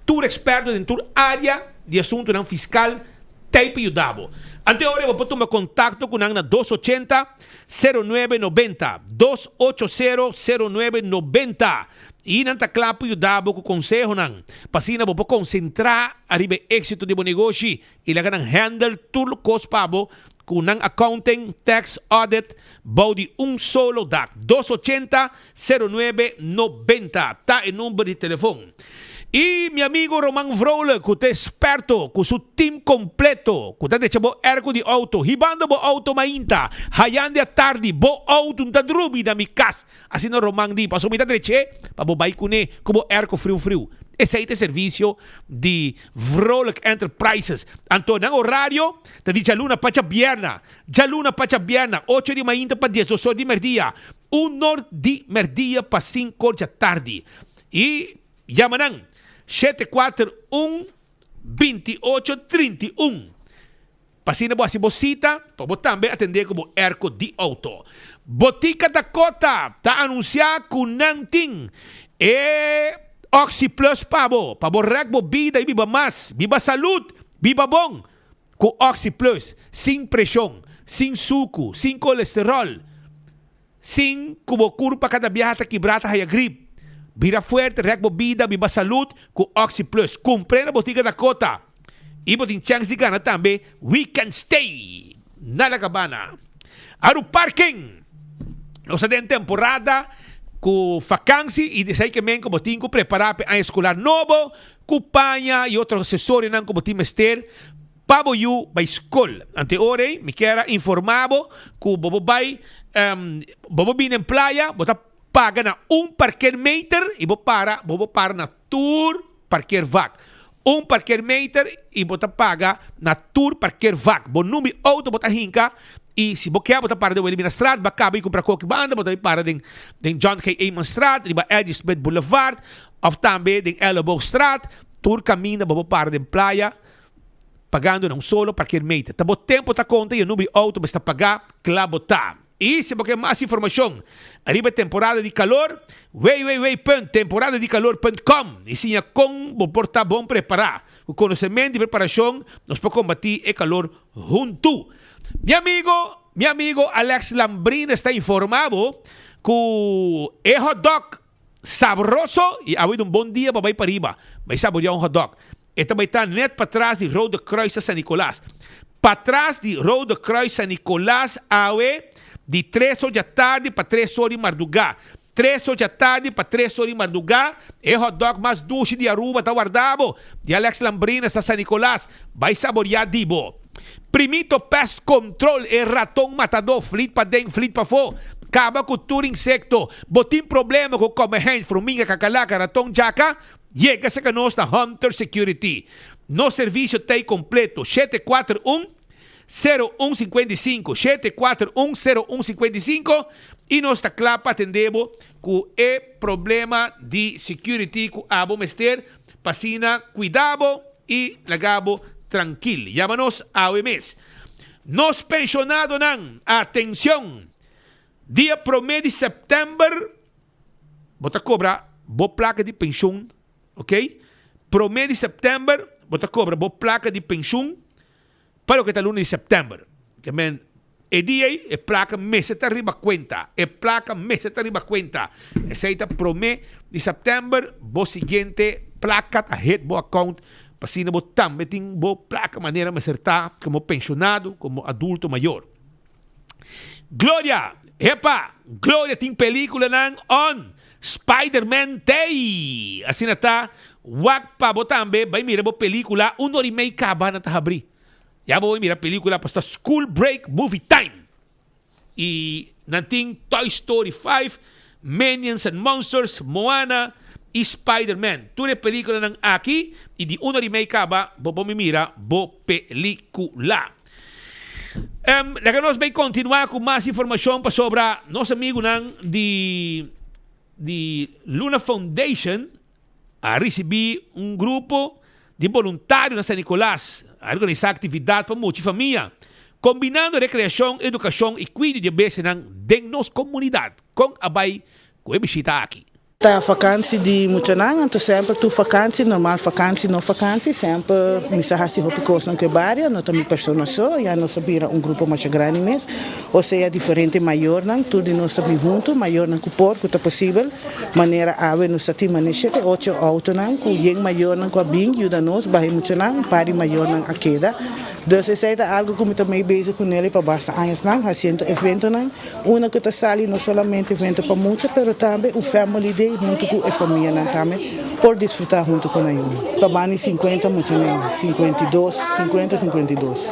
tour experto en tour área de asunto ng fiscal tape ayudabo. Ante ore vou tomar contato com ang na 280-0990, 280-0990. E nanta clapo ayudabo ko konseho nang pasina bo po concentrar aribe éxito de bo negócio e laga nang handle tulo cost pabo kung nang accounting, tax, audit, bau di solo dak. 280-0990. Ta e numero de telefone. E meu amigo Roman Vrolle, que é esperto, com seu time completo, que está deixando ergo de auto, hibando bo auto mainta, hayande a tarde, bo auto da drubi na mi casa. Assim no Roman di, passo mitad dreche, pa bo bai kune, como ergo frio. Esse é o serviço de Vrolle Enterprises. Então, no horário, te diz jaluna pacha bierna, 8 de mainta pa 10, 2 de merdia, 1 de merdia pa 5 da tarde. E, yamanang, 741-2831. Pasina bo si bosita, pa bo tambe atender como erco di auto. Botica Dakota, ta anunciar kung nangting Oxy Plus pabo rek bo vida e viva mas, viva salud, viva bong. Ku Oxy Plus, sin pressão, sin suco, sin colesterol, sin kubo kurpa kada biata kibrata haya grip. Vira fuerte, rek bo vida, viva salud, com Oxy Plus. Comprei na Botica Dakota. E botin chance de ganhar também. We can stay. Na La Cabana. Aru parking. Nós temos temporada com vacância e de sair que men como tinha preparar para a escolar novo, com panha e outros acessórios não como tinha mester. Pabo you by school. Ante ore, me quero informado que bobo vai bobo bin em playa, bota paga na parqueer meter e vou para na tour parqueer vac. Parqueer meter e bota paga na tour parqueer vac. Bo numi auto bota hinka e se você quer bota para de Wilhelmina Straat, ba cabe comprar qualquer banda, bota para den John K. Amon Straat, riba Eddie Smith Boulevard, of também den Elbow Straat, tour caminho bo para den playa. Pagando não solo parqueer meter. Tabo tempo ta conta e o numi auto basta pagar clabota. E se você quer mais informação, arriba temporada de calor, temporadadecalor.com. E sim, com o porta bom preparar. O conhecimento e preparação, nós podemos combater o calor junto. Meu amigo Alex Lambrina está informado que o hot dog sabroso e ha habido bom dia para ir para arriba. Vai saborear hot dog. E também está net para trás de Road de Kruis San Nicolás. Para trás de Road de Kruis San Nicolás, de 3 horas da tarde para 3 horas de madrugada. 3 horas da tarde para 3 horas de madrugada. É hot dog mais doce de Aruba, tá guardado. De Alex Lambrinas, da San Nicolás. Vai saborear dibo. Primito Pest Control é ratão matador. Flit para dentro, flit para fora. Acaba com tudo insecto. Botim problema com comehen, formiga, cacalaca, ratão, jaca. Chega-se que nós na Hunter Security. No serviço tem completo. 741-0155. 741-0155. E nós está claro para atender com o problema de security com a bomester. Pasina, cuidado e lagabo tranquilo. Llámanos a OMS. Nos pensionados, atenção. Dia 1 de setembro, bota cobra, boa placa de pensão, ok? 1 de setembro, bota cobra, boa placa de pensão para o que está 1 de setembro. Que men, e dia é placa mês está arriba conta, é placa mês está arriba conta. Aceita 1 de setembro, boa seguinte placa a head boa account, pasina boa também tem boa placa maneira me acertar como pensionado, como adulto maior. Glória! Epa! Glória tem película ng on Spider-Man Day! Assim na ta, wag pa bo tambe, vai mira bo película, 1 hora e meia acaba na tahabri. Ya bo mira película para School Break Movie Time. E nanting Toy Story 5, Minions and Monsters, Moana e Spider-Man. Tudo é película ng aqui e de 1 hora e meia acaba, bo mira bo película. Nós vamos continuar com mais informação sobre nosso amigo de Luna Foundation a receber grupo de voluntários na San Nicolás a organizar atividade para muita família, combinando recreação, educação e cuidado de bebês dentro da nossa comunidade, com a Bay que visita aqui. A vakantie die moet je nagaan, dus sempre tu vakantie, normaal vakantie, no vakantie, sempre misa hasi hopi koos que barrio, no também persona só, já nós sabira grupo mais grande mes, ou seja, diferente maior nang, tudo nós também junto, maior nang kupor, que tá possível, maneira ave nós ati manechete, 8 auto nang, ku yeng maior nang ku bing, yuda nós, bahi muito nang, pari maior nang akeda, dus essa é algo que me também base com ele para basta anos nang, haciendo evento nang, una que tá sali não solamente evento para muita, pero também o family day junto com a família também por desfrutar junto com a Yuna. Trabalho 50 muito nem 52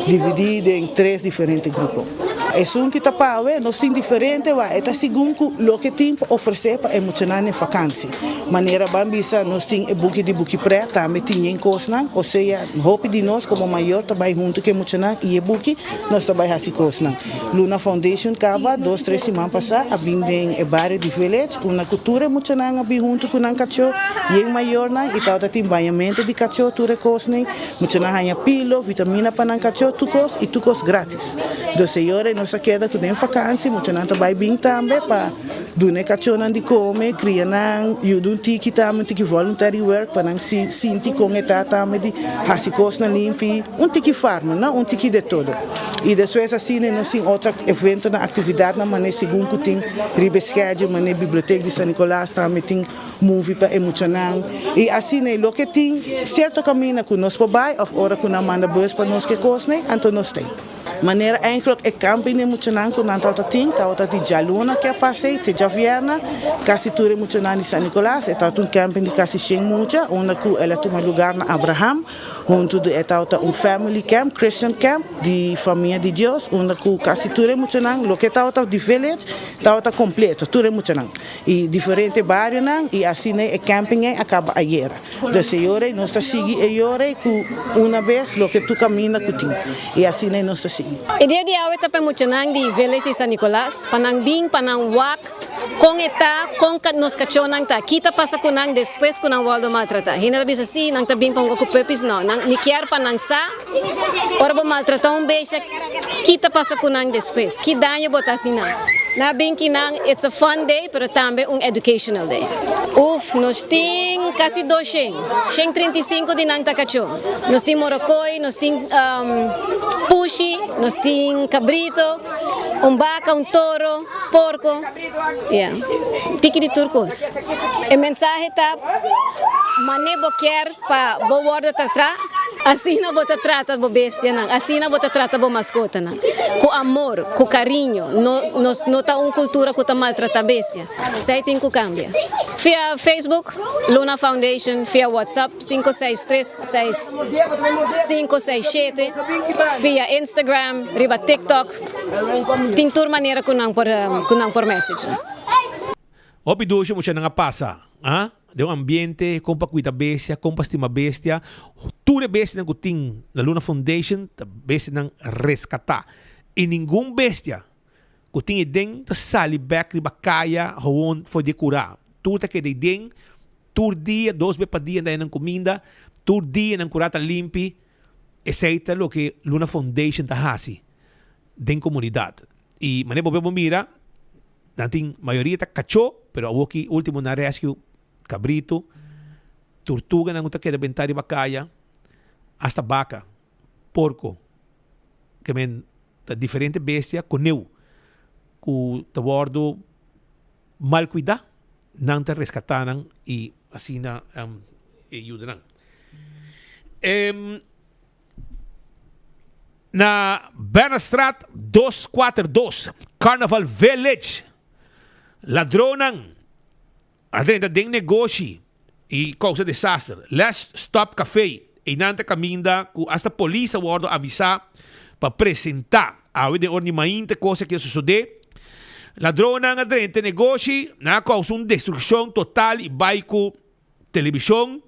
dividido em 3 diferentes grupos. É um que está para não sim diferente, é segundo o que tem para oferecer para emocionar na vacância. Maneira bambisa nós tem e buki pré também tem em coisa, ou seja, hope de nós como maior trabalho junto com emocionar e buki nós trabalha assim coisa. Luna Foundation acaba 2-3 semanas passar a vir em bairro de village, uma cultura emocionar a vir junto com o cachorro e em maior na e tal tem banhamento de cachorro tudo coisa nem emocionar ganha pilo, vitamina para o cachorro tu coisa grátis. Dos senhores nós queda que tem vacância, muito não trabalha bem também para doar cachorro de comer, criar e do tiki também tiki voluntary work para não se sentir com eta também de hasicos na limpi, tiki farm, não tiki de todo. E depois assim nós tem outra evento na atividade na maneira segundo que tem ribeschedule, maneira biblioteca de San Nicolás também tem movie para emocionar e assim o que tem certo caminho que nós vai ou hora que nós manda bus para nós que coisa, então nós tem. Maneira eigenlijk é camping emocional com nanta ting, tá de Jaluna que passei, te Javierna, quase tudo emocional de San Nicolás, é tá camping de quase 100 mucha, onde que ela toma lugar na Abraham, onde é tá family camp, Christian camp de família de Deus, onde que quase tudo emocional, lo que tá de village, tá completo, tudo emocional. E diferente bairro não, e assim é camping acaba ayer. De senhora nós tá seguir ayer com uma vez lo que tu camina com ting. E assim nós tá seguir. E dia de hoje está emocionante de village de San Nicolás, panang bing, panang wak, com eta, com nos cachonang ta, kita passa com nang depois com nang waldo maltrata. Hina bisa si nang tabing pang okupepis no, nang mikiar panang sa, ora bo maltrata beijo, kita passa com nang depois. Que danho botas nang. Na bing kinang, it's a fun day, pero também educational day. Nós tem quase 235 de nang takacho. Nós tem morocoi, nós tem pushi, nós tem cabrito, vaca, toro, porco. Yeah. Tiki de turcos. O mensagem tá mané boquer para boa guarda tratra, Assim na bota trata bo bestia nang, assim na bota trata bo mascota nang. Com amor, com carinho, nos nota cultura que tá maltrata bestia. Sei tem que cambia. Via Facebook, Luna Foundation, via WhatsApp 5636567, via Instagram, riba TikTok. Tem toda maneira que não por messages. Opiducho mo siya nga pasa. Ha? De um ambiente, compa cuida bestia, compa estima bestia. Ture bestia ng kuting na Luna Foundation, ta bestia ng rescata. E nenhum bestia kuting ideng ta sali back riba kaya hawon for de cura. Tuta que de ideng, tur dia, 2 vezes pa dia daí ng comida, tur dia ng curata limpi. Essaita lo que Luna Foundation ta hasi den comunidade. E manebo bebo mira, nating maioria ta cacho, pero awoki último na rescue cabrito, tortuga na nguta que de bentari bacaya, hasta vaca, porco, que men ta diferente bestia coneu, ku ta bordo mal cuida, nang ta rescatanan e assim na ayudanan. Na Bernstraat 242, Carnival Village, ladronang adrenda ding negócio e causa desastre. Let's Stop Café e nanta caminda ku hasta polícia wardo avisa para apresentar a de orni mainte coisa que sucede. Ladronang adrenda negócio na causa destruição total e baiko televisão,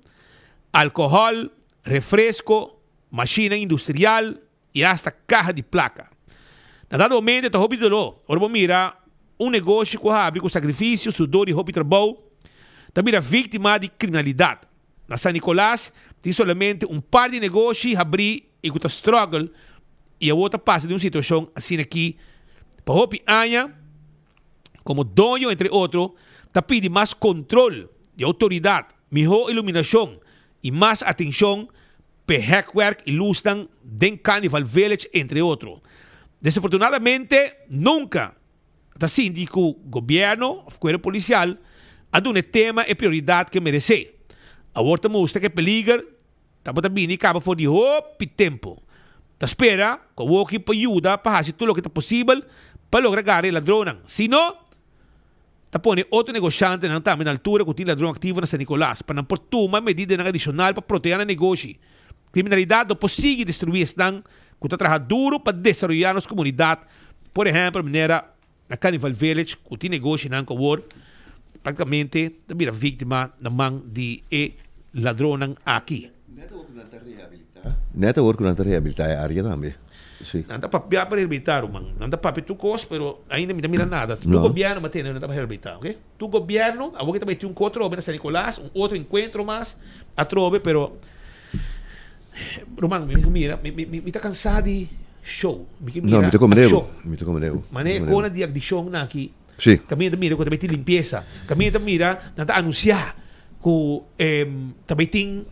alcohol, refresco, máquina industrial e hasta caja de placa. Na dado momento, está hobby dolo. Orbo mira negócio que abre com sacrifício, sudor e hobby trabalho. Também é vítima de criminalidade. Na San Nicolás, tem somente par de negócios abrir e que struggle e a outra passa de uma situação assim aqui. Para hobby anha, como dono, entre outros, está pedindo mais controle de autoridade, melhor iluminação e mais atenção para hackwork e lustan den Carnival Village, entre outros. Desafortunadamente, nunca está síndico, governo, ou policial, a dar um tema e prioridade que merece. A volta mostra que peligra, está para bem, acaba for de hope tempo. Está espera, que o que ajuda para fazer tudo o que é possível para lograr a ladrona. Se não, está põe outro negociante na altura que tem ladrão ativo na San Nicolás, para não pôr uma medida adicional para proteger o negócio. Criminalidade não pode destruir estão que está trabalhando duro para desenvolver as comunidades. Por exemplo, na Carnival Village, que tem negócio na Ancoor, praticamente também a vítima na mão de ladrão aqui. Neta work nanta reabilitar a área também. Sim. Nanta papia para reabilitar, man. Nanta papia tu cos, pero ainda me mira nada. Tu governo mantém nanta para reabilitar, ok? Tu governo, a boca também tem outro na San Nicolás, outro encontro mais a trove, pero Romano, me tá cansado de show. Não, me tô comendo. Mané com a de addição na aqui. Sim. Caminho mira com também tem limpeza. Caminho mira, nanta anunciar que também tem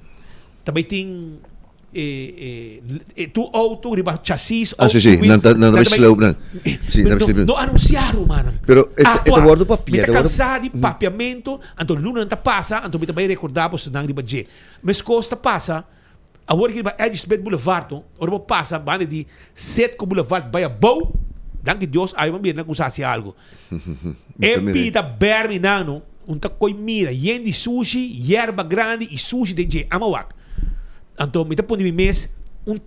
tu auto riba chassis sim, não vai slow não. Sim, não anunciar, mano. Pero este guardo papia, me cansado de papiamento, então luna não passa, então me também recordar você não riba je. Mas costa passa, a hora que riba Edisbeth Boulevard, ora passa, bane de Setco Boulevard vai a bow. Danke Deus, aí vamos ver na coisa algo. Pita berminano, coi mira, yendi sushi, yerba grande e sushi de je amawak. Então, me tá pondo mês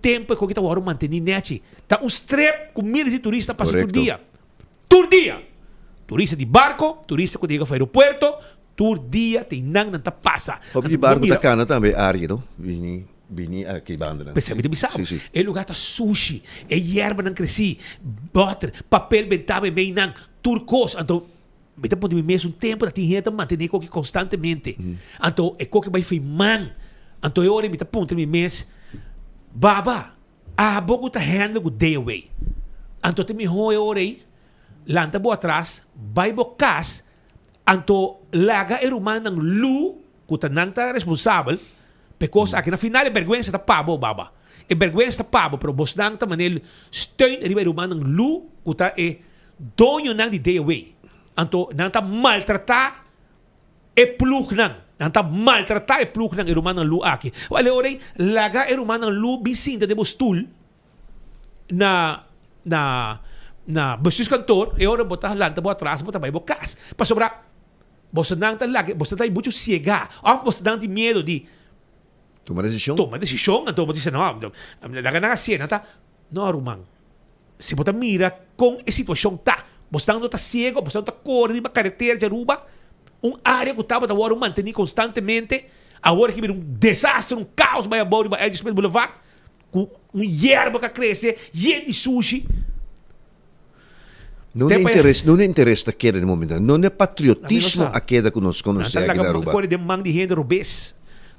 tempo que eu vou manter nete. Tá strep com milhares de turistas passando por dia. Todo dia. Turista de barco, turista que chega ao aeroporto, todo dia tem não tá passa. O barco tá cana também área, não? Vini aqui banda. Percebe, sabe? É lugar tá sushi, é yerba não cresci, butter, papel bentame bem não, turcos. Então, me tá pondo mês tempo da tinha manter constantemente. Então, é que vai feimar. Então eu me tá ponto me mês baba a bogo tá handle go day away. Então te me hoe orei lanta bo atrás vai bo cas anto laga erumana ng lu ku tá nang tá responsável because aqui na final é vergonha tá pabo baba é vergonha tá pabo pero bos nang tá manel steun riba erumana ng lu ku tá dono nang di day away anto nang tá maltratar plug nang Nanta maltratar e pluk ng iruman ng lu aki. Wala oray, laga iruman ng lu bisinta de bostul na besus kantor, e ora bota lanta bo atrás, bota vai bokas. Pa sobra, bosta nang talagi, bosta tayo mucho ciega. Of bosta nang ti miedo di Toma decisão. Toma decisão, então você diz, não, laga na cena, tá? Não, rumang. Se bota mira com a situação tá, bosta não tá ciego, bosta não tá correndo uma carretera de aruba, área que estava da hora manter constantemente, agora que vira desastre, caos, vai embora, vai Edson Boulevard, com hierba que cresce, de sushi. Não é interesse da queda no momento, não é patriotismo a queda que nós conhecemos aqui na Aruba. Não é de mang de gente rubês.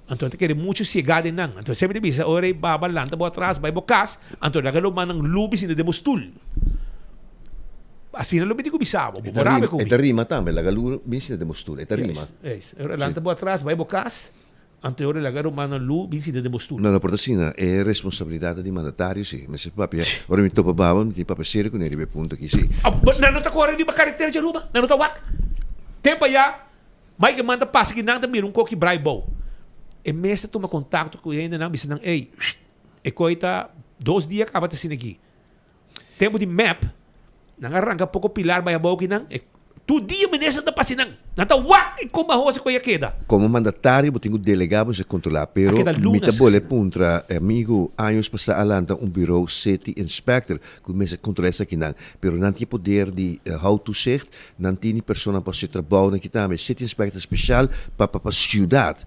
Então tem que ter muito cegado nang. Então sempre bisa ora baba lanta bo atrás, vai bokas, então nagalo man ng lubis in de mostul. Assim não me digo bisabo. É rima também, lagalo bisina de mostul, é rima. Ora lanta bo atrás, vai bokas, então ora lagalo man ng lubis in de mostul. Não, por assim, é responsabilidade de mandatário, sim. Mas se papi, ora me topa babam, di papi sério com ele ponto aqui, sim. Não tá correndo de carretera de Aruba, não tá wak. Tempo já, mais que manda passa que nada mira coque braibo. E mesmo toma contato com ele, não bisa nang, ei, e coita 2 dias acaba de aqui. Tempo de map, nang arranca pouco pilar vai abau que nang, tu dia menesa da pasinang, nata wak e como a rosa coia queda. Como mandatário, eu tenho delegado a controlar, pero mita bole puntra amigo anos passa alanta bureau city inspector que começa a controlar essa aqui nang, pero não tem poder de how to say, não tem persona para se trabalhar na kita, mas city inspector especial para cidade.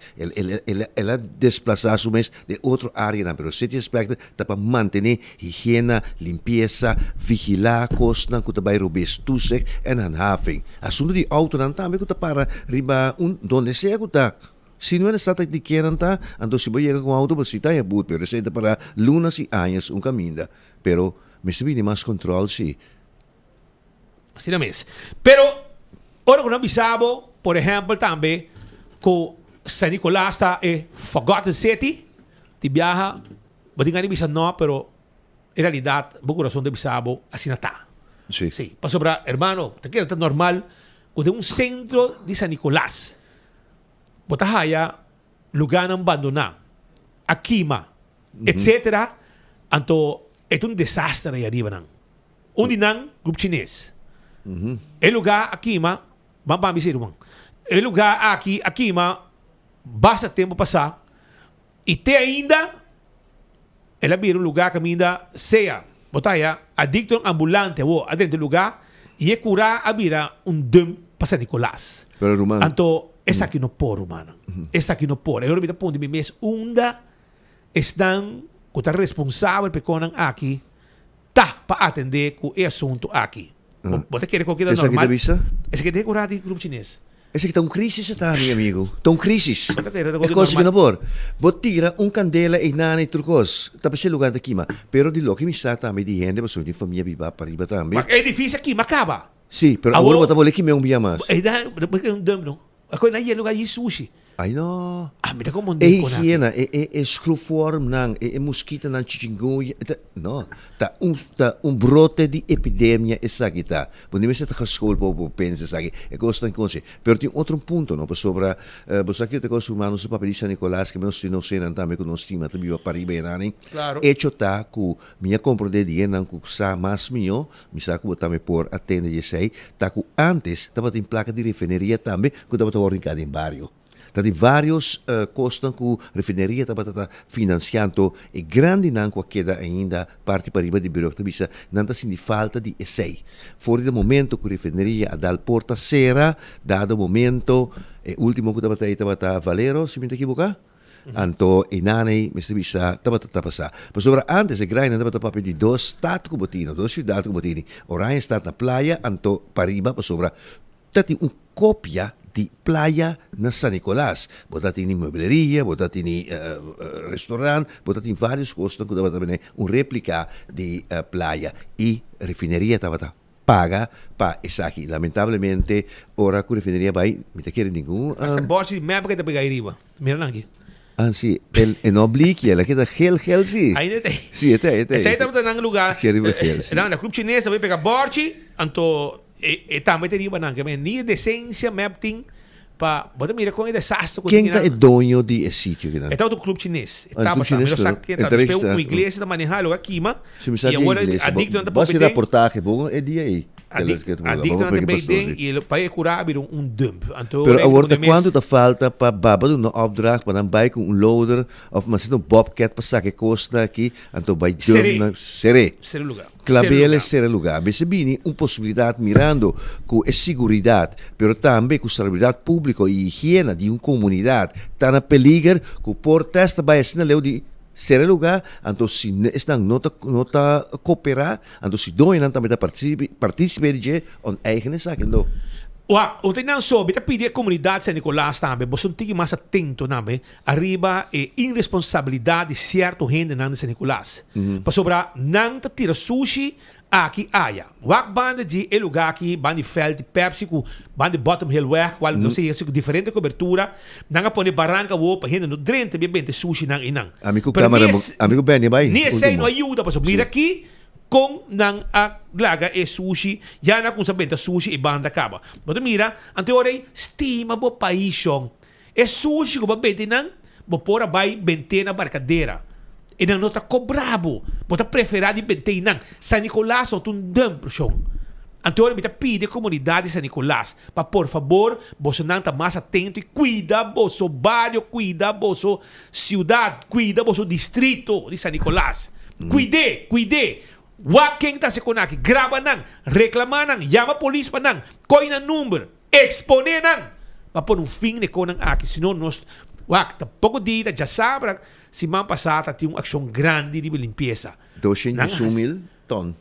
Ela desplaçar o mês de outra área, não, pero city inspector tá para manter higiene, limpeza, vigilar costa, que tá vai robes tu sei, e handhaving. Assunto de auto não também que tá para riba donde sea que tá. Se não é nessa de querer tá, então se vai com auto você tá é boot, pero se é para lunas e anos caminho, pero me se vem mais controle sim. Assim não mesmo. Pero ora que não bisabo, por exemplo, também com San Nicolás está Forgotten City, de viaja, mas ninguém bisa não, pero em realidade, o coração de bisabo assim tá. Sí. Sí. Para sobra, hermano, te queda tan normal que de un centro de San Nicolás, botahaya, lugar abandonado, Akima, etc. Anto, é um desastre aí arriba nang. Onde nang, grupo chinês. El lugar Akima, vamos dizer, irmão. El lugar aqui, Akima, basta tempo passar, e te ainda, ela vira um lugar que ainda seja botaya adicto ambulante wo adentro do lugar e curar a vira dum para San Nicolás. Pero Romano. Anto essa aqui não por humano. Essa aqui não por. Eu me ponto de mês unda estão que tá responsável por conan aqui tá para atender com esse assunto aqui. Você quer que normal? Essa aqui da vista? Essa aqui é curado em grupo chinês. Esse aqui está crise, tá, meu amigo. Está crise. É coisa que não pode. Vou tirar candela e nada e trucos. Tá para esse lugar daqui, mas pero de lo que me está também de gente, mas de família viva para riba também. É difícil aqui, macaba. Sim, pero agora vou estar aqui mesmo dia mais. É não. Ako na lugar de sushi. Ai não. Mira como é higiene, é screwworm nang, é mosquito nang chikungunya. Não, tá brote de epidemia essa aqui tá. Quando você está escola para pensar essa aqui, é coisa tão consciente. Pero tem outro ponto, não, sobre você aqui tem coisa humana, o papel de San Nicolás que nós não sei não também que nós estima também para riba nani. Claro. Hecho tá que minha compra de dinheiro não que sa mais minho, me saco botar me por atender de sei, tá que antes tava tem placa de refineria também, que tava organizado em barrio. Tem vários custos que a refineria está financiando e grande não queda ainda parte para riba de burocracia, não está sendo falta de essay. Fora do momento que a refineria dá porta sera, dado o momento, o último que estava Valero, se me equivocar, anto inanay Mr. Bisa estava a passar. Mas sobre antes, a grande estava a papel de 2 estados cubotino, 2 cidades cubotini. Oraya está na playa, anto para riba, para sobre, tati cópia di playa na San Nicolás. Botati in mobeleria, botati in restaurant, botati in vários costos que dava também réplica de playa. E refineria estava paga para essa aqui. Lamentavelmente, ora que a refineria vai, me te quer nenhum. Essa bote de mapa que te pega aí riba. Mira aqui. Ah, sim. El oblique, ela queda gel, sim. Ainda tem. Sim, tem. Essa aí está no lugar. Gel, sim. Na clube chinesa vai pegar bote, anto e também teria banana, que nem decência, mapping, Bota mira com desastre. Quem é dono de sítio? É o clube chinês. Clube chinês, uma igreja da manejar aqui, mas e agora adicto na pobre reportagem bom é dia aí. Adicto na também tem e ele para curar dump. Pero agora quando te falta para baba do opdracht para não com loader of mas no bobcat para saque costa aqui, então vai ser lugar. Clabele ser lugar. Bem bem possibilidade mirando com a segurança, pero também com estabilidade pública e higiene de uma comunidade. Tá na peligro com protesta vai ser leu de ser lugar, então se estão nota cooperar, então se doem também da participar de on eigen zaken do. Ontem não soube, tá pedir a comunidade San Nicolás também, você tem que mais atento também, arriba é irresponsabilidade de certo gente na San Nicolás. Para sobrar não tá tira sushi aqui aia. Wak banda de lugar aqui, banda Feld, Pepsi, banda Bottom Hill Weg, qual não sei, diferente cobertura, não pone barranca para gente no drente bem de sushi não e não. Amigo Benny vai. Nem sei não ajuda para mira aqui com não a laga e sushi, já na com sabendo sushi e banda acaba. Mas mira, ante ora estima bo paixão. É sushi com bem não, bo pora vai bente na barcadeira. E não está cobrado. Você prefere de bentei não. San Nicolás é um dump, chão. Então, eu pedi à comunidade de San Nicolás para, por favor, você não está mais atento e cuida vosso bairro, cuida vosso cidade, cuida vosso distrito de San Nicolás. Cuide. Quem está se conectando, grava não, reclama não, chama a polícia para não, coi na número, expone não, para pôr fim de conan aqui, senão nós, pouco dia, já sabe, semana passada tinha uma ação grande de limpeza. 200.000 ton.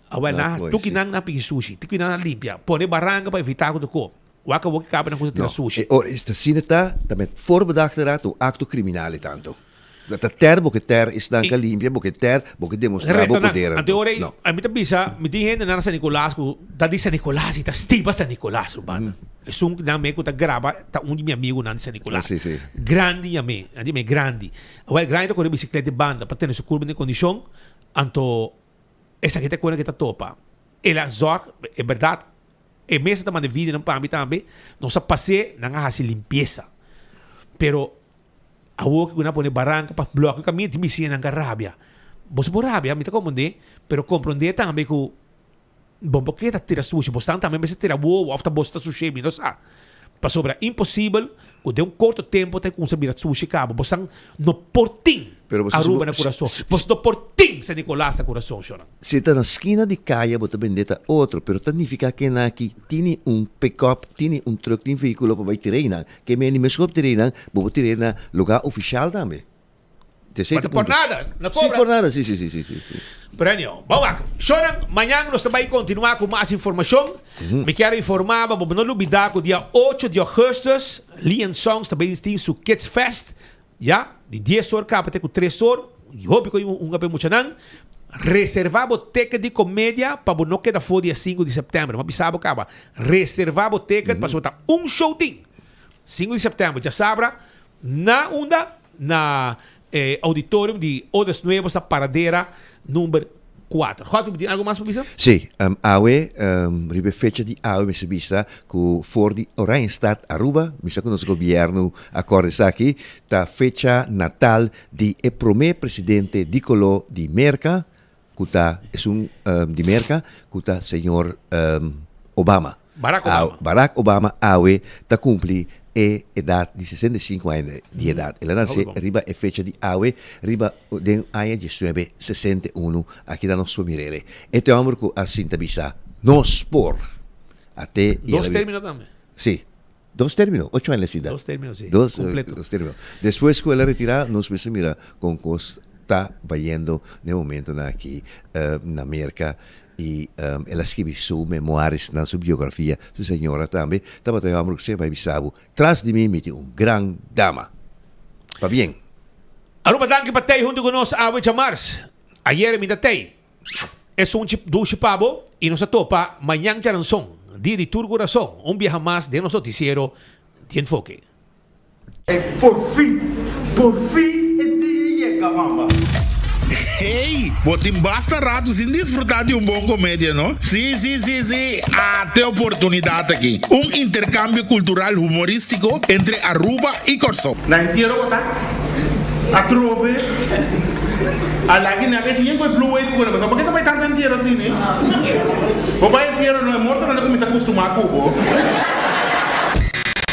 Tu que não pigi sushi, tu que não limpia, põe barranca para evitar o co. Waka waka acaba na coisa de sushi. Ora, esta cena também voorbedacht o acto criminal tanto. Dat termo que ter is dan limpia, porque ter, porque demonstrar o poder. Ante ora, a mim bisa, me dihen na San Nicolás, da di San Nicolás, ta stiba San Nicolás, urbana. É na me que ta grava, ta um de meu amigo na San Nicolás. Sim. Grande a me, andi me grande. O grande com a bicicleta de banda, para ter essa curva de condição, anto essa que te coisa que ta topa. Ela zorg, é verdade. E mesmo também de vida não para mim também, não se passe na hace limpeza. Pero awo que na pone barranca para bloquear o caminho de missão na rabia. Você por rabia, me tá compreender, pero compreender também que bom porque tá tira sushi, você também vai tirar o after bosta sushi, me não sabe. Para sobra impossível, que de curto tempo tem como saber sushi cabo, você no portim. Aruba na coração. Você no portim San Nicolás na coração, chora. Se tá na esquina de caia, você vendeta outro, pero significa que aqui tem pick-up, tem truck, tem veículo para vai tirar, que me mesmo tirar, vou tirar na lugar oficial também. Mas por nada, na cobra. Sim, por nada, sim. Prenio, vamos. Choran, amanhã nós também continuar com mais informação. Me quero informar, vamos não olvidar que dia 8 de agosto, Lian Songs também tem su Kids Fest, já, de 10 horas, até com 3 horas, e hobby com capé muito não. Reservar a boteca de comédia para não quedar fora dia 5 de setembro. Mas bisabo acaba. Reservar a boteca para soltar show tem. 5 de setembro, já sabe, na auditorium de Odas Nuevas, a paradeira número 4. Pode dizer algo mais para você? Sim, ribe fecha de AUE, me vista que for de Oranjestad, Aruba, misa com o nosso governo acorda aqui, da fecha natal de o primeiro presidente Nicolò de Merca, que de Merca, que está senhor Obama. Barack Obama, AUE, está cumpre edad de 65 anos de edad. Ela nasce riba a fecha de AUE, riba de ano de 61 aqui da nossa família. Este homem que assim tabisa nos por até 2 términos também. Sim. 2 términos, 8 anos de cidade. 2 términos, sim. 2 términos. Depois que ela retira, nos pensa mira com está vayendo no momento aqui na América. E ela escreve suas memórias na sua biografia, sua senhora também. Estava tendo que sempre bisabo. Tras de mim, tem grande dama. Está bem? Aruba, danke para ter junto conosco a Awe Chamars. Ayer, me datei. É do Chipabo e nos topa amanhã já não são. Dia de Tour Coração. Viaja mais de nosso noticiero de Enfoque. Por fin, el día llega, mamá. Hey, botin basta rato sin disfrutar de un buen comedia, ¿no? Sí. Te oportunidad aquí. Un intercambio cultural humorístico entre Aruba y Corso. La entierro, bota. Atrobe. Alagi na bet yen ko blue wave ko na ba? Bakit may tanto entierro sini? O ba entierro no é morto na começa a acostumar com.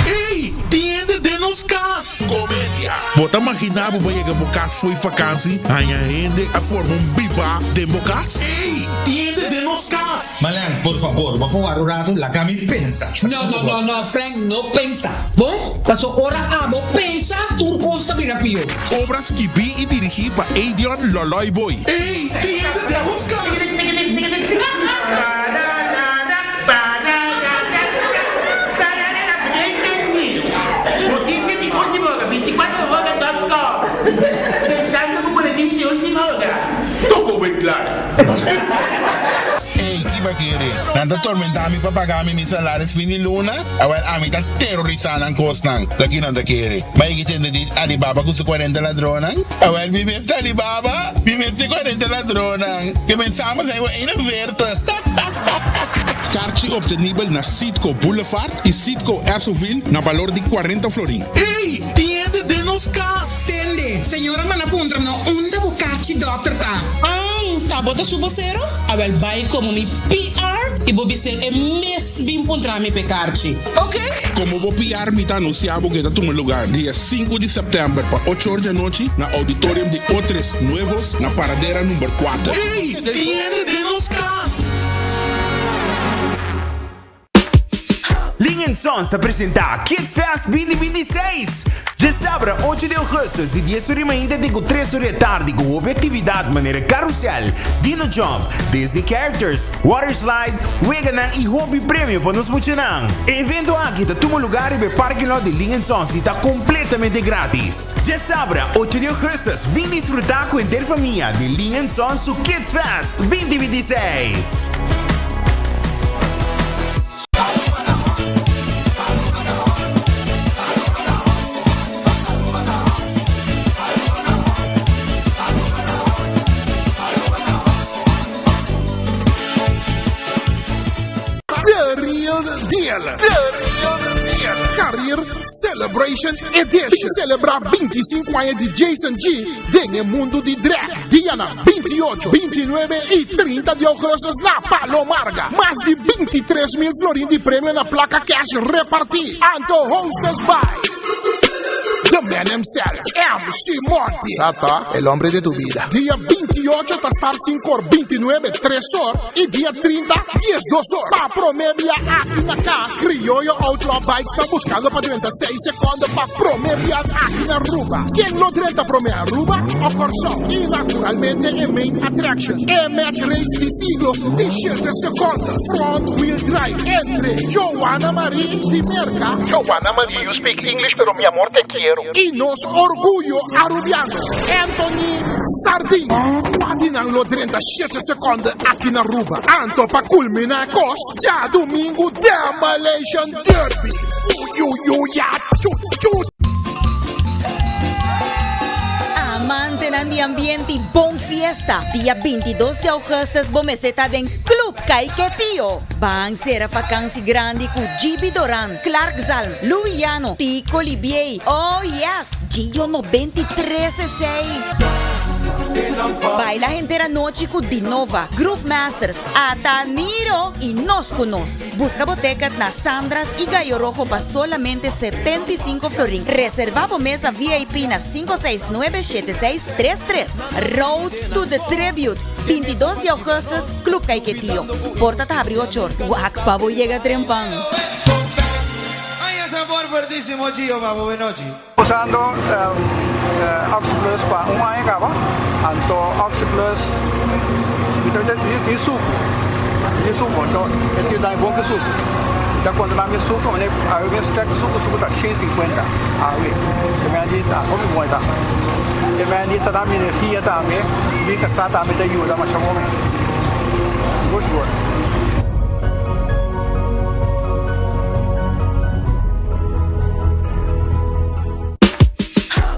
Hey, tiende de nos cas. Comédia. Bota imaginar bo que bocas foi vakansie, a gente a forma biba de bocas. Hey, tiende de nos cas. Malan, por favor, va con arrurado la cami pensa. No, Frank, no pensa. Bom, passou hora amo, pensa, tu costa mira pio. Obras que vi y dirigí para Adrian Loloy Boy. Hey, tiende de nos cas. Tocou bem claro. Hey, ¿qué va a querer? Nanta tormenta mi papagami mi salaris fini luna. Awel ami ta terrorizan kosnang. Laki nanda quiere. May kitende dit Alibaba gusto 40 ladronan. Awel mi best Alibaba. Mi best 40 ladronan. Que pensamos ay una verte. Kaartje obtenibel na Sitco Boulevard y Sitco Ersoville na valor de 40 florin. Hey, tiende de nos cas. Tende, senhora Manapundra, no, onde bocachi doctor tá? Tá bota subocero? Abel vai como mi PR e bobicel é mesmo encontrar mi pecarchi. Ok? Como vou piar mi tá anunciado que está tu lugar dia 5 de setembro para 8 horas da noite na auditorium de Otres Nuevos na paradera número 4. Hey, tiende de nos cas. Lingen Sons te apresenta Kids Fest 2026. Já sábado 8 de agosto, de 10 horas da manhã até 3 horas da tarde, com atividade maneira carrossel, dino jump, Disney characters, water slide, weganang e hobby prêmio para nos mocionar. Evento aqui está toma lugar e parking lot de Lingen Sons e está completamente grátis. Já sábado 8 de agosto, vem desfrutar com a interfamília de Lingen Sons o Kids Fest 2026. Career Celebration Edition. Celebrar 25 anos de Jason G en el mundo de drag. Diana, 28, 29 y 30 de agosto na Palomarga. Más de 23,000 florins de premio na placa cash repartir. Anto hostes by the man himself, MC Monty. Sata, el hombre de tu vida. Día 28 hasta estar 5 horas, 29, 3 horas. Y día 30, 10, 2 horas. Pa promediar aquí na casa. Criollo Outlaw Bikes está buscando para 36 segundos pa promediar aquí na Aruba. ¿Quién lo 30 promediar Aruba o Corso? Y naturalmente el main attraction. El match race de siglo, 17 segundos. Front wheel drive entre Joanna Marie de Merca. Joanna Marie, you speak English, pero mi amor te quiero. Y nos orgullo arubiano Anthony Sardin. Patinan lo 37 segundos aqui na Aruba. Anto pa culminar cos já domingo Demolition Derby. Ya chut. Amante de ambiente y bon fiesta. Día 22 de agosto, bomeseta den Club Caiquetío. Van ser a vakantie grande com Gibi Doran, Clark Zalm, Luiano, Tico Libier. Oh yes, Gio 93C. Baila entera noche com Dinova, Groove Masters, Ataniro y Nos Conos. Busca boteca na Sandras y Gallo Rojo para solamente 75 florin. Reserva mesa VIP na 569-7633. Road to the Tribute, 22 de agosto, Club Caiquetío. Porta te abrió 8 horas. Wak pavo llega trempan. Ay, ese amor fuertísimo, Gio, pavo, buenas noches. Usando Oxyplus para un año acaba, anto Oxyplus itu suco, então aqui dá bom que suco. Da quando lá me suco, né? Aí eu check suco tá 150. Aí, que me adita, como vai tá? Que me adita da minha energia também, me que está também da ajuda, mas chamou mais. Gostou?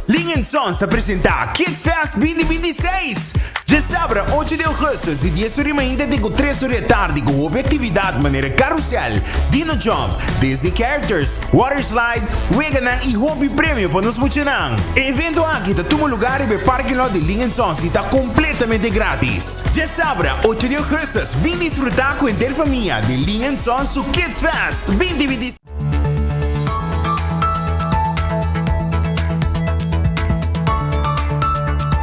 Lingen Sons te apresenta Kids Fest 2026. Já sábado, 8 de agosto, de 10 horas ainda de 3 horas da tarde, com houve atividade maneira carrossel, Dino Jump, Disney Characters, Water Slide, Weganang e hobby prêmio para nos funcionar. Evento aqui está todo lugar e o parque lot de Lincoln Sons está completamente grátis. Já sábado, 8 de agosto, vem desfrutar com a família de Lincoln Sons Kids Fest 2026.